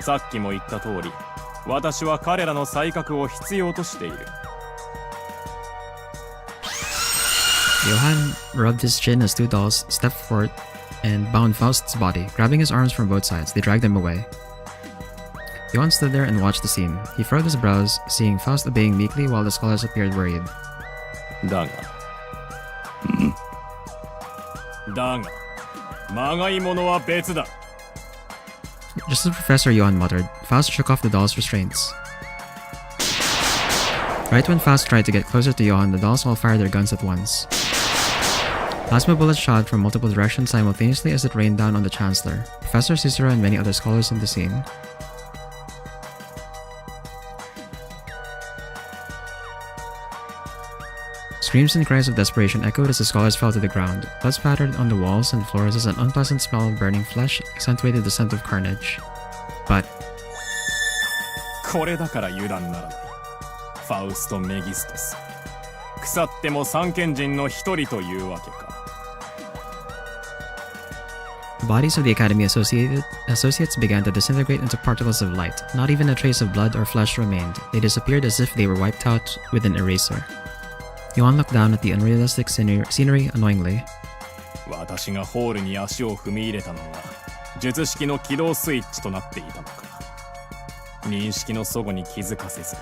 さっきも言った通り、私は彼らの才覚を必要としている。Johann rubbed his chin as two dolls stepped forward and bound Faust's body. Grabbing his arms from both sides, they dragged him away. Johann stood there and watched the scene. He furrowed his brows, seeing Faust obeying meekly while the scholars appeared worried. だが、だがまがいものは別だ。 Just as Professor Johann muttered, Faust shook off the doll's restraints. Right when Faust tried to get closer to Johann, the dolls all fired their guns at once. Plasma bullets shot from multiple directions simultaneously as it rained down on the Chancellor, Professor Cicero, and many other scholars in the scene. Screams and cries of desperation echoed as the scholars fell to the ground. Blood spattered on the walls and floors as an unpleasant smell of burning flesh accentuated the scent of carnage. But これだから油断ならない。ファウスト・メギストス。腐っても三賢人の一人というわけか。 the bodies of the Academy associates began to disintegrate into particles of light. Not even a trace of blood or flesh remained. They disappeared as if they were wiped out with an eraser. Johann looked down at the unrealistic scenery annoyingly. 私がホールに足を踏み入れたのは術式の起動スイッチとなっていたのか。認識の齟齬に気づかせず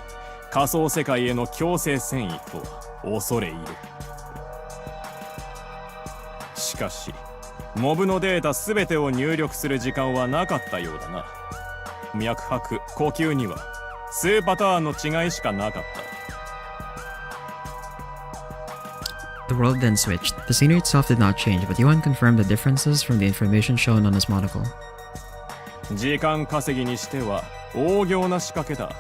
仮想世界への強制遷移とは恐れ入る。しかしモブのデータ全てを入力する時間はなかったようだな。脈拍、呼吸には数パターンの違いしかなかった。 The world then switched. The scenery itself did not change, but Johann confirmed the differences from the information shown on his monocle. 時間稼ぎにしては大行な仕掛けだ。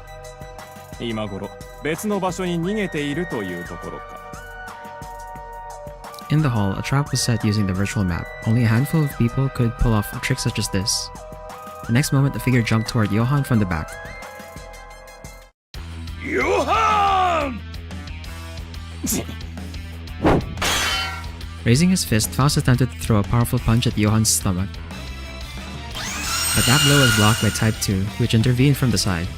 今頃別の場所に逃げているというところか。 In the hall, a trap was set using the virtual map. Only a handful of people could pull off a trick such as this. The next moment, the figure jumped toward Johann from the back. Johann! Raising his fist, Faust attempted to throw a powerful punch at Johann's stomach. But that blow was blocked by Type 2, which intervened from the side.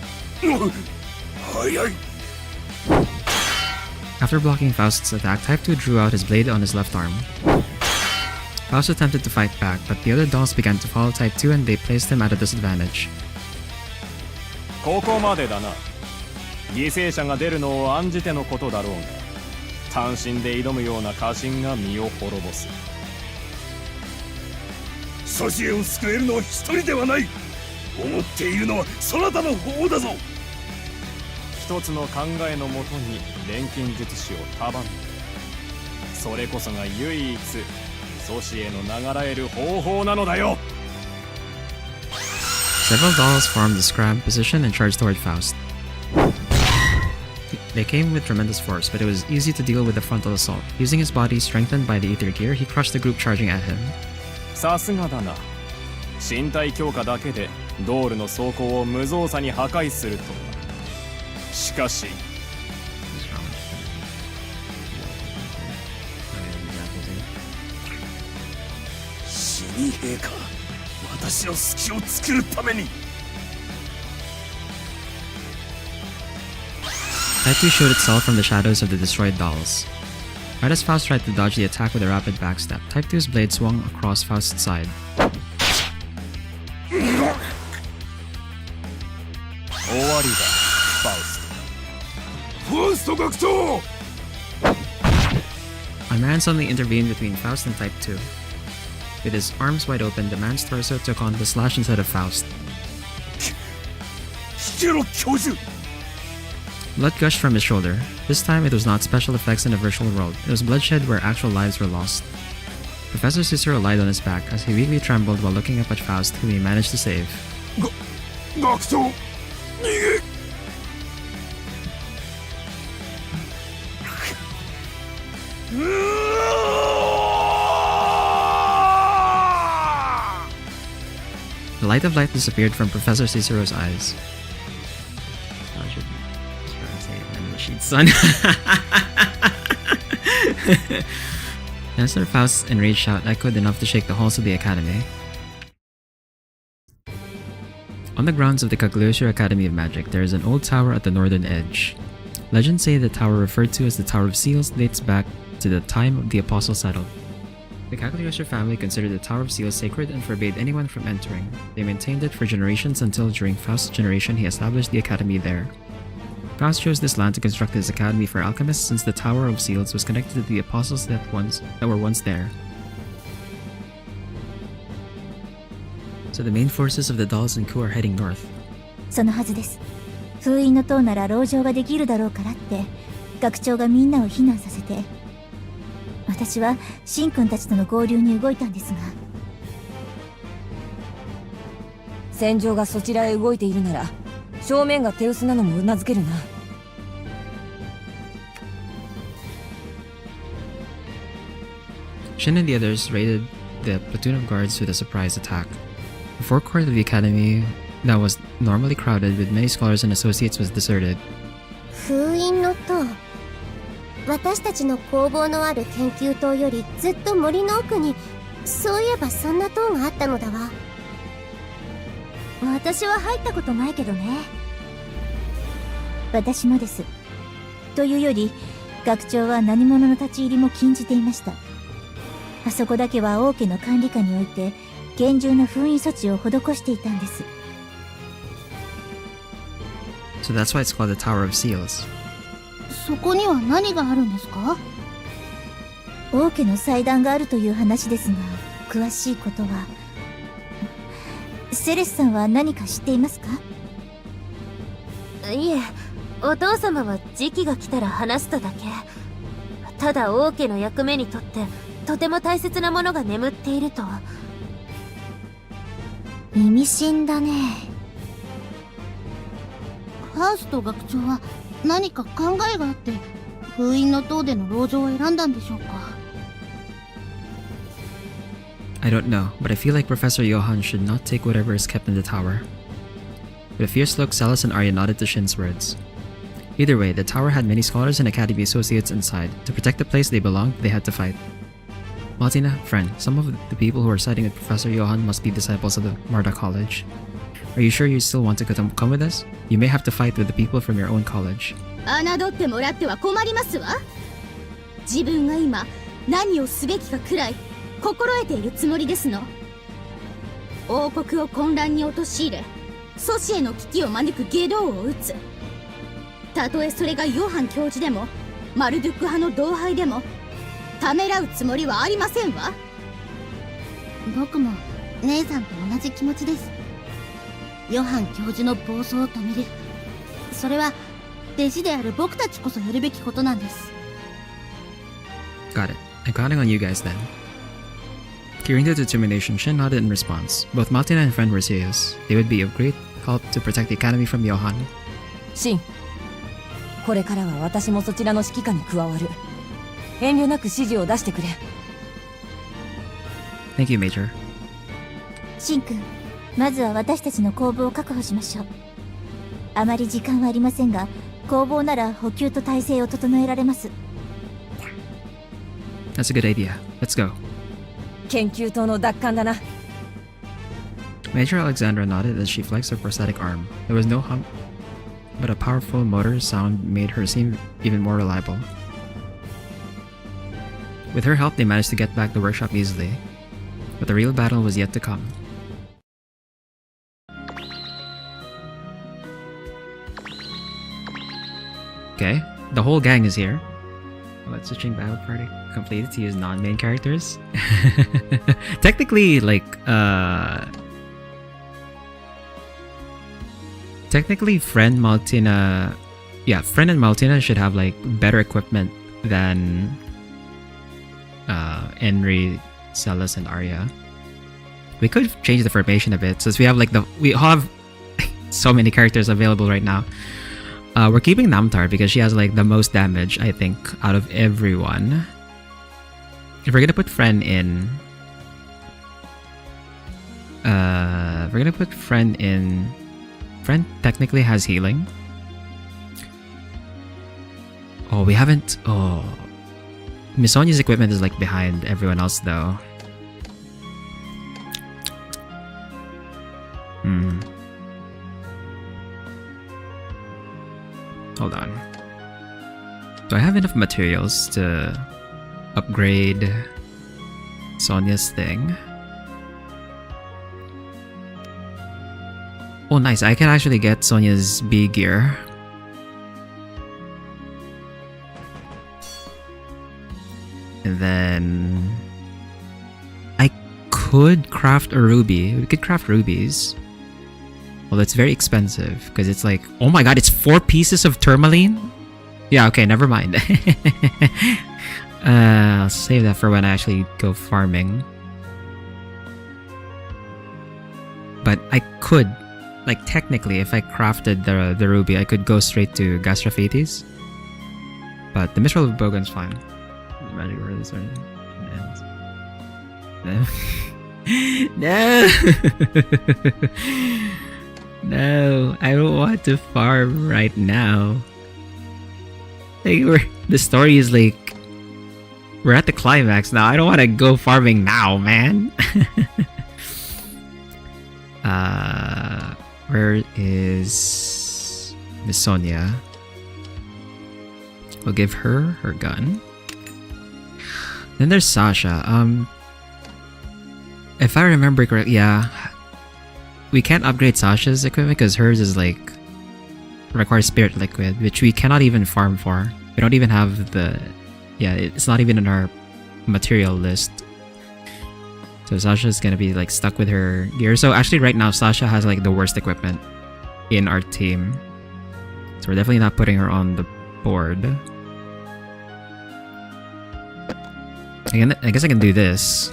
After blocking Faust's attack, Type 2 drew out his blade on his left arm. Faust attempted to fight back, but the other dolls began to follow Type 2 and they placed him at a disadvantage. ここまでだな。犠牲者が出るのを案じてのことだろうが、単身で挑むような家臣が身を滅ぼす。ソシエを救えるのは一人ではない。思っているのはそなたの方だぞ。一つの考えのもとに錬金術師を束ねる。それこそが唯一ソシエの流らえる方法なのだよ。 Several dolls formed the scram position and charged toward Faust. They came with tremendous force, but it was easy to deal with the frontal assault. Using his body strengthened by the ether gear, he crushed the group charging at him. さすがだな。身体強化だけでドールの装甲を無造作に破壊するとは。しかし死に兵か。私の隙を作るために。 Type 2 showed itself from the shadows of the destroyed dolls. Right as Faust tried to dodge the attack with a rapid backstep, Type 2's blade swung across Faust's side. 終わりだ、ファウスト。ファウスト学長! A man suddenly intervened between Faust and Type 2. With his arms wide open, the man's torso took on the slash instead of Faust. 引けろ、教授! Blood gushed from his shoulder. This time it was not special effects in a virtual world. It was bloodshed where actual lives were lost. Professor Cicero lied on his back as he weakly trembled while looking up at Faust, whom he managed to save. 学長、逃げ! The light of light disappeared from Professor Cicero's eyes. I should say she'd son. Chancellor Faust's enraged shout echoed enough to shake the halls of the Academy. On the grounds of the Cagliostro Academy of Magic, there is an old tower at the northern edge. Legends say the tower referred to as the Tower of Seals dates back to the time of the Apostle settled. The Cagliostro family considered the Tower of Seals sacred and forbade anyone from entering. They maintained it for generations until during Faust's generation he established the academy there. Gauss chose this land to construct his academy for alchemists since the Tower of Seals was connected to the apostles that were once there. So the main forces of the dolls and Ku are heading north. そのはずです。封印の塔なら籠城ができるだろうからって学長がみんなを避難させて、私はシン君たちとの合流に動いたんですが、戦場がそちらへ動いているなら正面が手薄なのもうなずけるな。Shin and the others raided the platoon of guards with a surprise attack. The forecourt of the academy that was normally crowded with many scholars and associates was deserted. 封印の塔。私たちの工房のある研究棟よりずっと森の奥に、そういえばそんな塔があったのだわ。私は入ったことないけどね。私もです。というより、学長は何者の立ち入りも禁じていました。あそこだけは王家の管理下において厳重な封印措置を施していたんです。So that's why it's called the Tower of Seals. そこには何があるんですか？王家の祭壇があるという話ですが、詳しいことは。セレスさんは何か知っていますか？いえ、お父様は時期が来たら話すとだけ。ただ王家の役目にとってとても大切なものが眠っていると。意味深だね。ファウスト学長は何か考えがあって封印の塔での籠城を選んだんでしょうか？ I don't know, but I feel like Professor Johann should not take whatever is kept in the tower. With a fierce look, Salas and Arya nodded to Shin's words. Either way, the tower had many scholars and academy associates inside. To protect the place they belonged, they had to fight. Martina, friend, some of the people who are siding with Professor Johann must be disciples of the Marda College. Are you sure you still want to come with us? You may have to fight with the people from your own college. 侮ってもらっては困りますわ。自分が今何をすべきかくらい心得ているつもりですの。王国を混乱に陥れ、祖師への危機を招く外道を討つ。たとえそれがヨハン教授でもマルドゥック派の同輩でもためらうつもりはありませんわ。僕も姉さんと同じ気持ちです。ヨハン教授の暴走を止める。それは弟子である僕たちこそやるべきことなんです。Got it. I'm counting on you guys then. Hearing the determination, Shin nodded in response. Both Martina and friend were serious. They would be of great help to protect the academy from Johann. シン、これからは私もそちらの指揮下に加わる。遠慮なく指示を出してくれ。Thank you, Major. シン君、まずは私たちの工房を確保しましょう。あまり時間はありませんが、工房なら補給と体制を整えられます。That's a good idea. Let's go. 研究棟の奪還だな。Major Alexandra nodded as she flexed her prosthetic arm. There was no hum, but a powerful motor sound made her seem even more reliable. With her help, they managed to get back the workshop easily. But the real battle was yet to come. Okay, the whole gang is here. Let's switching battle party completed to use non-main characters. Technically, like, technically, Friend Maltina... Yeah, Friend and Maltina should have, like, better equipment than Henry, Celis, and Arya. We could change the formation a bit, since we have, like, we have so many characters available right now. We're keeping Namtar because she has like the most damage, I think, out of everyone. If we're gonna put Friend in, Friend technically has healing. Oh, we haven't. Oh, Miss Sonia's equipment is like behind everyone else though. Hold on. Do I have enough materials to upgrade Sonia's thing? Oh nice, I can actually get Sonia's B gear. And then I could craft a ruby. We could craft rubies. Well, it's very expensive because it's like, oh my god, it's 4 pieces of tourmaline? Yeah, okay, never mind. I'll save that for when I actually go farming. But I could, like technically, if I crafted the ruby, I could go straight to Gastrophates. But the Mistral of Bogan's fine. Magic word is ends. No. No, I don't want to farm right now. Like the story is like, we're at the climax now. I don't want to go farming now, man. Where is Miss Sonia? We'll give her her gun. Then there's Sasha. If I remember correctly, yeah, we can't upgrade Sasha's equipment because hers is like requires spirit liquid, which we cannot even farm for. We don't even have the, yeah, it's not even in our material list. So Sasha's gonna be like stuck with her gear. So actually right now Sasha has like the worst equipment in our team. So we're definitely not putting her on the board. Again, I guess I can do this.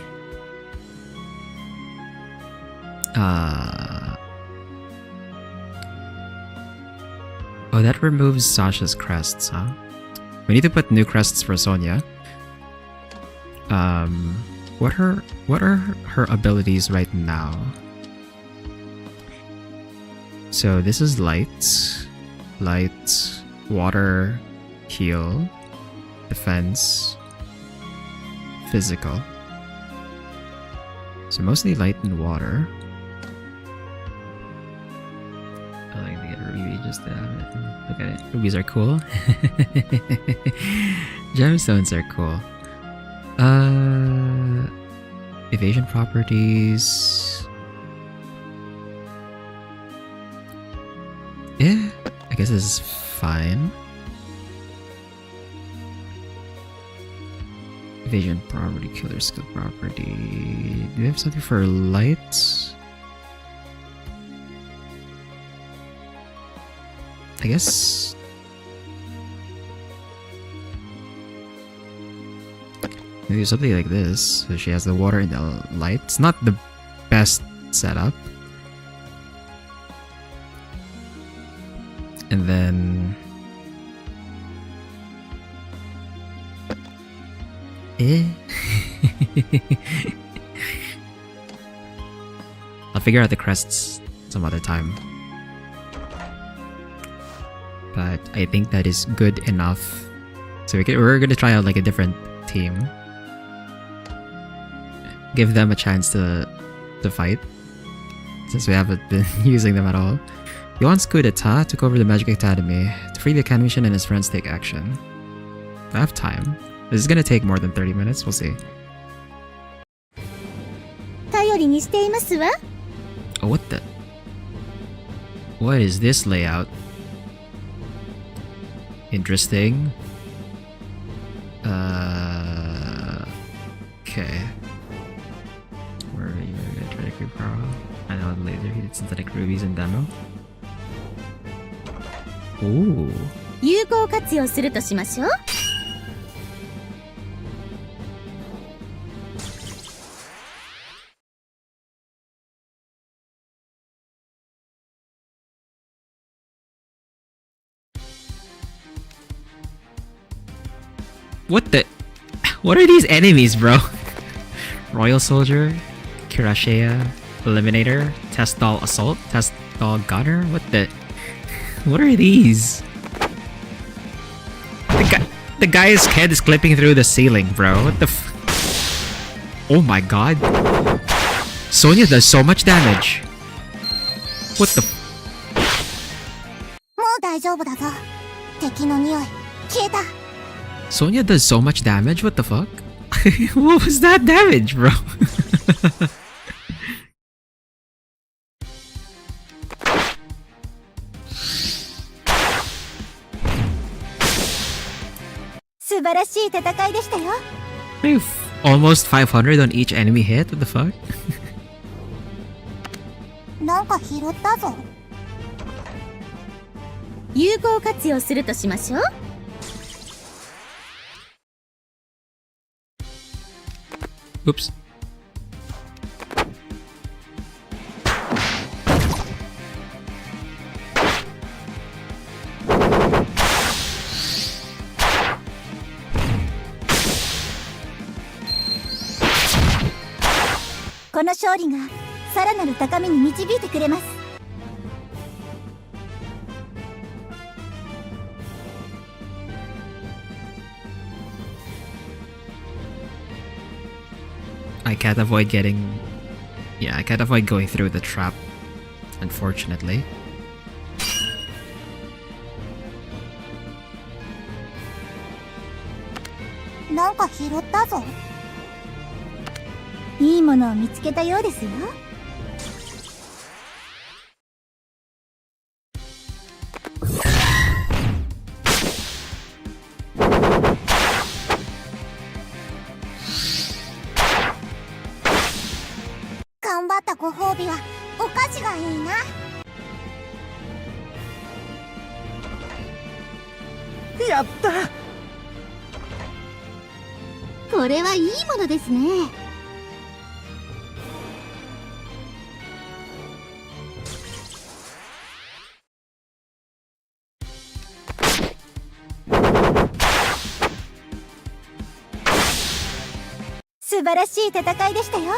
Oh, that removes Sasha's crests, huh? We need to put new crests for Sonia. What are her abilities right now? So this is light, water, heal, defense, physical. So mostly light and water. I like to get a ruby just to have it. Look at it. Rubies are cool. Gemstones are cool. Evasion properties. Yeah, I guess this is fine. Evasion property, killer skill property. Do we have something for light? I guess maybe something like this. So she has the water and the light. It's not the best setup. And then I'll figure out the crests some other time. But I think that is good enough. So we're gonna try out like a different team. Give them a chance to fight, since we haven't been using them at all. Yuan's coup d'etat took over the Magic Academy. To free the Academy mission and his friends take action. I have time. This is gonna take more than 30 minutes, we'll see. 頼りにしていますわ。 Oh, what the? What is this layout? Interesting. Okay. Where are you gonna try to creep power? I know the laser heated synthetic rubies in demo. Ooh. 有効活用するとしましょう。 What the? What are these enemies, bro? Royal Soldier, Kirashea, Eliminator, Test Doll Assault, Test Doll Gunner? What the? What are these? The guy's head is clipping through the ceiling, bro. What the Oh my god. Sonia does so much damage. What the もう大丈夫だぞ。敵の匂い消えた。 Sonia does so much damage? What the fuck? What was that damage, bro? Almost 500 on each enemy hit? What the fuck? なんか拾ったぞ。有効活用するとしましょう。Oops. "この勝利がさらなる高みに導いてくれます." I can't avoid getting... Yeah, I can't avoid going through the trap, unfortunately. なんか拾ったぞ。いいものを見つけたようですよ。頑張ったご褒美はお菓子がいいな。やった。これはいいものですね。素晴らしい戦いでしたよ。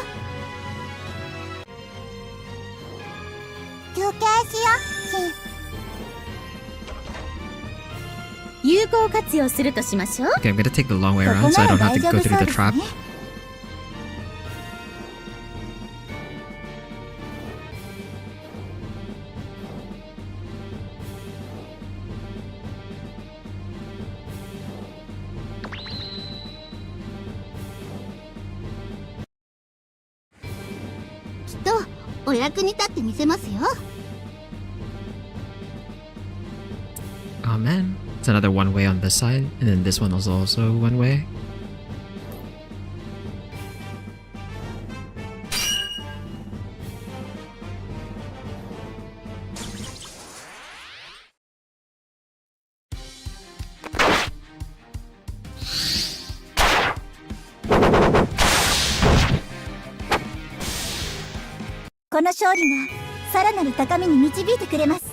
休憩しよう、シン。有効活用するとしましょう。 Okay, I'm gonna take the long way around so I don't have to go through the trap. きっとお役に立ってみせますよ。Oh man, it's another one way on this side, and then this one is also one way. "この勝利がさらなる高みに導いてくれます."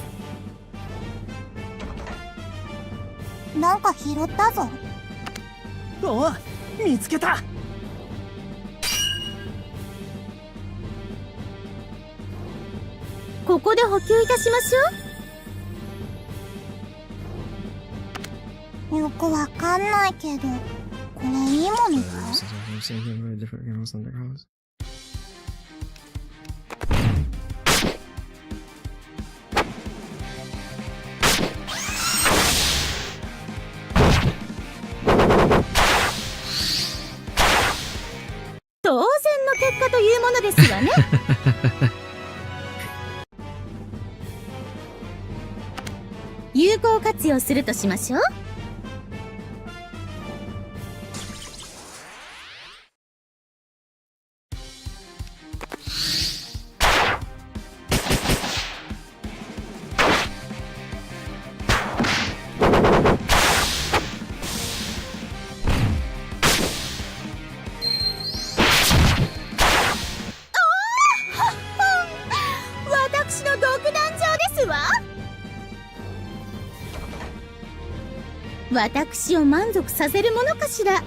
なんか拾ったぞ。お、見つけた。ここで補給いたしましょう。よくわかんないけど、これいいものか？当然の結果というものですわね。有効活用するとしましょう。私の独壇場ですわ。私を満足させるものかしら。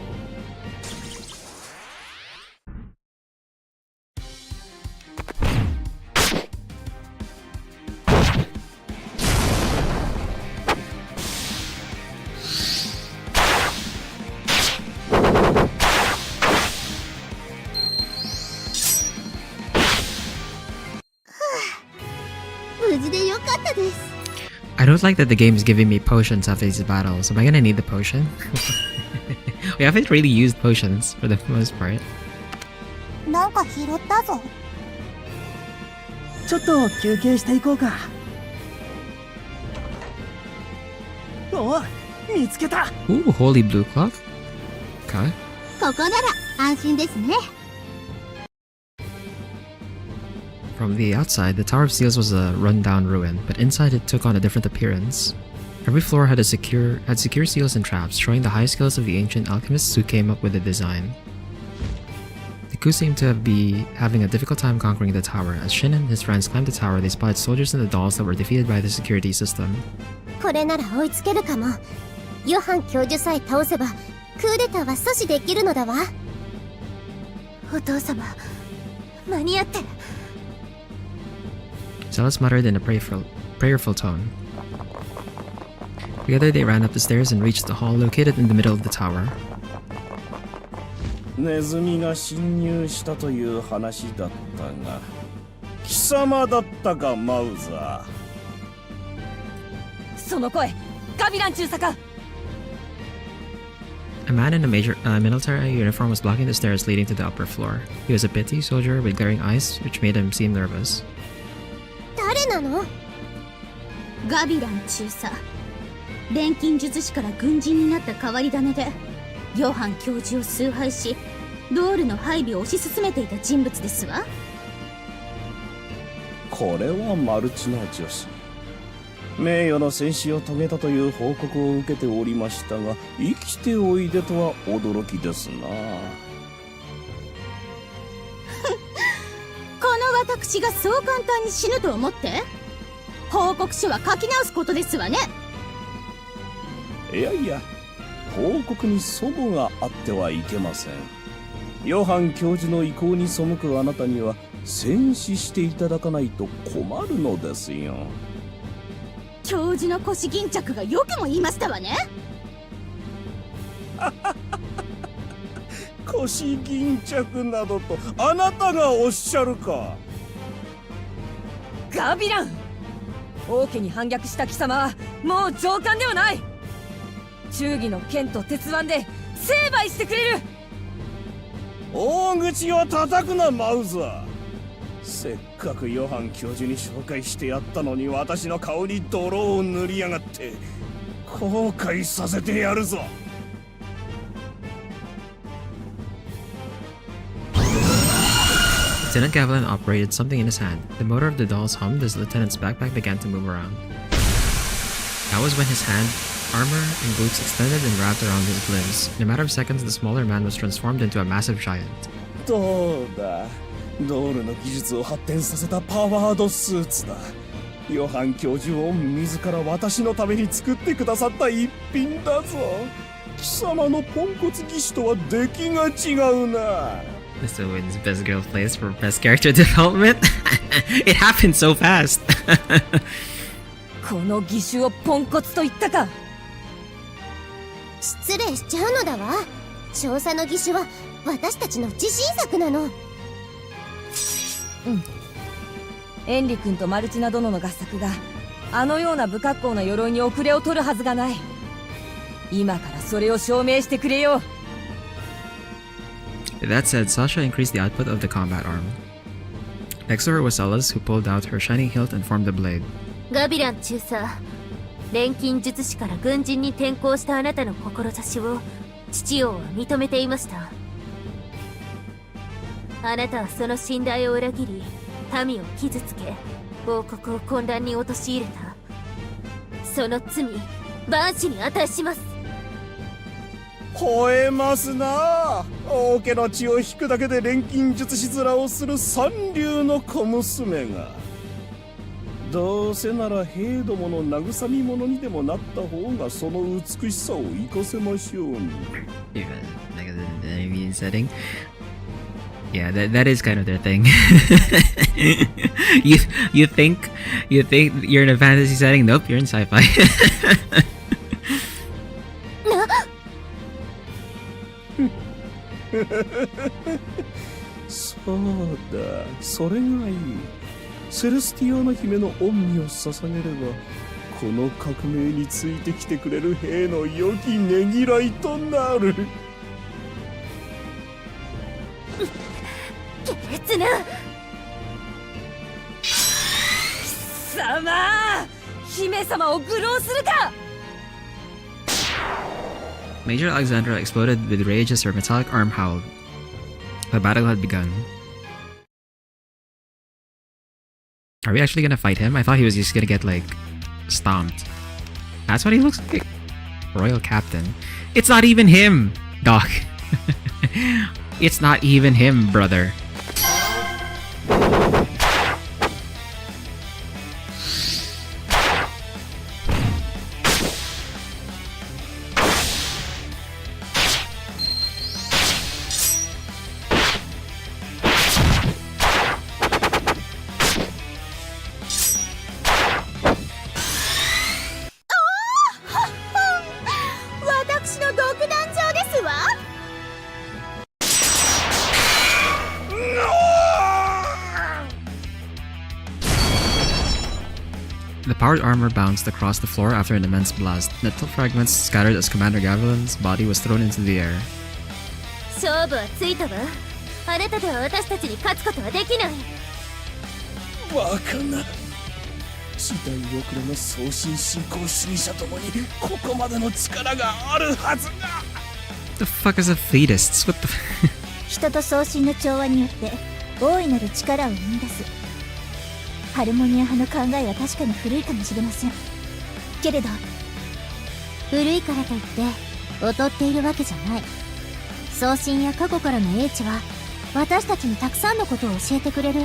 無事でよかったです。I don't like that the game is giving me potions after these battles. Am I gonna need the potion? We haven't really used potions for the most part. なんか拾ったぞ。ちょっと休憩していこうか。お、見つけた。 Ooh, holy blue cloth. Okay. ここなら安心ですね。 From the outside, the Tower of Seals was a run-down ruin, but inside it took on a different appearance. Every floor had secure seals and traps, showing the high skills of the ancient alchemists who came up with the design. The crew seemed to be having a difficult time conquering the tower. As Shin and his friends climbed the tower, they spotted soldiers and the dolls that were defeated by the security system. これなら追いつけるかも。ヨハン教授さえ倒せばクーデターは阻止できるのだわ。お父様、間に合って。Zealous muttered in a prayerful tone. Together they ran up the stairs and reached the hall located in the middle of the tower. ネズミが侵入したという話だったが、貴様だったか、マウザー。その声、ガビラン中佐か。 A man in a military uniform was blocking the stairs leading to the upper floor. He was a petty soldier with glaring eyes, which made him seem nervous. 誰なの？ガビラン中佐。錬金術師から軍人になった変わり種で、ヨハン教授を崇拝し、ドールの配備を推し進めていた人物ですわ。これはマルチな女子。名誉の戦死を遂げたという報告を受けておりましたが、生きておいでとは驚きですな。この私がそう簡単に死ぬと思って？報告書は書き直すことですわね。いやいや、報告に齟齬があってはいけません。ヨハン教授の意向に背くあなたには戦死していただかないと困るのですよ。教授の腰巾着がよくも言いましたわね。腰巾着などとあなたがおっしゃるか。ガビラン、王家に反逆した貴様はもう上官ではない。忠義の剣と鉄腕で成敗してくれる。大口を叩くな、マウザー。せっかくヨハン教授に紹介してやったのに、私の顔に泥を塗りやがって後悔させてやるぞ。Lieutenant Gavilan operated something in his hand. The motor of the dolls hummed as the lieutenant's backpack began to move around. That was when his hand, armor, and boots extended and wrapped around his limbs. In a matter of seconds, the smaller man was transformed into a massive giant. どうだ、ドールの技術を発展させたパワードスーツだ。ヨハン教授を自ら私のために作ってくださった一品だぞ。貴様のポンコツ技師とは出来が違うな。This wins Best Girl Place for Best Character Development. It happened so fast. この義手をポンコツと言ったか。失礼しちゃうのだわ。少佐の義手は私たちの自信作なの。エンリ君とマルチナ殿の合作があのような不格好な鎧に遅れを取るはずがない。今からそれを証明してくれよ。That said, Sasha increased the output of the combat arm. Next to her was Ella's, who pulled out her shining hilt and formed a blade. ガビラン中佐、錬金術師から軍人に転向したあなたの志を父王は認めていました。あなたはその信頼を裏切り、民を傷つけ、王国を混乱に陥れた。その罪、万死に値します。吠えますな。王家の血を引くだけで錬金術師面をする三流の小娘が。どうせなら兵どもの慰み者にでもなった方がその美しさを生かせましょうに。Even like the enemy setting. Yeah, that is kind of their thing. you think you're in a fantasy setting? Nope, you're in sci-fi. そうだ、それがいい。セレスティアーナ姫の恩義を捧げれば、この革命についてきてくれる兵の良きねぎらいとなる。下劣な。貴様、姫様を愚弄するか。Major Alexandra exploded with rage as her metallic arm howled. The battle had begun. Are we actually gonna fight him? I thought he was just gonna get, like, stomped. That's what he looks like. Royal Captain. It's not even him, Doc. It's not even him, brother. The powered armor bounced across the floor after an immense blast. Metal fragments scattered as Commander Gavilan's body was thrown into the air. 勝負はついたわ。あなたでは私たちに勝つことはできない。バカな。時代遅れの送信進行主義者ともにここまでの力があるはずが。The fuck is a fleetist? What the 人と送信の調和によって大いなる力を生み出す。ハルモニア派の考えは確かに古いかもしれませんけれど、古いからといって劣っているわけじゃない。送信や過去からの英知は私たちにたくさんのことを教えてくれる。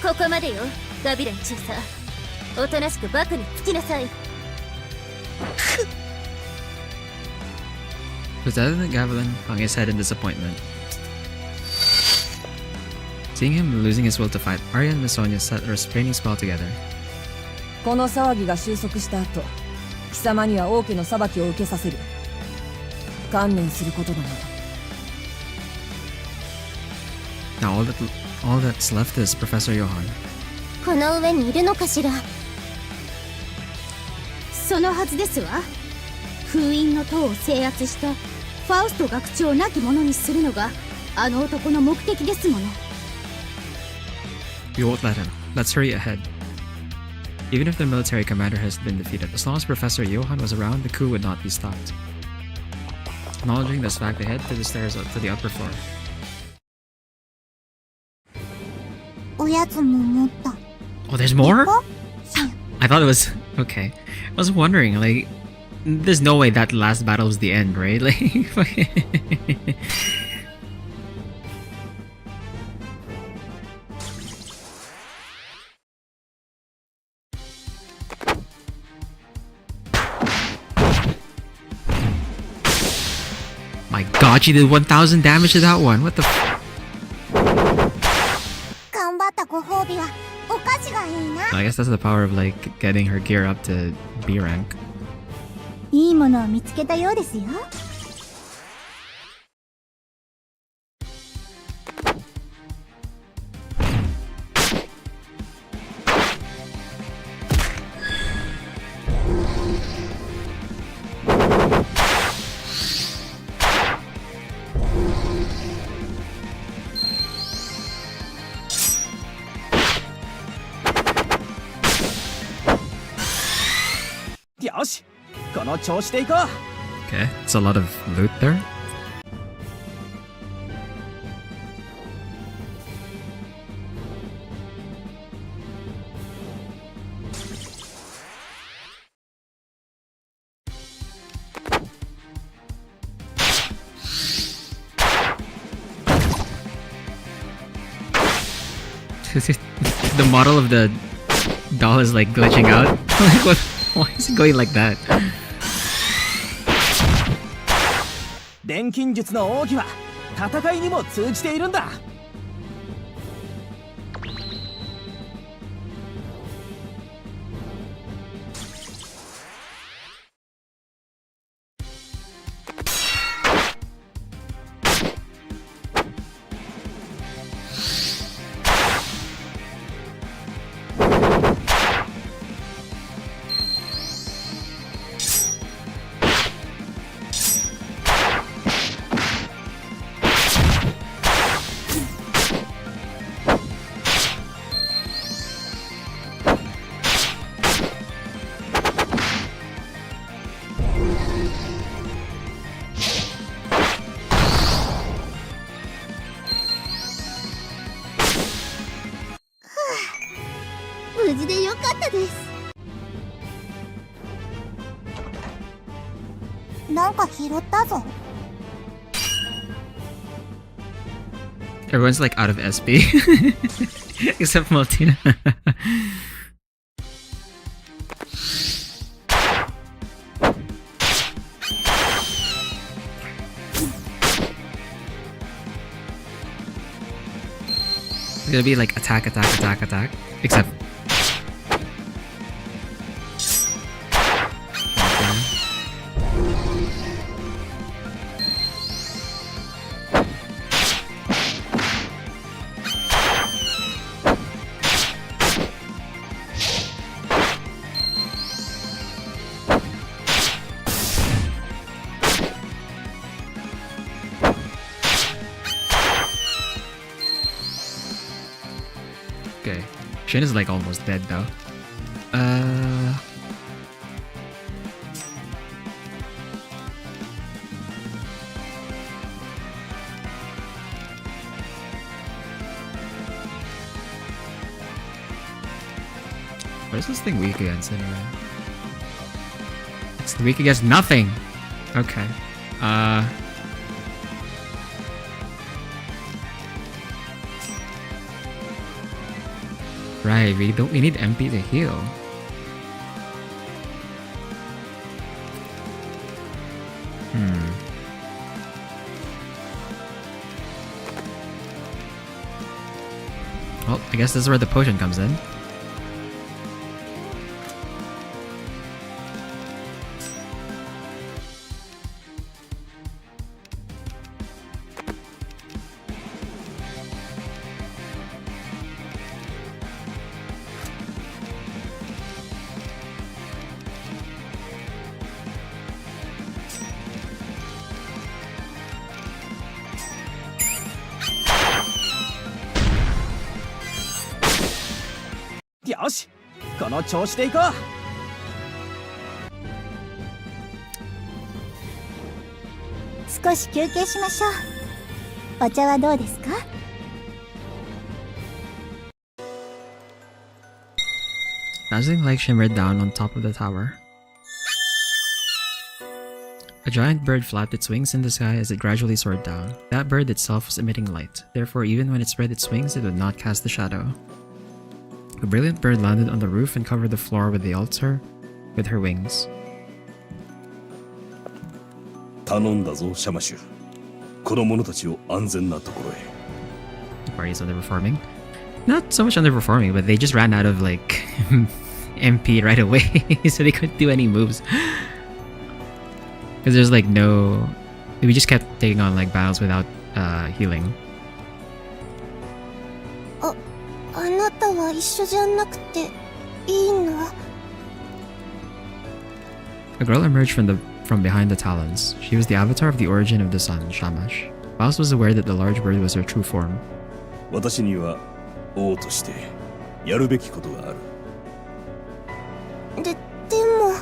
ここまでよ、ガビラン中佐。おとなしくバクにつきなさい。Lieutenant Gavilan hung his head in disappointment. Seeing him losing his will to fight, Arya and Miss Sonia set a restraining spell together. この騒ぎが収束した後、貴様には王家の裁きを受けさせる。観念することだな。Now all that's left is Professor Johann. この上にいるのかしら。そのはずですわ。封印の塔を制圧してファウスト学長を亡き者にするのがあの男の目的ですもの。We won't let him. Let's hurry ahead. Even if the military commander has been defeated, as long as Professor Johann was around, the coup would not be stopped. Acknowledging this fact, they head to the stairs up to the upper floor. おやつも持った。 Oh, there's more? I thought it was... Okay. I was wondering, like... There's no way that last battle was the end, right? Like... My god, she did 1000 damage to that one. What the f- 頑張ったご褒美はお菓子がいいな。 I guess that's the power of like getting her gear up to B rank. いいものを見つけたようですよ。よし、この調子でいこう。 Okay, it's a lot of loot there. The model of the doll is like glitching out. Like, what? Why is it going like that? 錬金術の奥義は戦いにも通じているんだ。事でよかったです。なんか拾ったぞ。 Everyone's like out of SP. Except Maltina. It's gonna be like attack, attack, attack, attack. Except. Okay. Shin is like almost dead though. What is this thing weak against anyway? It's weak against nothing! Okay. Right, we need MP to heal. Well, I guess this is where the potion comes in.よし、この調子でいこう。少し休憩しましょう。お茶はどうですか？ Dazzling light shimmered down on top of the tower. A giant bird flapped its wings in the sky as it gradually soared down. That bird itself was emitting light, therefore even when it spread its wings it would not cast a shadow. A brilliant bird landed on the roof and covered the floor with the altar with her wings. 頼んだぞ、シャマシュ。子供たちを安全なところへ。 The party is underperforming. Not so much underperforming, but they just ran out of like MP right away, so they couldn't do any moves. Because there's like no... We just kept taking on like battles without healing. あなたは一緒じゃなくていいの？ A girl emerged from behind the talons. She was the avatar of the origin of the sun, Shamash. Faust was aware that the large bird was her true form. 私には王としてやるべきことがある。でも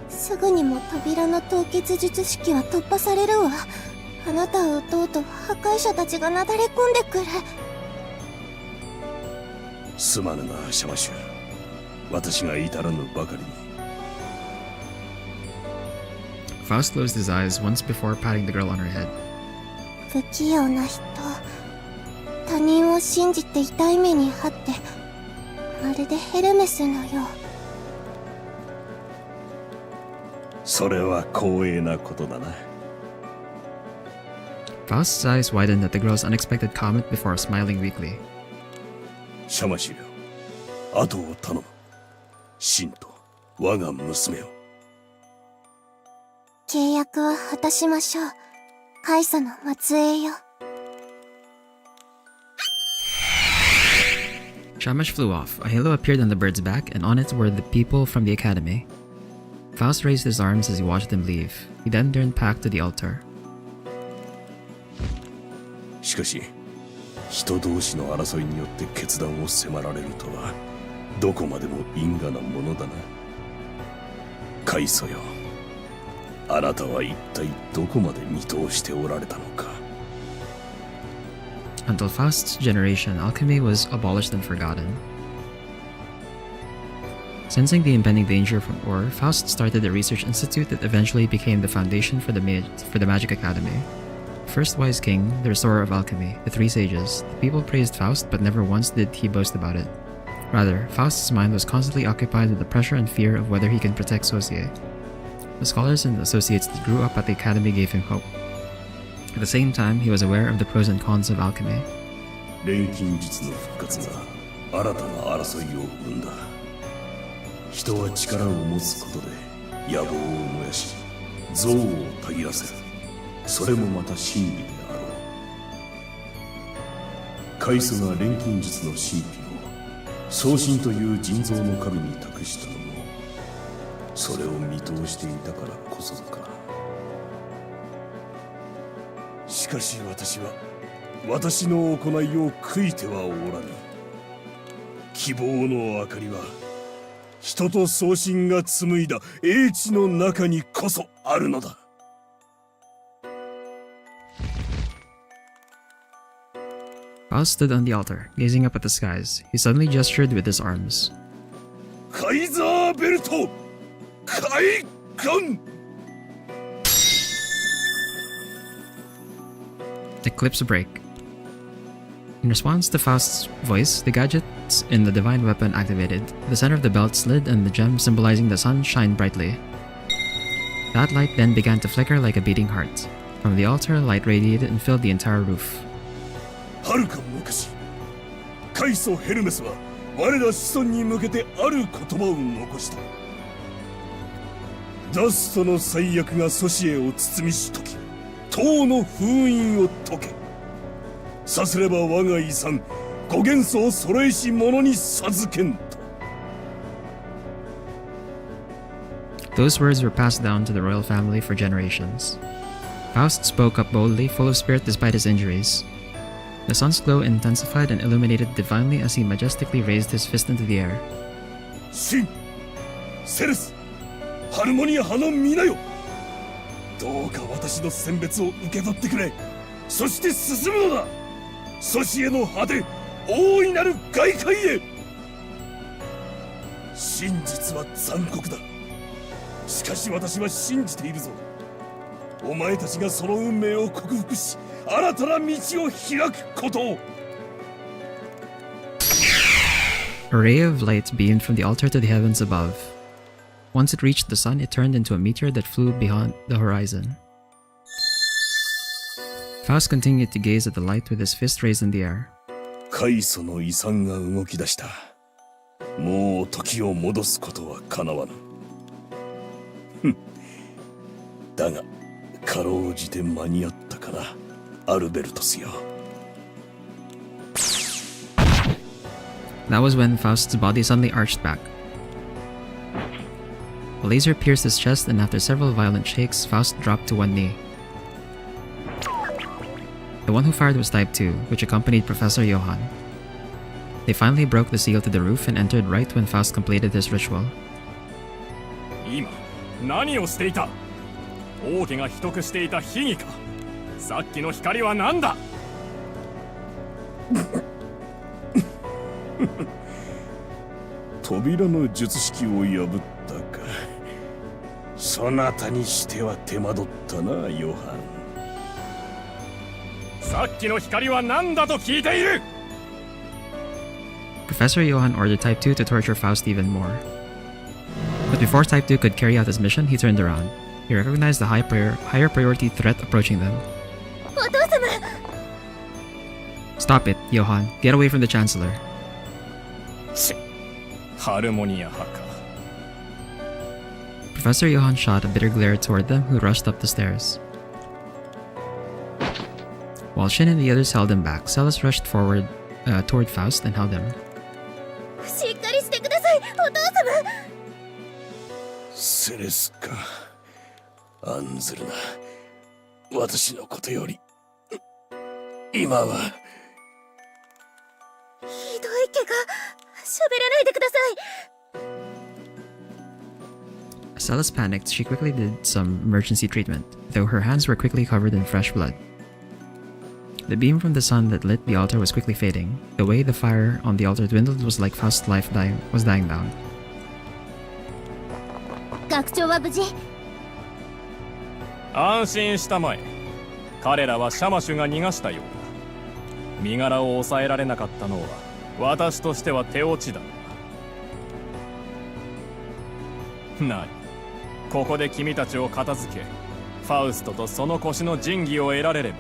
すぐにも扉の凍結術式は突破されるわ。あなたを撃とうと破壊者たちがなだれ込んでくる。すまぬな、シャマシュ。私が至らぬばかりに。Faust closed his eyes once before patting the girl on her head. 不器用な人。他人を信じて痛い目に遭って、まるでヘルメスのよう。それは光栄なことだな。Faust's eyes widened at the girl's unexpected comment before smiling weakly. シャマシュよ、後を頼む。信と我が娘を。契約は果たしましょう。カイサの末裔よ。Shamash flew off. A halo appeared on the bird's back, and on it were the people from the academy. Faust raised his arms as he watched them leave. He then turned back to the altar. しかし、人同士の争いによって決断を迫られるとは、どこまでも因果なものだな。カイソよ、あなたは一体どこまで見通しておられたのか。Until Faust's generation, alchemy was abolished and forgotten. Sensing the impending danger from Or, Faust started a research institute that eventually became the foundation for the Magic Academy. First wise king, the restorer of alchemy, the three sages, the people praised Faust, but never once did he boast about it. Rather, Faust's mind was constantly occupied with the pressure and fear of whether he can protect Saucier. The scholars and associates that grew up at the academy gave him hope. At the same time, he was aware of the pros and cons of alchemy. 錬金術の復活が新たな争いを生んだ。人は力を持つことで野望を燃やし、憎悪をたぎらせる。それもまた真理であろう。カイソが錬金術の神秘を創神という人造の神に託したのも、それを見通していたからこそだか。しかし私は私の行いを悔いてはおらぬ。希望の明かりは人と創神が紡いだ英知の中にこそあるのだ。Faust stood on the altar, gazing up at the skies. He suddenly gestured with his arms. カイザーベルト開眼。 Eclipse break. In response to Faust's voice, the gadgets in the divine weapon activated. The center of the belt slid and the gem symbolizing the sun shined brightly. That light then began to flicker like a beating heart. From the altar, light radiated and filled the entire roof. はるか昔、カイソ・ヘルメスは我ら子孫に向けてある言葉を残した。ダストの最悪がソシエを包みしとき、塔の封印を解け。さすれば我が遺産、五元素を揃えし者に授けんと。Those words were passed down to the royal family for generations. Faust spoke up boldly, full of spirit despite his injuries. The sun's glow intensified and illuminated divinely as he majestically raised his fist into the air. シン、セレス、ハルモニア派の皆よ。どうか私の選別を受け取ってくれ。そして進むのだ。ソシエの果て、大いなる外界へ。真実は残酷だ。しかし私は信じているぞ。お前たちがその運命を克服し、新たな道を開くことを。A ray of light beamed from the altar to the heavens above. Once it reached the sun, it turned into a meteor that flew beyond the horizon. Faust continued to gaze at the light with his fist raised in the air. カイソの遺産が動き出した。もう時を戻すことはかなわぬ。だが、かろうじて間に合ったかな、アルベルトスよ。That was when Faust's body suddenly arched back. A laser pierced his chest, and after several violent shakes, Faust dropped to one knee. The one who fired was Type 2, which accompanied Professor Johann. They finally broke the seal to the roof and entered right when Faust completed his ritual. 今、何をしていた？王家が秘匿していた秘儀か？さっきの光は何だ？扉の術式を破ったか。そなたにしては手間取ったな、ヨハン。さっきの光は何だと聞いている！ Professor Johann ordered Type 2 to torture Faust even more. But before Type 2 could carry out his mission, he turned around. He recognized the higher priority threat approaching them. Stop it, Johann. Get away from the Chancellor. ハルモニア派か。 Professor Johann shot a bitter glare toward them, who rushed up the stairs. While Shin and the others held him back, Celes rushed forward toward Faust and held him. しっかりしてください、お父様。セレスか。案ずるな。私のことより今は。ひどい怪我、喋らないでください。As Celes panicked, she quickly did some emergency treatment, though her hands were quickly covered in fresh blood. The beam from the sun that lit the altar was quickly fading. The way the fire on the altar dwindled was like Faust's life was dying down. 学長は無事？安心したまえ。彼らはシャマシュが逃がしたようだ。身柄を抑えられなかったのは私としては手落ちだ。何、ここで君たちを片付け、ファウストとその腰の神器を得られれ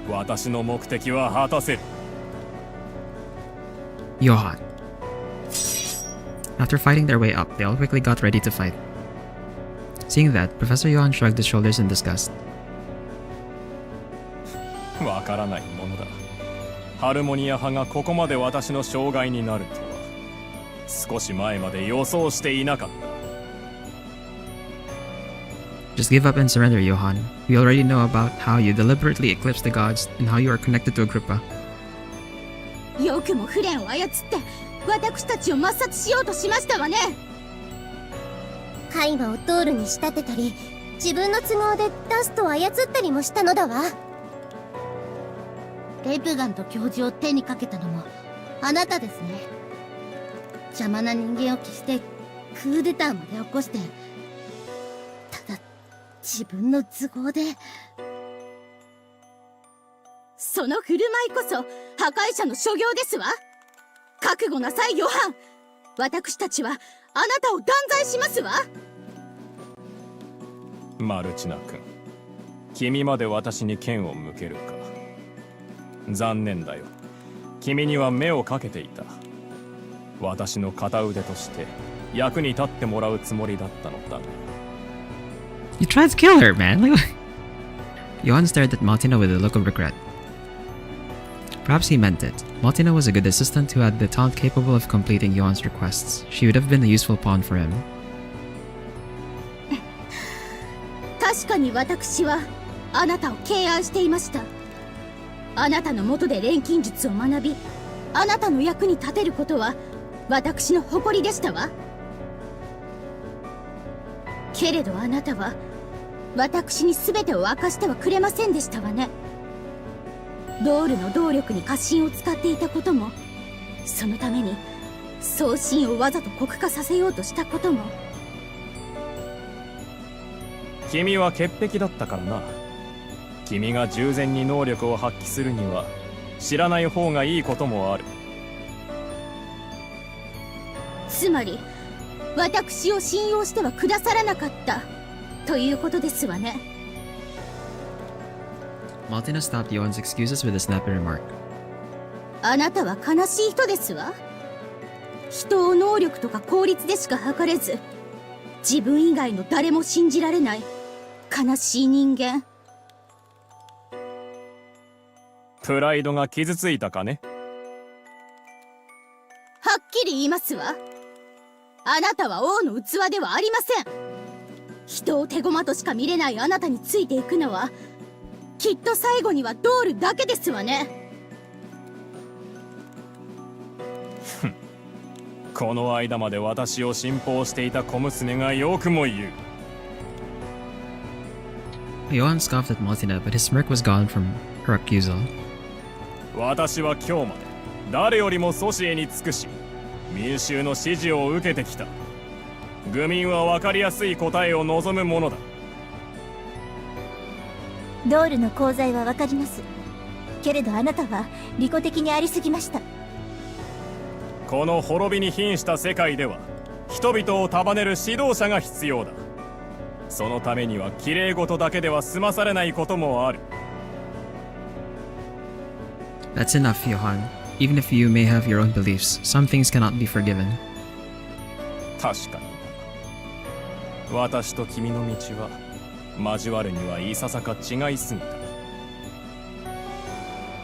ば私の目的は果たせる。 Johann. After fighting their way up, they all quickly got ready to fight. Seeing that, Professor Johann shrugged his shoulders in disgust. わからないものだ。ハルモニア派がここまで私の障害になるとは少し前まで予想していなかった。 Just give up and surrender, Johann. We already know about how you deliberately eclipsed the gods and how you are connected to Agrippa. よくもフレンを操って私たちを抹殺しようとしましたわね。カイマをドールに仕立てたり、自分の都合でダストを操ったりもしたのだわ。レプガンと教授を手にかけたのもあなたですね。邪魔な人間を消してクーデターまで起こして、ただ自分の都合で。その振る舞いこそ破壊者の所業ですわ。覚悟なさい、ヨハン。私たちはあなたを断罪しますわ。マルチナ君、君まで私に剣を向けるか。残念だよ。君には目をかけていた。私の片腕として役に立ってもらうつもりだったのだが。 You tried to kill her, man. Johann stared at Martina with a look of regret. Perhaps he meant it. Martina was a good assistant who had the talent capable of completing Johann's requests. She would have been a useful pawn for him. 確かに私はあなたを敬愛していました。あなたの下で錬金術を学び、あなたの役に立てることは私の誇りでしたわ。けれどあなたは私に全てを明かしてはくれませんでしたわね。ドールの動力に過信を使っていたことも、そのために送信をわざと酷化させようとしたことも。君は潔癖だったからな。君が従前に能力を発揮するには知らない方がいいこともある。つまり私を信用してはくださらなかったということですわね。Martina stopped Johann's excuses with a snappy remark. あなたは悲しい人ですわ。人を能力とか効率でしか測れず、自分以外の誰も信じられない悲しい人間。プライドが傷ついたかね。はっきり言いますわ。あなたは王の器ではありません。人を手駒としか見れないあなたについていくのは、きっと最後にはドールだけですわね。この間まで私を信奉していた小娘がよくも言う。Johann scoffed at Martina, but his smirk was gone from her accusal. 私は今日まで誰よりもソシエに尽くし、民衆の支持を受けてきた。愚民は分かりやすい答えを望むものだ。ドールの功罪はわかります。けれどあなたは利己的にありすぎました。この滅びに瀕した世界では人々を束ねる指導者が必要だ。そのためには綺麗事だけでは済まされないこともある。 That's enough, Johann. Even if you may have your own beliefs, some things cannot be forgiven. 確かに。私と君の道は交わるにはいささか違いすぎた。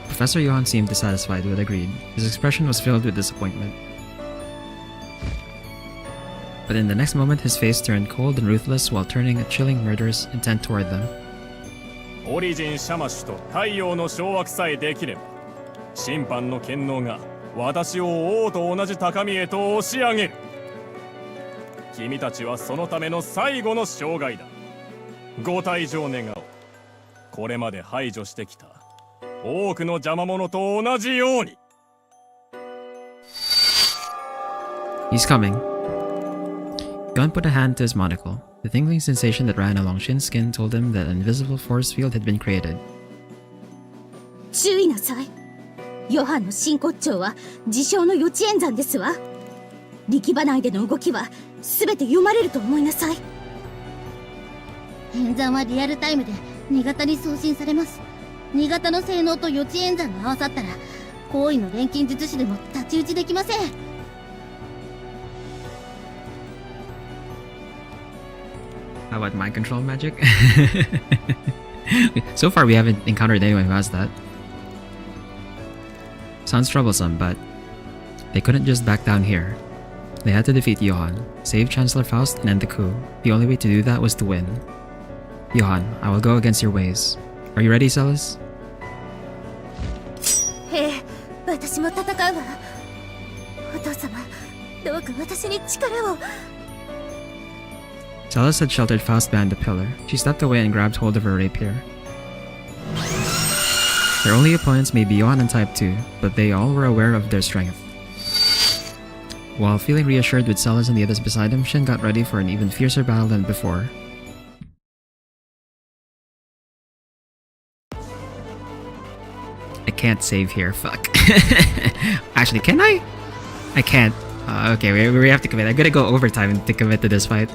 Professor Johann seemed dissatisfied but agreed. His expression was filled with disappointment. But in the next moment, his face turned cold and ruthless while turning a chilling murderous intent toward them. オリジン・シャマシュと太陽の掌握さえできれば、審判の権能が私を王と同じ高みへと押し上げる。君たちはそのための最後の障害だ。ご退場願おう。これまで排除してきた多くの邪魔者と同じように。 He's coming. Johann put a hand to his monocle. The tingling sensation that ran along Shin's skin told him that an invisible force field had been created. 注意なさい。ヨハンの真骨頂は自称の予知演算ですわ。力場内での動きは全て読まれると思いなさい。演算はリアルタイムで2型に送信されます。2型の性能と予知演算が合わさったら高位の錬金術師でも太刀打ちできません。How about mind control magic? So far we haven't encountered anyone who has that. Sounds troublesome, but they couldn't just back down here. They had to defeat Johann, save Chancellor Faust, and end the coup. The only way to do that was to win. Johann, I will go against your ways. Are you ready, Celis? ええ、私も戦うわ。お父様、どうか私に力を。Celis had sheltered Faust behind the pillar. She stepped away and grabbed hold of her rapier. Their only opponents may be Johann and Type 2, but they all were aware of their strength. While feeling reassured with Celis and the others beside him, Shin got ready for an even fiercer battle than before. I can't save here, fuck. Actually, can I? I can't. Okay, we have to commit. I'm gonna go overtime to commit to this fight.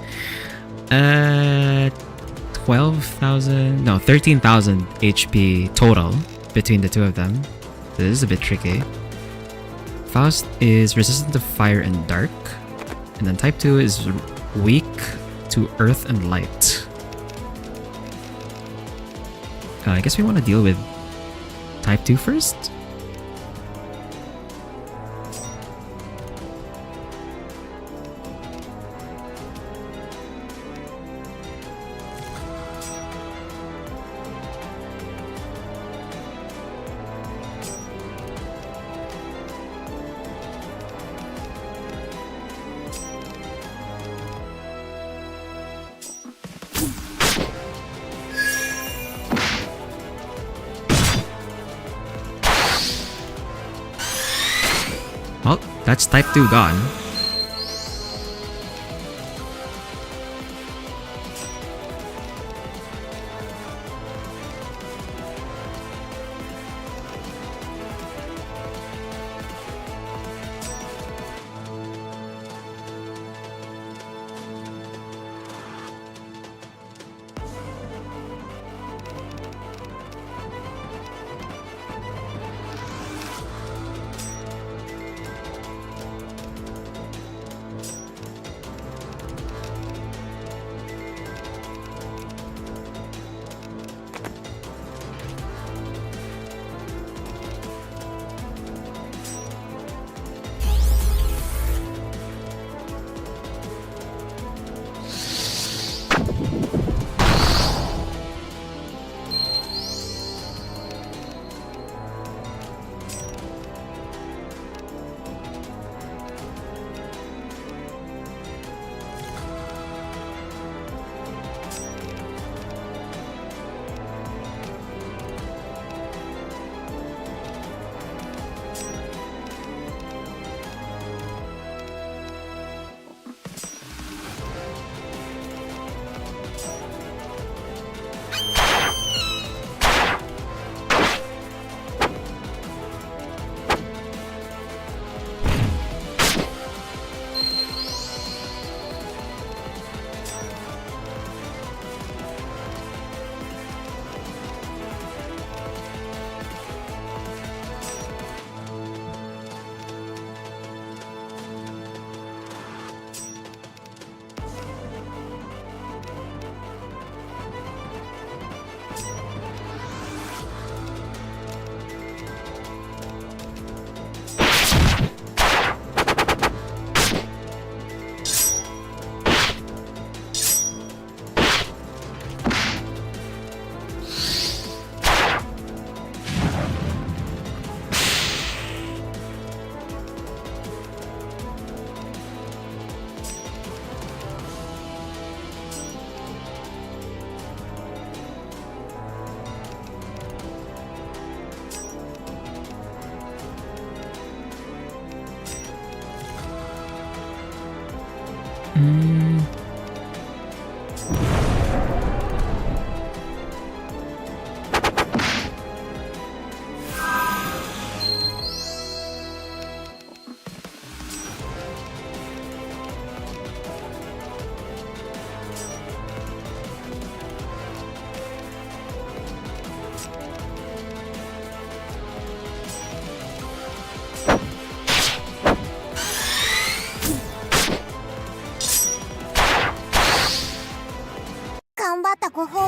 12,000... No, 13,000 HP total between the two of them. This is a bit tricky. Faust is resistant to fire and dark, and then Type 2 is weak to earth and light. I guess we want to deal with Type 2 first? Well, that's Type 2 gone.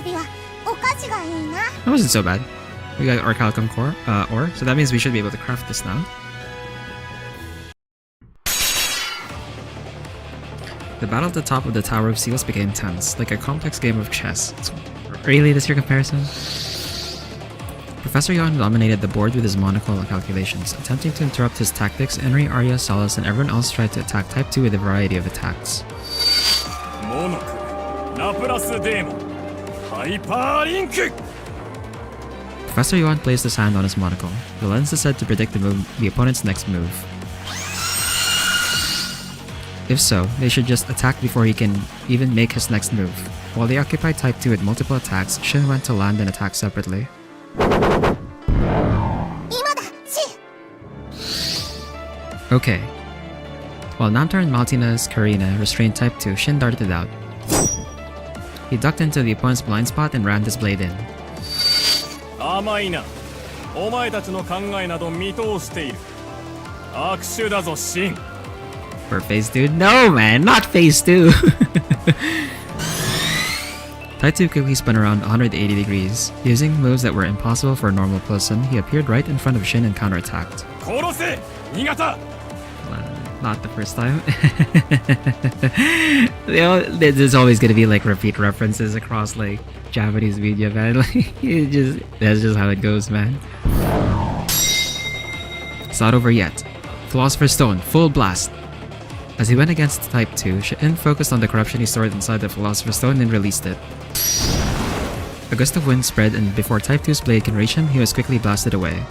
びはお菓子がいいな。 That wasn't so bad. We got orichalcum ore, so that means we should be able to craft this now. The battle at the top of the Tower of Seals became tense, like a complex game of chess. Really, this your comparison? Professor Yon dominated the board with his monocle calculations. Attempting to interrupt his tactics, Henry, Arya, Salas, and everyone else tried to attack Type 2 with a variety of attacks. Professor Yuan placed his hand on his monocle. The lens is said to predict the opponent's next move. If so, they should just attack before he can even make his next move. While they occupied Type 2 with multiple attacks, Shin went to land and attack separately. Okay. While Namtar and Maltina's Karina restrained Type 2, Shin darted out. He ducked into the opponent's blind spot and rammed his blade in. For phase 2? No man, not phase 2! Type 2 quickly spun around 180 degrees. Using moves that were impossible for a normal person, he appeared right in front of Shin and counterattacked. Not the first time. There's always gonna be like repeat references across like Japanese media, man. Like, that's just how it goes, man. It's not over yet. Philosopher's Stone, full blast. As he went against Type 2, Shin focused on the corruption he stored inside the Philosopher's Stone and released it. A gust of wind spread, and before Type 2's blade can reach him, he was quickly blasted away.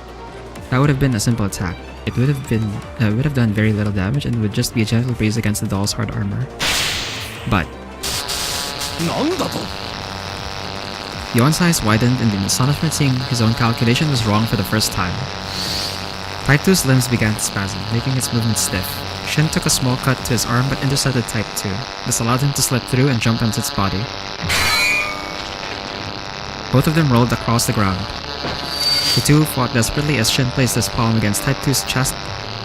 That would have been a simple attack. It would have done very little damage and would just be a gentle breeze against the doll's hard armor. But Yuan's eyes widened in astonishment, seeing his own calculation was wrong for the first time. Type 2's limbs began to spasm, making its movement stiff. Shin took a small cut to his arm but intercepted Type 2. This allowed him to slip through and jump onto its body. Both of them rolled across the ground. The two fought desperately as Shin placed his palm against Type 2's chest.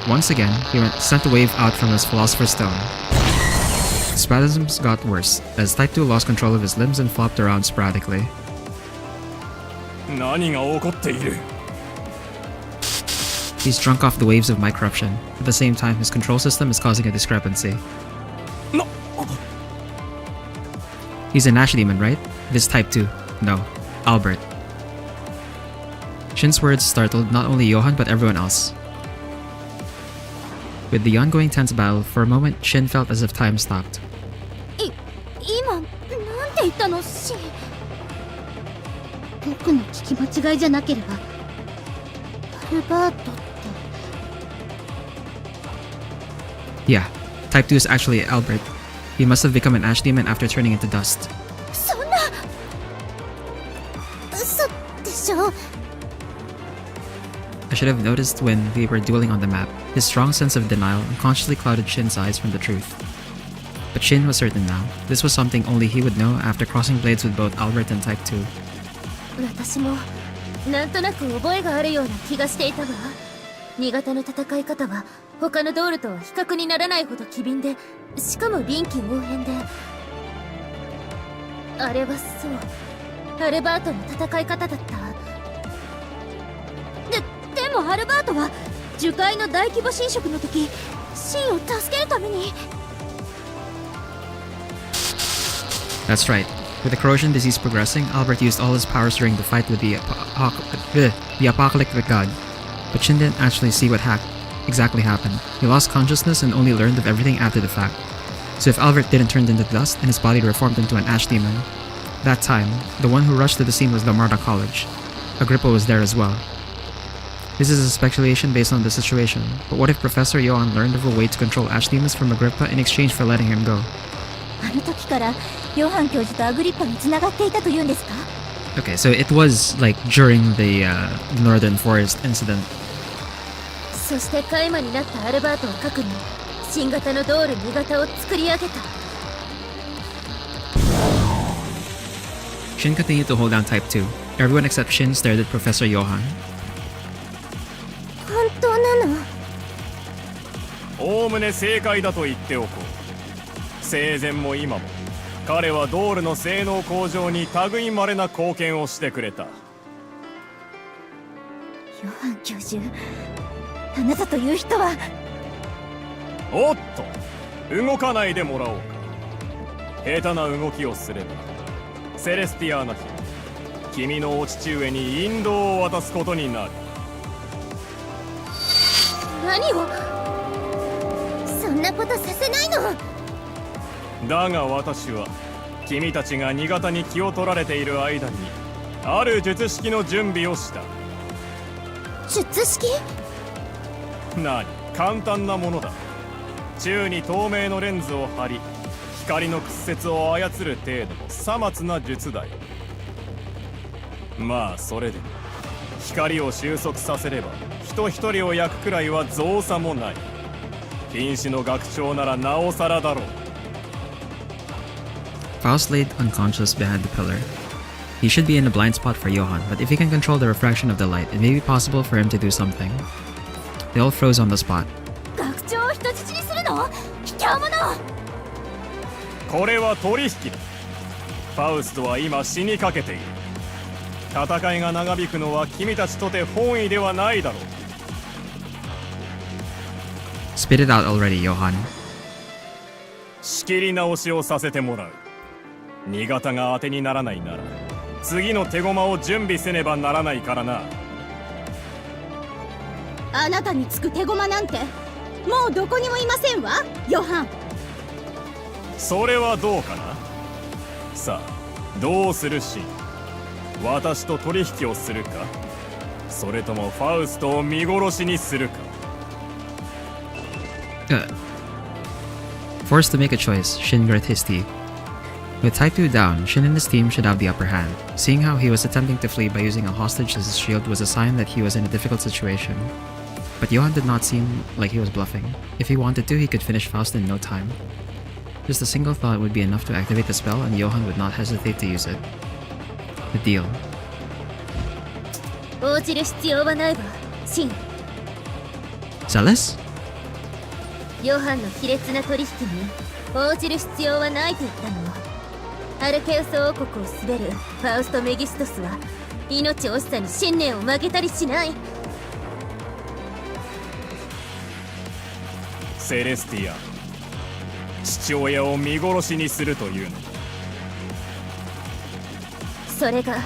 Once again, he sent a wave out from his Philosopher's Stone. The spasms got worse, as Type 2 lost control of his limbs and flopped around sporadically. He's drunk off the waves of my corruption. At the same time, his control system is causing a discrepancy. No. He's an Ash Demon, right? This Type 2. No. Albert. Shin's words startled not only Johan but everyone else. With the ongoing tense battle, for a moment, Shin felt as if time stopped. Yeah, Type 2 is actually Albert. He must have become an Ash Demon after turning into dust. I should have noticed when we were dueling on the map. His strong sense of denial unconsciously clouded Shin's eyes from the truth. But Shin was certain now. This was something only he would know after crossing blades with both Albert and Type 2. 私もなんとなく覚えがあるような気がしていたわ。新潟の戦い方は他のドールとは比較にならないほど機敏で、しかも臨機応変で、あれはそうアルバートの戦い方だった。でもアルバートは樹海の大規模侵食の時、シンを助けるために。That's right. With the corrosion disease progressing, Albert used all his powers during the fight with the apocalyptic god. But Shin didn't actually see what exactly happened. He lost consciousness and only learned of everything after the fact. So if Albert didn't turn into dust and his body reformed into an Ash Demon, that time, the one who rushed to the scene was Lamarda College. Agrippa was there as well. This is a speculation based on the situation, but what if Professor Johan learned of a way to control Ash Demons from Agrippa in exchange for letting him go? あの時からヨハン教授とアグリッパに繋がっていたというんですか? Okay, so it was like during the Northern Forest incident. そしてカイマになったアルバートを核に新型のドール2型を作り上げた。Shin continued to hold down Type 2. Everyone except Shin stared at Professor Johan. 本当なの？おおむね正解だと言っておこう。生前も今も彼はドールの性能向上に類まれな貢献をしてくれた。ヨハン教授、あなたという人は。おっと、動かないでもらおうか。下手な動きをすればセレスティアーナ妃、君のお父上に引導を渡すことになる。何を。そんなことさせないの。だが私は君たちが新潟に気を取られている間にある術式の準備をした。術式？何、簡単なものだ。宙に透明のレンズを貼り、光の屈折を操る程度のさまつな術だよ。まあそれでも光を収束させれば人一人を焼くくらいは造作もない。瀕死の学長ならなおさらだろう。Faust laid unconscious behind the pillar. He should be in a blind spot for Johann, but if he can control the refraction of the light, it may be possible for him to do something. They all froze on the spot. 学長を人質にするの？卑怯者！これは取引だ。ファウストは今死にかけている。戦いが長引くのは君たちとて本意ではないだろう。Spit it out already, Johann. 仕切り直しをさせてもらう。新潟が当てにならないなら次の手駒を準備せねばならないからな。あなたにつく手駒なんてもうどこにもいませんわ、ヨハン。それはどうかな。さあどうするシーン。私と取引をするか、それともファウストを見殺しにするか。Forced to make a choice, Shin grit his teeth. With Type 2 down, Shin and his team should have the upper hand. Seeing how he was attempting to flee by using a hostage as his shield was a sign that he was in a difficult situation. But Johann did not seem like he was bluffing. If he wanted to, he could finish Faust in no time. Just a single thought would be enough to activate the spell, and Johann would not hesitate to use it. The deal. 応じる必要はないわ、シン。 Zealous? ヨハンの卑劣な取引に応じる必要はないと言ったの。アルケウス王国を滑るファウスト・メギストスは命惜しさに信念を曲げたりしない。セレスティア、父親を見殺しにするというの。それが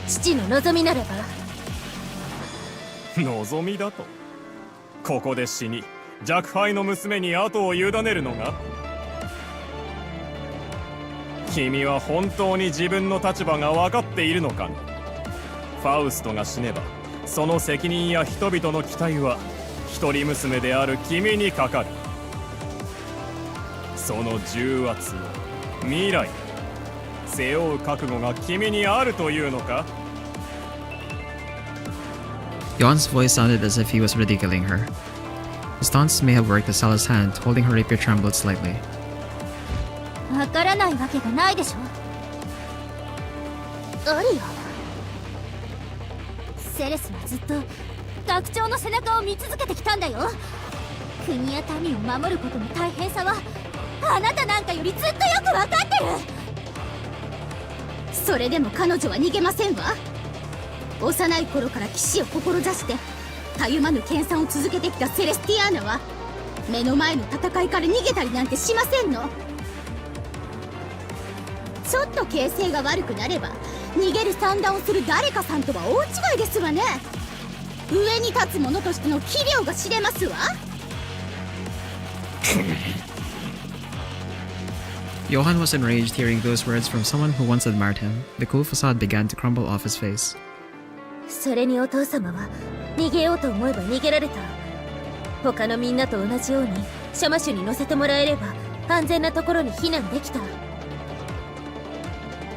父の望みならば。望みだと。ここで死に若輩の娘に後を委ねるのが。君は本当に自分の立場が分かっているのかね。ファウストが死ねばその責任や人々の期待は一人娘である君にかかる。その重圧を未来背負う覚悟が君にあるというのか。 Johan's voice sounded as if he was ridiculing her. His taunts may have worked as Sala's hand, holding her rapier trembled slightly. わからないわけがないでしょ。アリア、セレスはずっと学長の背中を見続けてきたんだよ。国や民を守ることの大変さはあなたなんかよりずっとよくわかってる。それでも彼女は逃げませんわ。幼い頃から騎士を志してたゆまぬ研鑽を続けてきたセレスティアーナは目の前の戦いから逃げたりなんてしませんの。ちょっと形勢が悪くなれば逃げる算段をする誰かさんとは大違いですわね。上に立つ者としての器量が知れますわ。Johann was enraged hearing those words from someone who once admired him. The cool facade began to crumble off his face. それにお父様は逃げようと思えば逃げられた。他のみんなと同じようにシャマシュに乗せてもらえれば安全なところに避難できた。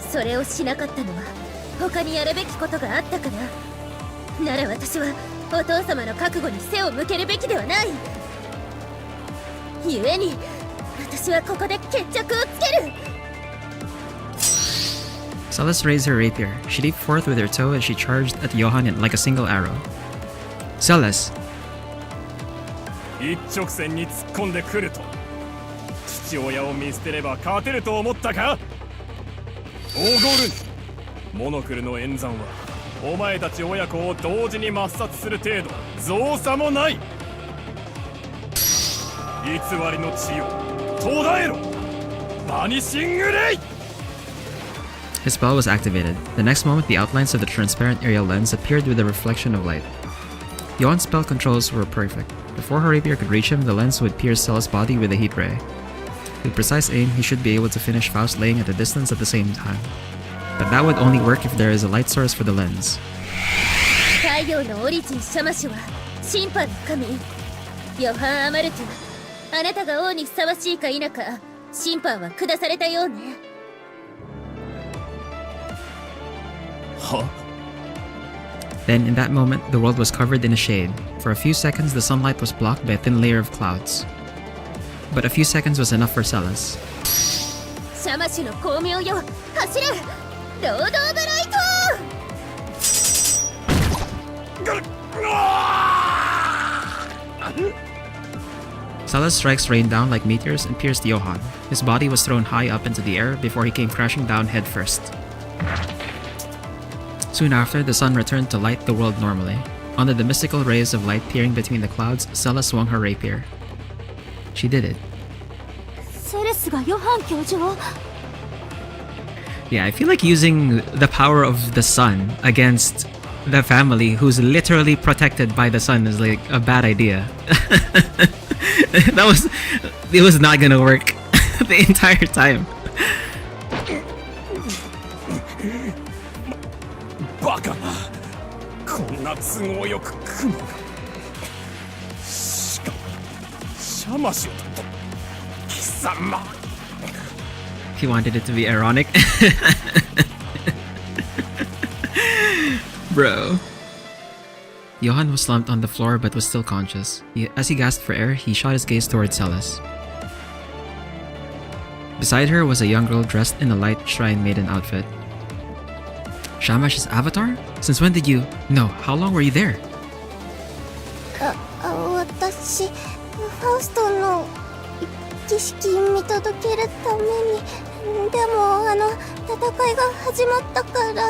それをしなかったのは他にやるべきことがあったから。なら私はお父様の覚悟に背を向けるべきではない。故に私はここで決着をつける。 Celis raised her rapier. She leaped forth with her toe as she charged at Johann like a single arrow. Celis! 一直線に突っ込んでくると父親を見捨てれば勝てると思ったか。おごるモノクルの演算はお前たち親子を同時に抹殺する程度造作もない。偽りの血を途絶えろバニシングレイ。 His spell was activated. The next moment, the outlines of the transparent aerial lens appeared with a reflection of light. Johan's spell controls were perfect. Before her rapier could reach him, the lens would pierce Stella's body with a heat ray. With precise aim, he should be able to finish Faust laying at a distance at the same time. But that would only work if there is a light source for the lens. 太陽のオリジンシャマシュは審判の神ヨハン・アマルトゥ。あなたが王にふさわしいか否か審判は下されたようね。は Then, in that moment, the world was covered in a shade. For a few seconds, the sunlight was blocked by a thin layer of clouds. But a few seconds was enough for Celes. シャマシュの光明よ走れロード・オブ・ライト。 Celes' strikes rained down like meteors and pierced Johann. His body was thrown high up into the air before he came crashing down headfirst. Soon after, the sun returned to light the world normally. Under the mystical rays of light peering between the clouds, Celes swung her rapier. She did it. セレスがヨハン教授を Yeah, I feel like using the power of the sun against the family who's literally protected by the sun is like a bad idea. It was not gonna work the entire time. バカなこんな都合よく雲がしかもシャマシュだと貴様 He wanted it to be ironic. Bro. Johann was slumped on the floor but was still conscious. As he gasped for air, he shot his gaze towards Celes. Beside her was a young girl dressed in a light shrine maiden outfit. Shamash's avatar? Since when did you... No, how long were you there? 私ファウストの儀式見届けるためにでも戦いが始まったから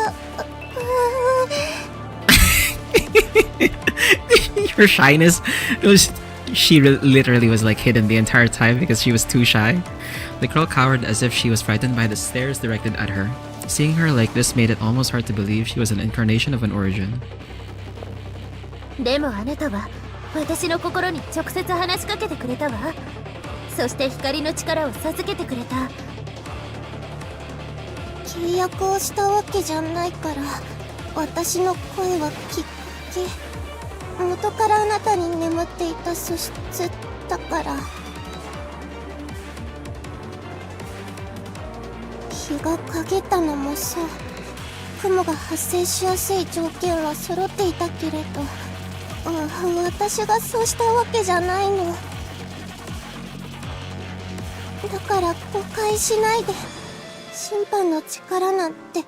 Her shyness she literally was like hidden the entire time because she was too shy. The girl cowered as if she was frightened by the stares directed at her. Seeing her like this made it almost hard to believe she was an incarnation of an origin. でもあなたは私の心に直接話しかけてくれたわ。そして光の力を授けてくれた。契約をしたわけじゃないから私の声はきっかけ元からあなたに眠っていた素質だから日が陰ったのもそう雲が発生しやすい条件は揃っていたけれど私がそうしたわけじゃないのだから誤解しないで審判の力なんて後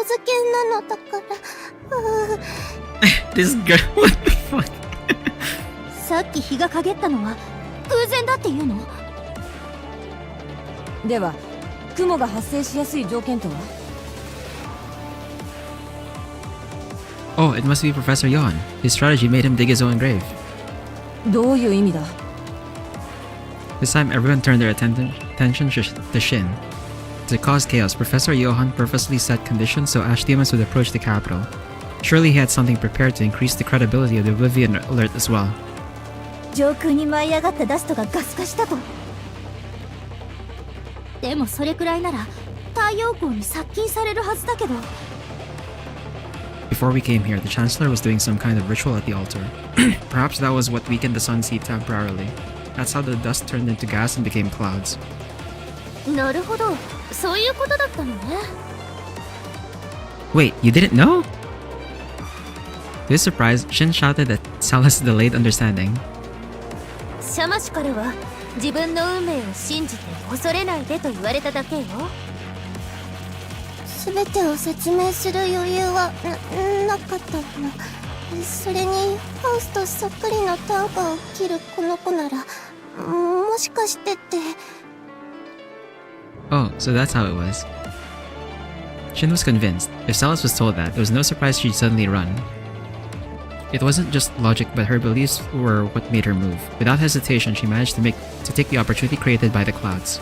付けなのだから This girl, what the fuck? さっき日が陰ったのは偶然だっていうの？では雲が発生しやすい条件とは？ Oh, it must be Professor Johann. His strategy made him dig his own grave. どういう意味だ？ This time, everyone turned their attention to Shin. To cause chaos, Professor Johann purposely set conditions so ash demons would approach the capital. Surely he had something prepared to increase the credibility of the Oblivion alert as well. 上空に舞い上がったダストがガス化したと。でもそれくらいなら太陽光に殺菌されるはずだけど。Before we came here, the Chancellor was doing some kind of ritual at the altar. Perhaps that was what weakened the sun's heat temporarily. That's how the dust turned into gas and became clouds. なるほど、そういうことだったのね。Wait, you didn't know? To his surprise, Shin shouted at Celes' delayed understanding. シャマシュからは自分の運命を信じて恐れないでと言われただけよ。全てを説明する余裕は なかったの。それにファウストそっくりの短歌を切るこの子ならもしかしてって。Oh, so that's how it was. Shin was convinced. If Celis was told that, it was no surprise she'd suddenly run. It wasn't just logic, but her beliefs were what made her move. Without hesitation, she managed to take the opportunity created by the clouds.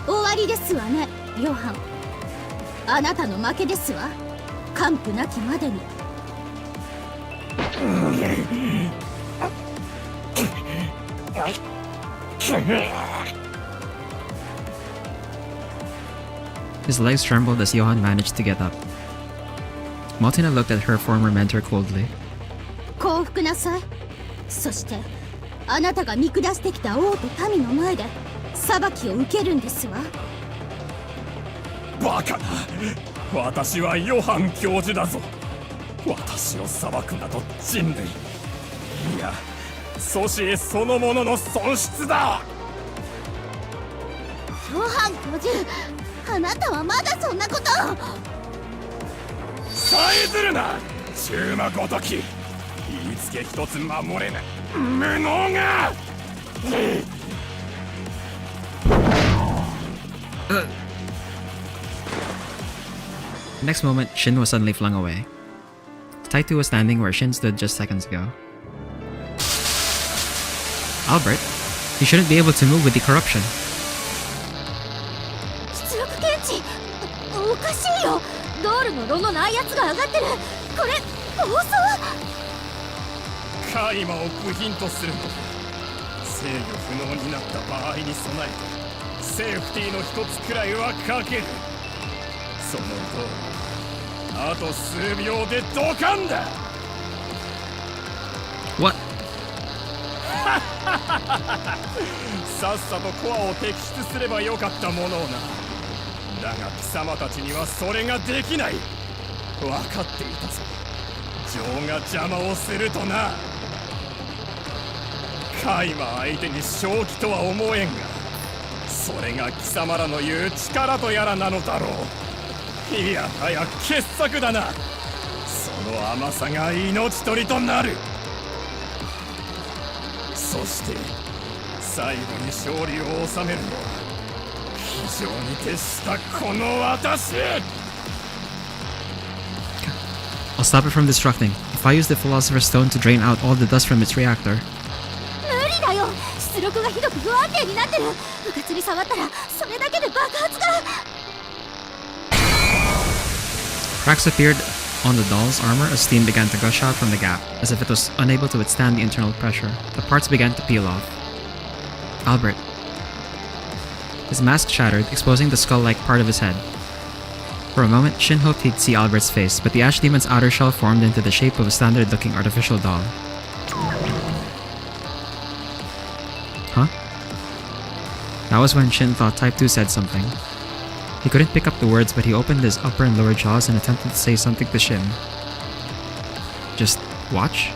終わりですわね、ヨハン。あなたの負けですわ。完膚なきまでに。His legs trembled as Johan managed to get up. Maltina looked at her former mentor coldly. 降伏なさい。そしてあなたが見下してきた王と民の前で裁きを受けるんですわ。バカな。私はヨハン教授だぞ。私を裁くなど人類、いや祖師そのものの損失だ。ヨハン教授、あなたはまだそんなことを。さえずるな、中馬ごとき。言いつけ一つ守れない無能が。Next moment, Shin was suddenly flung away. Taitu was standing where Shin stood just seconds ago. Albert? You shouldn't be able to move with the corruption. 出力検知、おかしいよ。ドールの炉の内圧が上がってる。これ暴走。カイマを部品とするの。制御不能になった場合に備えてセーフティーの一つくらいはかける。その通り。あと数秒でドカンだ。What? さっさとコアを摘出すればよかったものをな。だが貴様たちにはそれができない。分かっていたぞ。ジョーが邪魔をするとな。カイマ相手に正気とは思えんが、それが貴様らの言う力とやらなのだろう。いやはや傑作だな。その甘さが命取りとなる。そして最後に勝利を収めるのは非常に徹したこの私。 I'll stop it from destructing. If I use the Philosopher's Stone to drain out all the dust from its reactor. 無理だよ。出力がひどく不安定になってる。うかつに触ったらそれだけで爆発が。Cracks appeared on the doll's armor as steam began to gush out from the gap, as if it was unable to withstand the internal pressure. The parts began to peel off. Albert. His mask shattered, exposing the skull-like part of his head. For a moment, Shin hoped he'd see Albert's face, but the Ash Demon's outer shell formed into the shape of a standard-looking artificial doll. Huh? That was when Shin thought Type 2 said something. He couldn't pick up the words, but he opened his upper and lower jaws and attempted to say something to Shin. Just watch?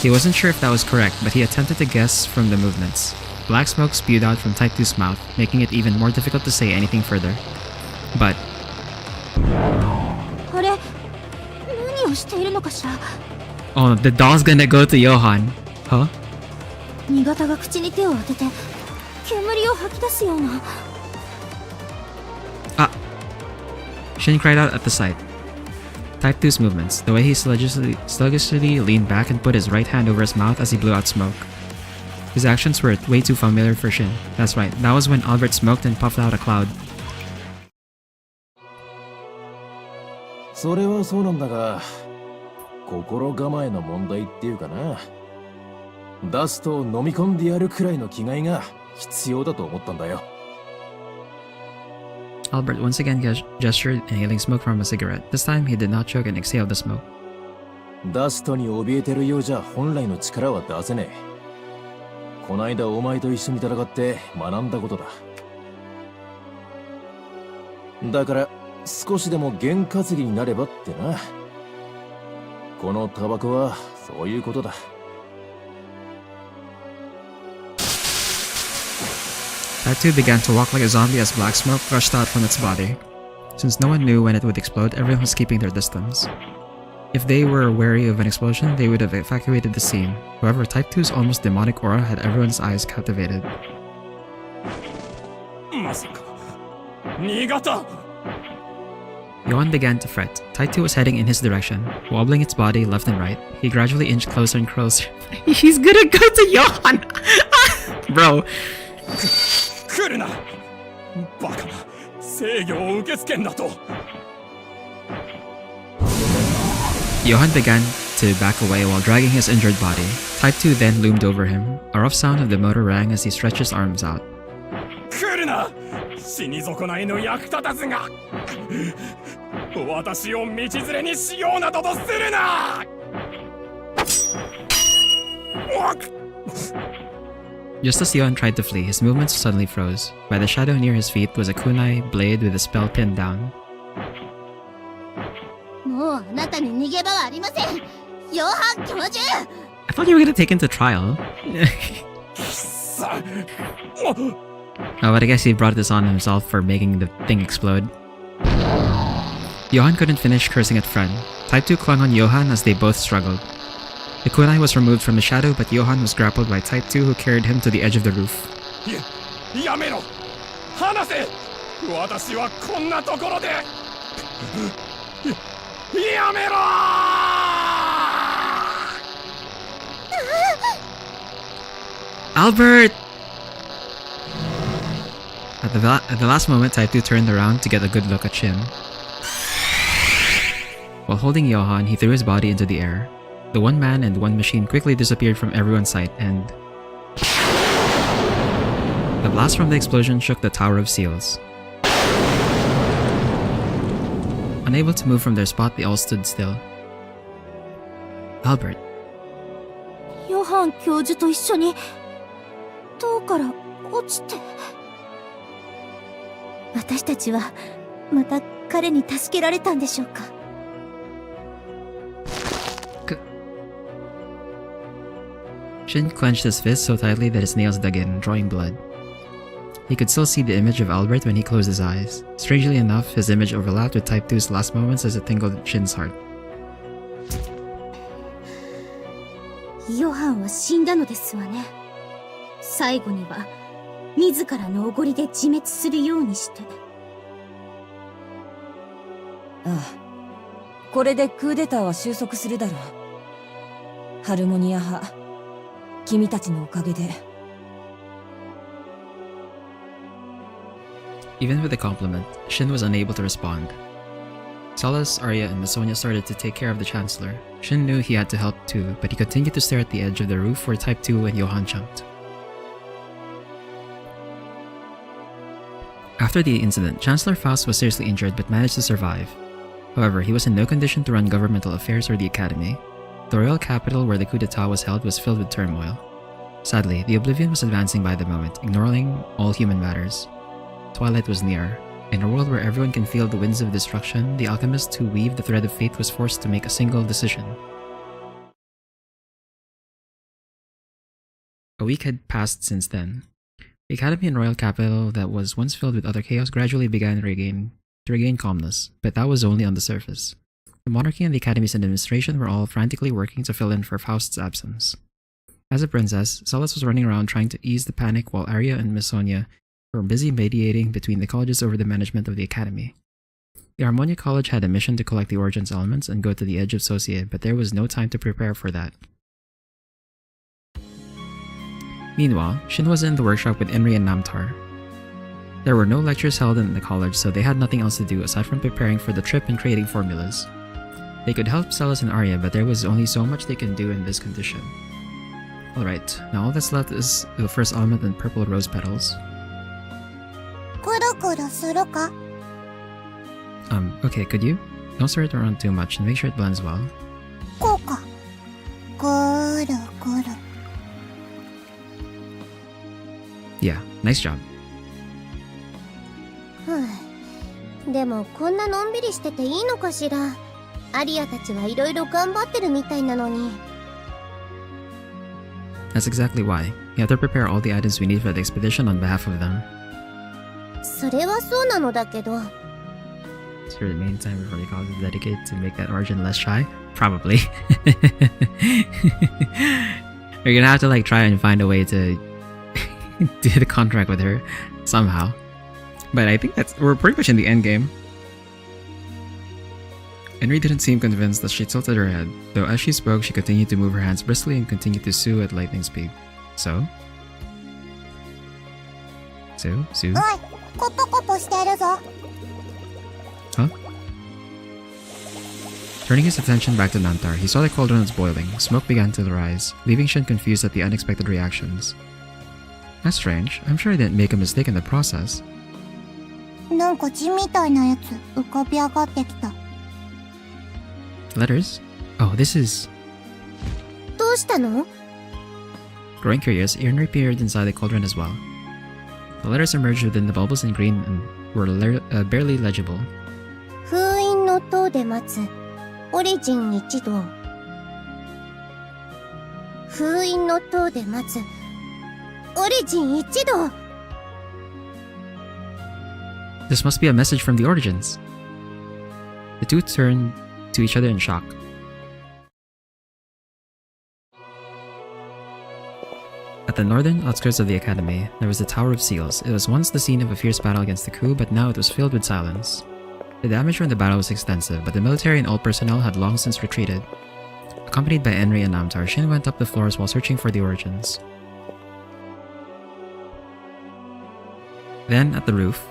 He wasn't sure if that was correct, but he attempted to guess from the movements. Black smoke spewed out from Type 2's mouth, making it even more difficult to say anything further. But... あれ、何をしているのかしら。 Oh, the doll's gonna go to Johan. Huh? 新潟が口に手を当てて煙を吐き出すような。Shin cried out at the sight. Type 2's movements, the way he sluggishly leaned back and put his right hand over his mouth as he blew out smoke. His actions were way too familiar for Shin. That's right, that was when Albert smoked and puffed out a cloud. それはそうなんだが、心構えの問題っていうかな。ダストを飲み込んでやるくらいの気概が必要だと思ったんだよ。Albert once again gestured, inhaling smoke from a cigarette. This time, he did not choke and exhale the smoke. ダストに怯えてるようじゃ本来の力は出せねえ。こないだお前と一緒に戦って学んだことだ。だから少しでも験担ぎになればってな。このタバコはそういうことだ。Type 2 began to walk like a zombie as black smoke gushed out from its body. Since no one knew when it would explode, everyone was keeping their distance. If they were wary of an explosion, they would have evacuated the scene. However, Type 2's almost demonic aura had everyone's eyes captivated. まさか Niigata! Johan began to fret. Taito was heading in his direction, wobbling its body left and right. He gradually inched closer and closer. He's gonna go to Johan! Bro. 来るなバカな制御を受け付けんだと Johan began to back away while dragging his injured body. Type 2 then loomed over him. A rough sound of the motor rang as he stretched his arms out. 来るな死に損ないの役立たずが私を道連れにしようなどとするな Just as Johan tried to flee, his movements suddenly froze. By the shadow near his feet was a kunai blade with a spell pinned down. もうあなたに逃げ場はありません。ヨハン教授。 I thought you were gonna take him to trial. Oh, but I guess he brought this on himself for making the thing explode. Johan couldn't finish cursing at friend. Type 2 clung on Johan as they both struggled. The kunai was removed from the shadow, but Johan was grappled by Type 2 who carried him to the edge of the roof. やめろ離せ私はこんなところでやめろ Albert! At the last moment, Type 2 turned around to get a good look at Shin. While holding Johan, he threw his body into the air. The one man and one machine quickly disappeared from everyone's sight, and the blast from the explosion shook the Tower of Seals. Unable to move from their spot, they all stood still. Albert. ヨハン教授と一緒に塔から落ちて。私たちはまた彼に助けられたんでしょうか。Shin clenched his fist so tightly that his nails dug in, drawing blood. He could still see the image of Albert when he closed his eyes. Strangely enough, his image overlapped with Type 2's last moments as it tingled at Shin's heart. ヨハンは死んだのですわね。最後には自らのおごりで自滅するようにして。ああ、これでクーデターは収束するだろう。ハルモニア派、君たちのおかげで。Even with the compliment, Shin was unable to respond. Solace, Arya, and Masonia started to take care of the Chancellor. Shin knew he had to help too, but he continued to stare at the edge of the roof where Type 2 and Johan jumped. After the incident, Chancellor Faust was seriously injured but managed to survive. However, he was in no condition to run governmental affairs or the academy. The royal capital where the coup d'etat was held was filled with turmoil. Sadly, the oblivion was advancing by the moment, ignoring all human matters. Twilight was near. In a world where everyone can feel the winds of destruction, the alchemist who weaved the thread of fate was forced to make a single decision. A week had passed since then. The academy and royal capital that was once filled with utter chaos gradually began to regain calmness, but that was only on the surface. The monarchy and the academy's administration were all frantically working to fill in for Faust's absence. As a princess, Solace was running around trying to ease the panic while Arya and Miss Sonia were busy mediating between the colleges over the management of the academy. The Harmonia College had a mission to collect the Origins elements and go to the edge of Socie, but there was no time to prepare for that. Meanwhile, Shin was in the workshop with Inri and Namtar. There were no lectures held in the college, so they had nothing else to do aside from preparing for the trip and creating formulas. They could help Celis and Arya, but there was only so much they can do in this condition. Alright, now all that's left is the first element in purple rose petals. くるくるするか? Okay, could you? Don't stir it around too much and make sure it blends well. こうか。くるくる。 Yeah, nice job. でもこんなのんびりしてていいのかしら。アリアたちはいろいろ頑張ってるみたいなのに。That's exactly why. You have to prepare all the items we need for the expedition on behalf of them. それはそうなのだけど。So the main time before the cause is dedicated to make that origin less shy? Probably. You're gonna have to try and find a way to do the contract with her somehow. But I think we're pretty much in the end game. Henry didn't seem convinced as she tilted her head, though as she spoke she continued to move her hands briskly and continued to sue at lightning speed. So? Sue? コトコトしてるぞ。 Huh? Turning his attention back to Nantar, he saw the cauldron was boiling. Smoke began to rise, leaving Shin confused at the unexpected reactions. That's strange. I'm sure I didn't make a mistake in the process. なんか字みたいなやつ浮かび上がってきた。 Letters? Oh, this is... どうしたの？ Growing curious, Henry peered inside the cauldron as well. The letters emerged within the bubbles in green and were barely legible. 封印の塔で待つ。オリジン一同。封印の塔で待つ。オリジン一同。 This must be a message from the Origins. The two turned to each other in shock. At the northern outskirts of the academy, there was the Tower of Seals. It was once the scene of a fierce battle against the crew, but now it was filled with silence. The damage from the battle was extensive, but the military and all personnel had long since retreated. Accompanied by Enri and Namtar, Shin went up the floors while searching for the Origins. Then, at the roof,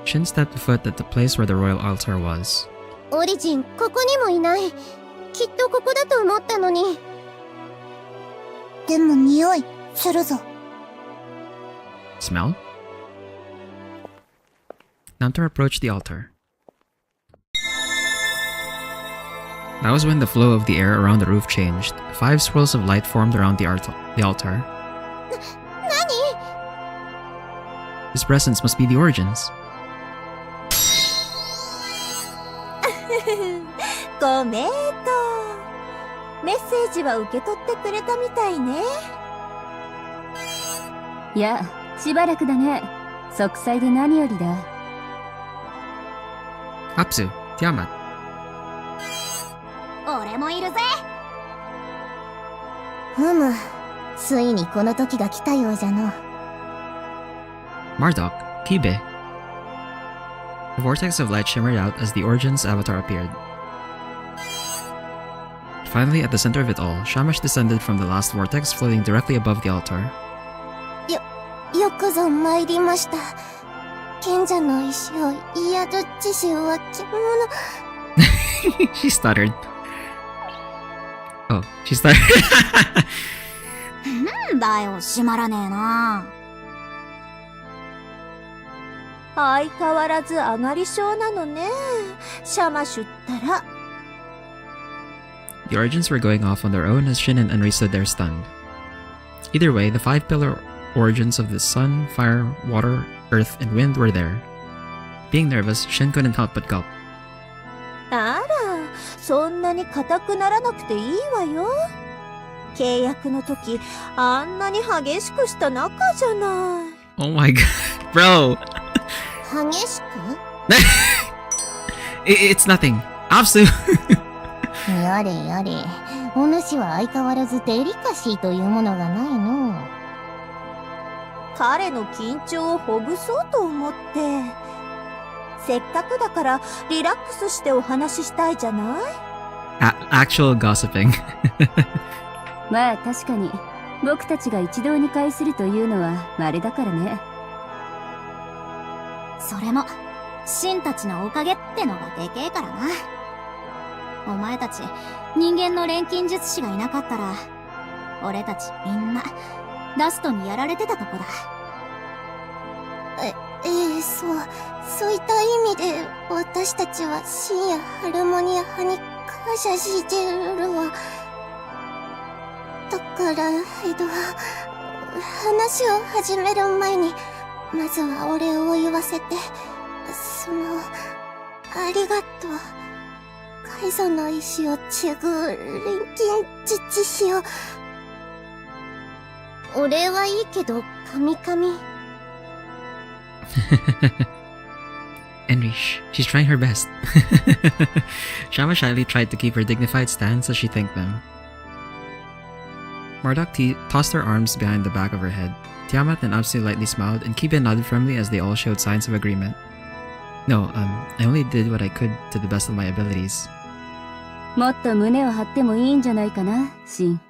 Shin stepped foot at the place where the royal altar was. オリジン、ここにもいない。きっとここだと思ったのに。でも匂いするぞ。Smell? Namtar approached the altar. That was when the flow of the air around the roof changed. 5 swirls of light formed around the altar. 何？ This presence must be the Origins. ごめんと。メッセージは受け取ってくれたみたいね。いや、しばらくだね。息災で何よりだ。Apsu, Tiamat. 俺もいるぜ。ふむ、ついにこの時が来たようじゃの。Marduk, Kibe. A vortex of light shimmered out as the Origin's avatar appeared. Finally, at the center of it all, Shamash descended from the last vortex, floating directly above the altar. よくぞ参りました。賢者の石を宿知識は着物。She stuttered. Oh, she stuttered. なんだよ、閉まらねえな。相変わらず上がり症なのね。シャマシュったら。The Origins were going off on their own as Shin and Enri stood there stunned. Either way, the 5-pillar origins of the sun, fire, water, earth, and wind were there. Being nervous, Shin couldn't help but gulp. あら、そんなに硬くならなくていいわよ。契約の時、あんなに激しくした仲じゃない。Oh my god, bro! 激しく？ It's nothing. Apsu! やれやれ、お主は相変わらずデリカシーというものがないの。彼の緊張をほぐそうと思って。せっかくだからリラックスしてお話ししたいじゃない？ Actual gossiping. まあ確かに、僕たちが一堂に会するというのは稀だからね。それも、シンたちのおかげってのがでけえからな。お前たち、人間の錬金術師がいなかったら、俺たちみんな、ラストにやられてたとこだ。そういった意味で、私たちはシンやハルモニア派に感謝してるわ。だから、話を始める前に、まずはお礼を言わせて、ありがとう。海藻の石をちぐ錬金術師を。お礼はいいけど、神々。Enri, she's trying her best. Shama shyly tried to keep her dignified stance as she thanked them. Marduk tossed her arms behind the back of her head. Tiamat and Apsu lightly smiled, and Kibe nodded firmly as they all showed signs of agreement. No, I only did what I could to the best of my abilities. もっと胸を張ってもいいんじゃないかな、シン。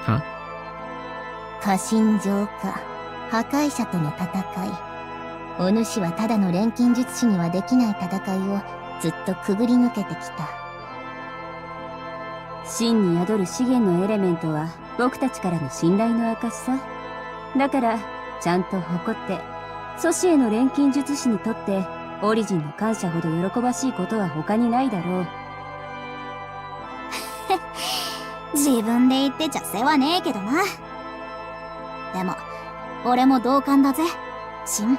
Huh? 家臣浄化、破壊者との戦い。お主はただの錬金術師にはできない戦いをずっとくぐり抜けてきた。真に宿る資源のエレメントは僕たちからの信頼の証さ。だからちゃんと誇って祖師への錬金術師にとってオリジンの感謝ほど喜ばしいことは他にないだろう。自分で言ってちゃ世話ねえけどな。でも俺も同感だぜ、シン。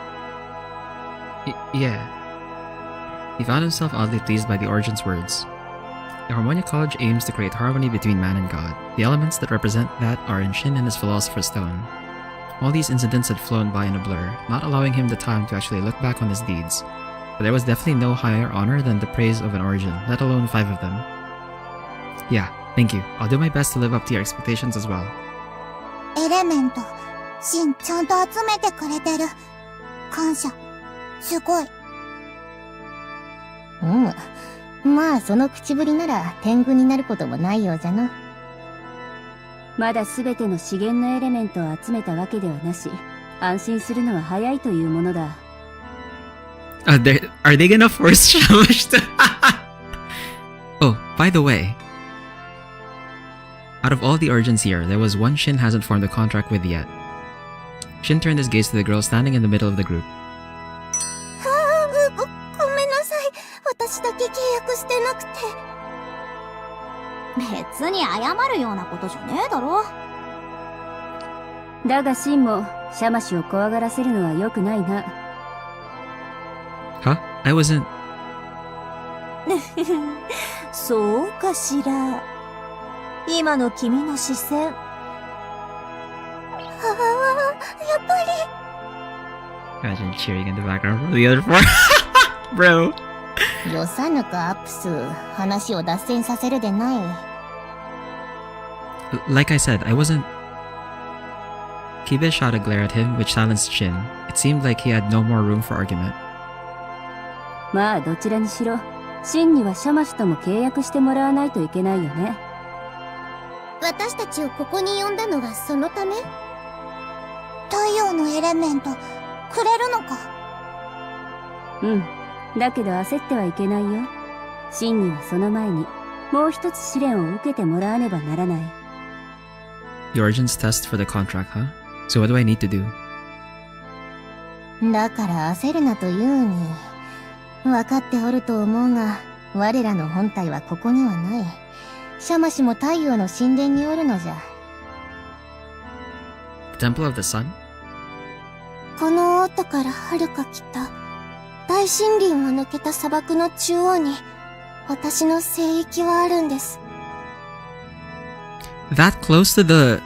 Yeah. He found himself oddly pleased by the Origin's words. The Harmonia College aims to create harmony between man and God. The elements that represent that are in Shin and his Philosopher's Stone. All these incidents had flown by in a blur, not allowing him the time to actually look back on his deeds. But there was definitely no higher honor than the praise of an Origin, let alone 5 of them. Yeah, thank you. I'll do my best to live up to your expectations as well. エレメント、シンちゃんと集めてくれてる。感謝。すごい。まあその口ぶりなら天狗になることもないようじゃの。まだ全ての資源のエレメントを集めたわけではなし、安心するのは早いというものだ。Are they gonna force Shamash to... Oh, by the way. Out of all the Origins here, there was one Shin hasn't formed a contract with yet. Shin turned his gaze to the girl standing in the middle of the group. ごめんなさい。私だけ契約してなくて。別に謝るようなことじゃねえだろ。だがシンもシャマシを怖がらせるのは良くないな。Huh? I wasn't... そうかしら。今の君の視線。やっぱり。Imagine cheering in the background for the other four. Bro. よさぬかアップス、話を脱線させるでない。Like I said, I wasn't... Kibe shot a glare at him, which silenced Shin. It seemed like he had no more room for argument. まあどちらにしろ、シンにはシャマシとも契約してもらわないといけないよね。私たちをここに呼んだのはそのため？太陽のエレメント、くれるのか？うん。だけど焦ってはいけないよ。シンにはその前に、もう一つ試練を受けてもらわねばならない。The Origins test for the contract, huh? So what do I need to do? だから焦るなと言うに。分かっておると思うが、我らの本体はここにはない。シャマシも太陽の神殿におるのじゃ。The Temple of the Sun? この王都から遥か北、大森林を抜けた砂漠の中央に、私の聖域はあるんです。That close to the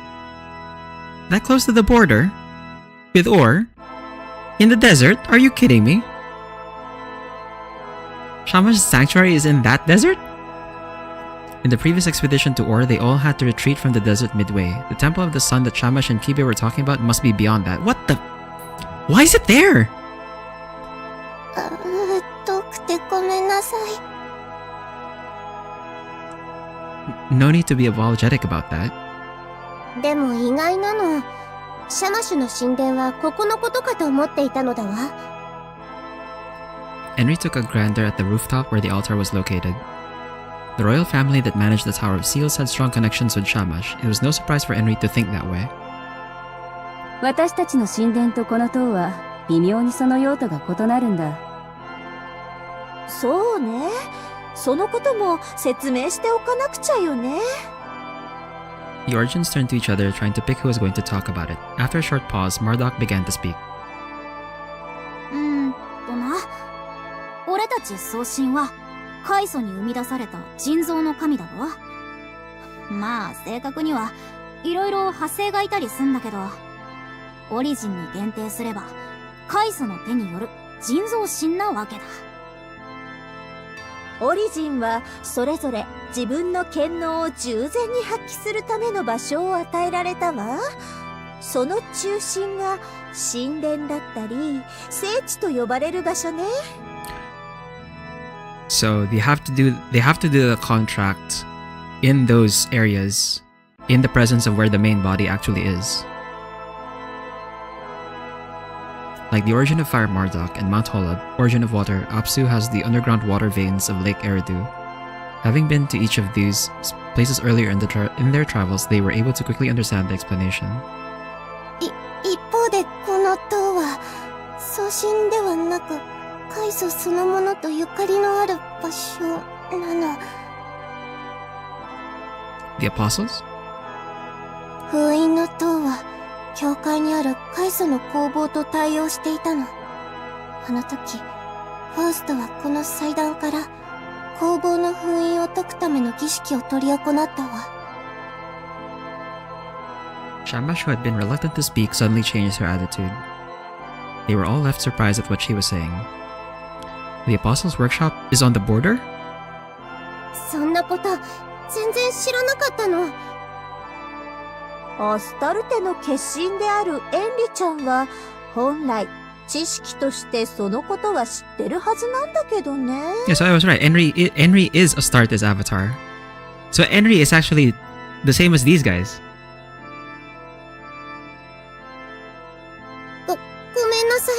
border? With Or? In the desert? Are you kidding me? Shamash's sanctuary is in that desert? In the previous expedition to Or, they all had to retreat from the desert midway. The Temple of the Sun that Shamash and Kibe were talking about must be beyond that. What the... Why is it there? 遠くてごめんなさい。No need to be apologetic about that. でも意外なの。シャマシュの神殿はここのことかと思っていたのだわ。Henry took a gander at the rooftop where the altar was located. The royal family that managed the Tower of Seals had strong connections with Shamash. It was no surprise for Henry to think that way. 私たちの神殿とこの塔は微妙にその用途が異なるんだ。そうね。そのことも説明しておかなくちゃよね。The Origins turned to each other, trying to pick who was going to talk about it. After a short pause, Marduk began to speak. 俺たち宗神は開祖に生み出された人造の神だろ。まあ正確にはいろいろ派生がいたりすんだけど、オリジンに限定すれば開祖の手による人造神なわけだ。オリジンはそれぞれ自分の権能を従前に発揮するための場所を与えられたわ。その中心が神殿だったり聖地と呼ばれる場所ね。 So they have to do the contract in those areas, in the presence of where the main body actually is. Like the origin of Fire Marduk and Mount Holub, origin of water, Apsu has the underground water veins of Lake Eridu. Having been to each of these places earlier in their travels, they were able to quickly understand the explanation. 一方でこの塔は送信ではなく開祖そのものとゆかりのある場所なの。 The Apostles? 封印の塔は教会にある開祖の工房と対応していたの。あの時ファウストはこの祭壇から工房の封印を解くための儀式を執り行ったわ。 Shamash, who had been reluctant to speak, suddenly changed her attitude. They were all left surprised at what she was saying. The Apostles' workshop is on the border? そんなこと全然知らなかったの。アスタルテの化身であるエンリちゃんは本来知識としてそのことは知ってるはずなんだけどね。 Yes, I was right. Enri is Astarte's avatar. So Enri is actually the same as these guys. ごめんなさい。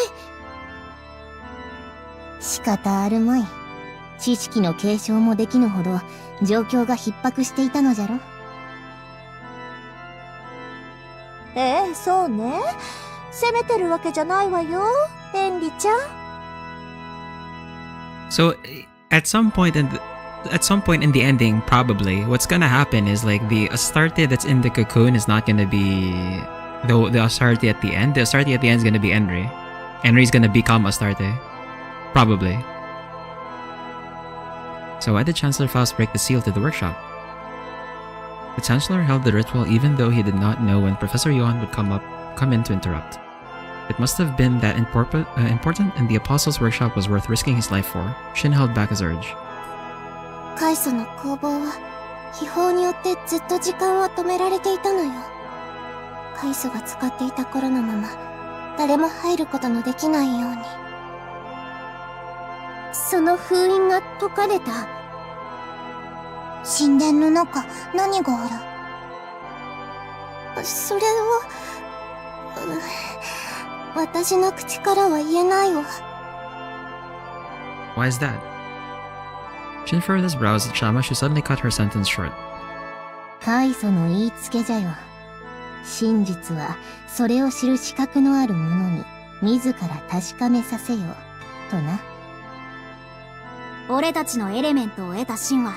仕方あるまい。知識の継承もできぬほど状況が逼迫していたのじゃろ。そうね。責めてるわけじゃないわよ、エンリちゃん。 So at some point in the ending, probably what's gonna happen is like the Astarte that's in the cocoon is not gonna be the Astarte at the end. The Astarte at the end is gonna be Enri. Enri's gonna become Astarte, probably. So why did Chancellor Faust break the seal to the workshop? The Chancellor held the ritual even though he did not know when Professor Johann would come in to interrupt. It must have been that important, and the Apostles' workshop was worth risking his life for. Shin held back his urge. 開祖の工房は秘宝によってずっと時間は止められていたのよ。開祖が使っていた頃のまま誰も入ることのできないように。その封印が解かれた。神殿の中何がある？それを、私の口からは言えないわ。 Why is that? Shin furrowed his brows at Shamash, who suddenly cut her sentence short. 開祖の言いつけじゃよ。真実はそれを知る資格のある者に自ら確かめさせよとな。俺たちのエレメントを得た神は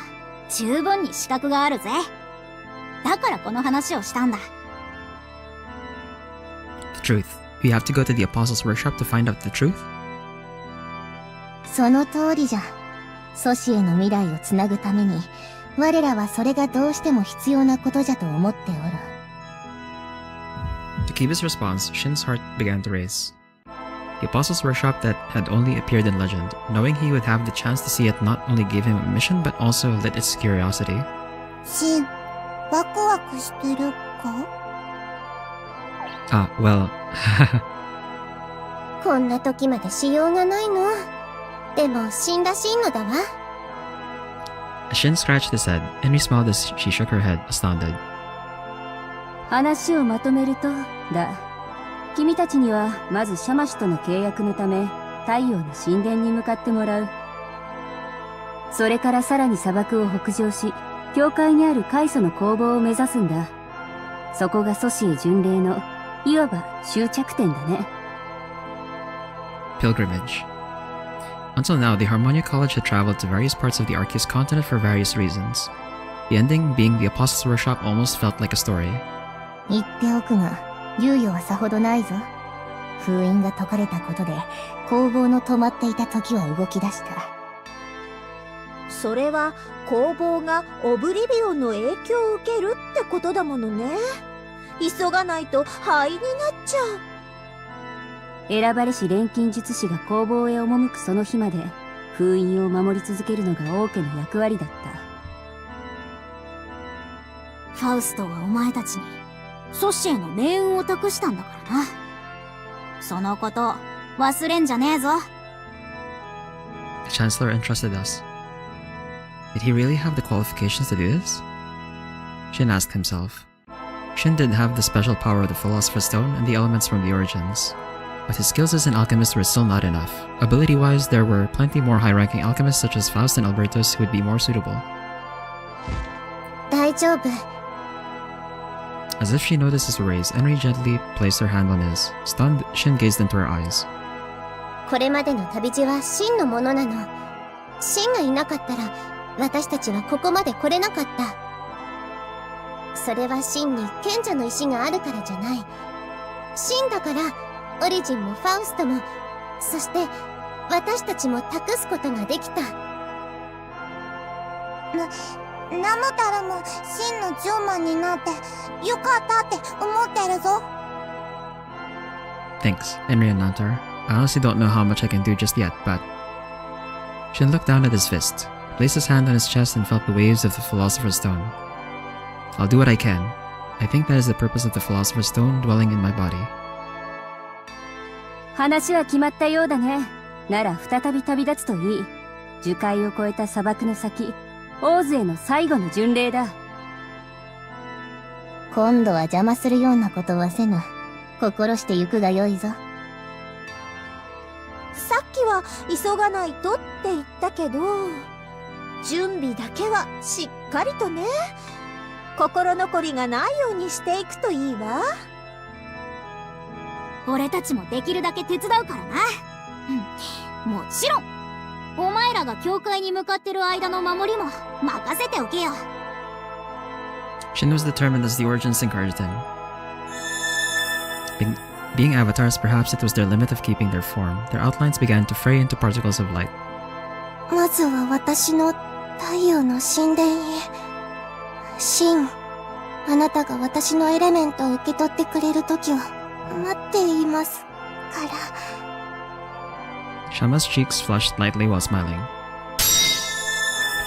十分に資格があるぜ。だからこの話をしたんだ。 The truth. We have to go to the Apostles' workshop to find out the truth? その通りじゃ。祖師への未来をつなぐために我らはそれがどうしても必要なことじゃと思っておる。 To keep his response, Shin's heart began to race. The Apostles' workshop that had only appeared in legend, knowing he would have the chance to see it not only gave him a mission but also lit its curiosity. シン、ワクワクしてるか？ Ah, well... こんな時までしようがないの。でも死んだシーンのだわ。 Shin scratched his head, and he smiled as she shook her head, astounded. 話をまとめると君たちにはまずシャマシュとの契約のため太陽の神殿に向かってもらう。それからさらに砂漠を北上し教会にある開祖の工房を目指すんだ。そこが祖師へ巡礼のいわば終着点だね。 Pilgrimage. Until now, the Harmonia College had traveled to various parts of the Arceus continent for various reasons. The ending, being the Apostles' Workshop, almost felt like a story. 言っておくが、猶予はさほどないぞ。封印が解かれたことで、工房の止まっていた時は動き出した。それは工房がオブリビオンの影響を受けるってことだものね。急がないと灰になっちゃう。選ばれし錬金術師が工房へ赴くその日まで封印を守り続けるのが王家の役割だった。ファウストはお前たちにソシエの命運を託したんだからな。そのこと忘れんじゃねえぞ。 The Chancellor entrusted us. Did he really have the qualifications to do this? Shin asked himself. Shin did have the special power of the Philosopher's Stone and the elements from the Origins, but his skills as an alchemist were still not enough. Ability-wise, there were plenty more high-ranking alchemists such as Faust and Albertus who would be more suitable. 大丈夫。 As if she noticed his worries, Henry gently placed her hand on his. Stunned, Shin gazed into her eyes. これまでの旅路は真のものなの。真がいなかったら私たちはここまで来れなかった。それは真に賢者の石があるからじゃない。真だからオリジンもファウストも、そして私たちも託すことができた。ナムタルも真の10万になってよかったって思ってるぞ。 Thanks, Henry and Nantar. I honestly don't know how much I can do just yet, but... Shin looked down at his fist, placed his hand on his chest and felt the waves of the Philosopher's Stone. I'll do what I can. I think that is the purpose of the Philosopher's Stone dwelling in my body. 話は決まったようだね。なら再び旅立つといい。樹海を越えた砂漠の先、オーズへの最後の巡礼だ。今度は邪魔するようなことはせぬ。心してゆくがよいぞ。さっきは急がないとって言ったけど、準備だけはしっかりとね。心残りがないようにしていくといいわ。俺たちもできるだけ手伝うからな。もちろんお前らが教会に向かってる間の守りも任せておけよ。 Shin was determined as the Origins encouraged him. Being avatars, perhaps it was their limit of keeping their form. Their outlines began to fray into particles of light. まずは私の太陽の神殿へ。神、あなたが私のエレメントを受け取ってくれる時を待っていますから。Shama's cheeks flushed lightly while smiling.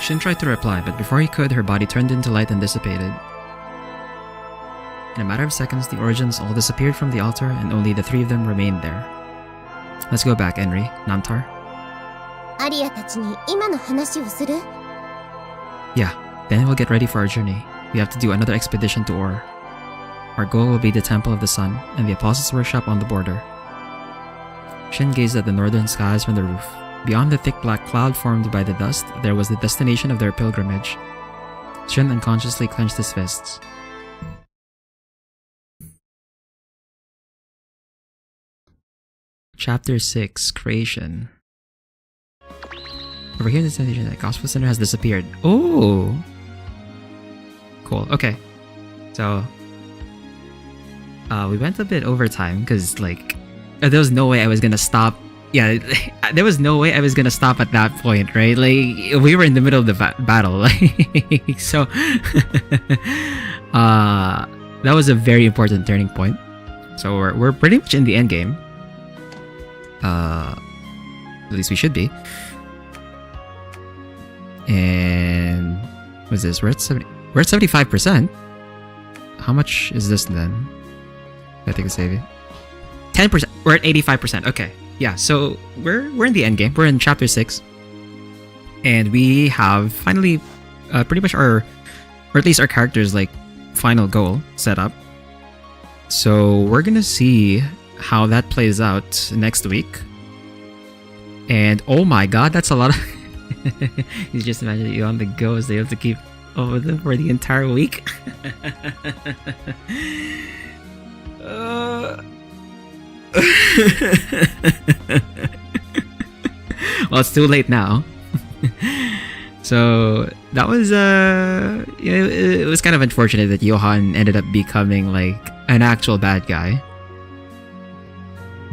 Shin tried to reply, but before he could, her body turned into light and dissipated. In a matter of seconds, the Origins all disappeared from the altar and only the three of them remained there. Let's go back, Henry. Namtar? アリアたちに今の話をする？ Yeah, then we'll get ready for our journey. We have to do another expedition to Or. Our goal will be the Temple of the Sun and the Apostles' Workshop on the border. Shin gazed at the northern skies from the roof. Beyond the thick black cloud formed by the dust, there was the destination of their pilgrimage. Shin unconsciously clenched his fists. Chapter 6, Creation. Over here in the destination, the Gospel Center has disappeared. Oh! Cool, okay. So, we went a bit over time, because, like, there was no way I was gonna stop. Yeah, there was no way I was gonna stop at that point, right? Like, we were in the middle of the battle, like, so... that was a very important turning point. So we're pretty much in the end game. At least we should be. And what's this? We're at 75%. How much is this then? I think it's saving. 10%. We're at 85%. Okay. Yeah, so we're in the end game. We're in chapter 6. And we have finally pretty much or at least our character's like final goal set up. So we're gonna see how that plays out next week. And oh my god, that's a lot of you just imagine you on the go as they have to keep up with them for the entire week. Well, it's too late now. So that was it was kind of unfortunate that Johan ended up becoming like an actual bad guy.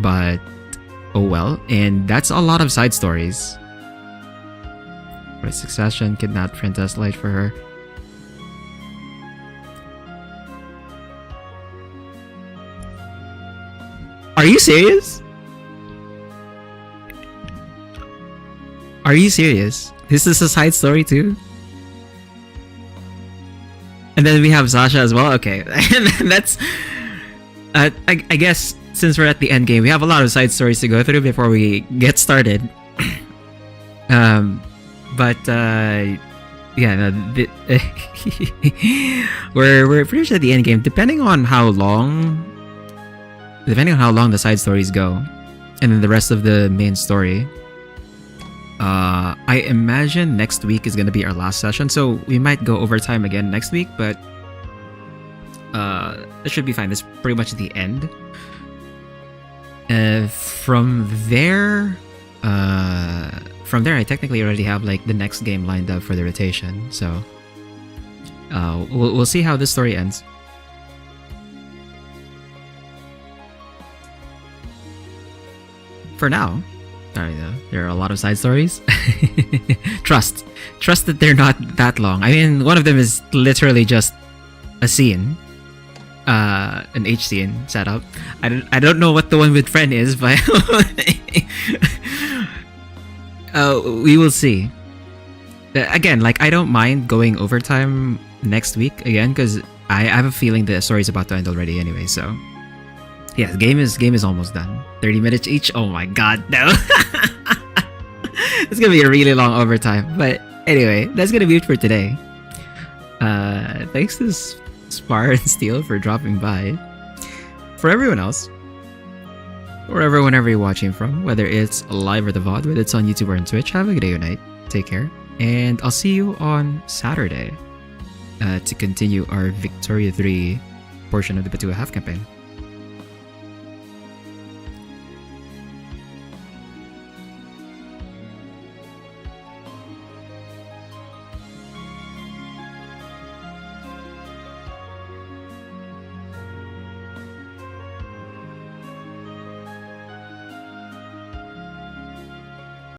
But oh well, and that's a lot of side stories. Right, Succession, kidnapped Princess Light for her. Are you serious? Are you serious? This is a side story too? And then we have Sasha as well. Okay, that's. I guess since we're at the end game, we have a lot of side stories to go through before we get started. Yeah, no, we're pretty much at the end game. Depending on how long the side stories go, and then the rest of the main story. I imagine next week is gonna be our last session, so we might go overtime again next week, but that should be fine. That's pretty much the end. From there, I technically already have like the next game lined up for the rotation, so we'll see how this story ends. For now, there are a lot of side stories. Trust that they're not that long. I mean, one of them is literally just a scene, an H scene setup. I don't know what the one with Friend is, but we will see. Again, like, I don't mind going overtime next week again, because I have a feeling the story's about to end already anyway. So yeah, the game is almost done. 30 minutes each. Oh my god, no. It's gonna be a really long overtime. But anyway, that's gonna be it for today. Thanks to Spar and Steel for dropping by. For everyone else, whenever you're watching from, whether it's live or the VOD, whether it's on YouTube or on Twitch, have a good day or night. Take care. And I'll see you on Saturday to continue our Victoria 3 portion of the Batua Half campaign.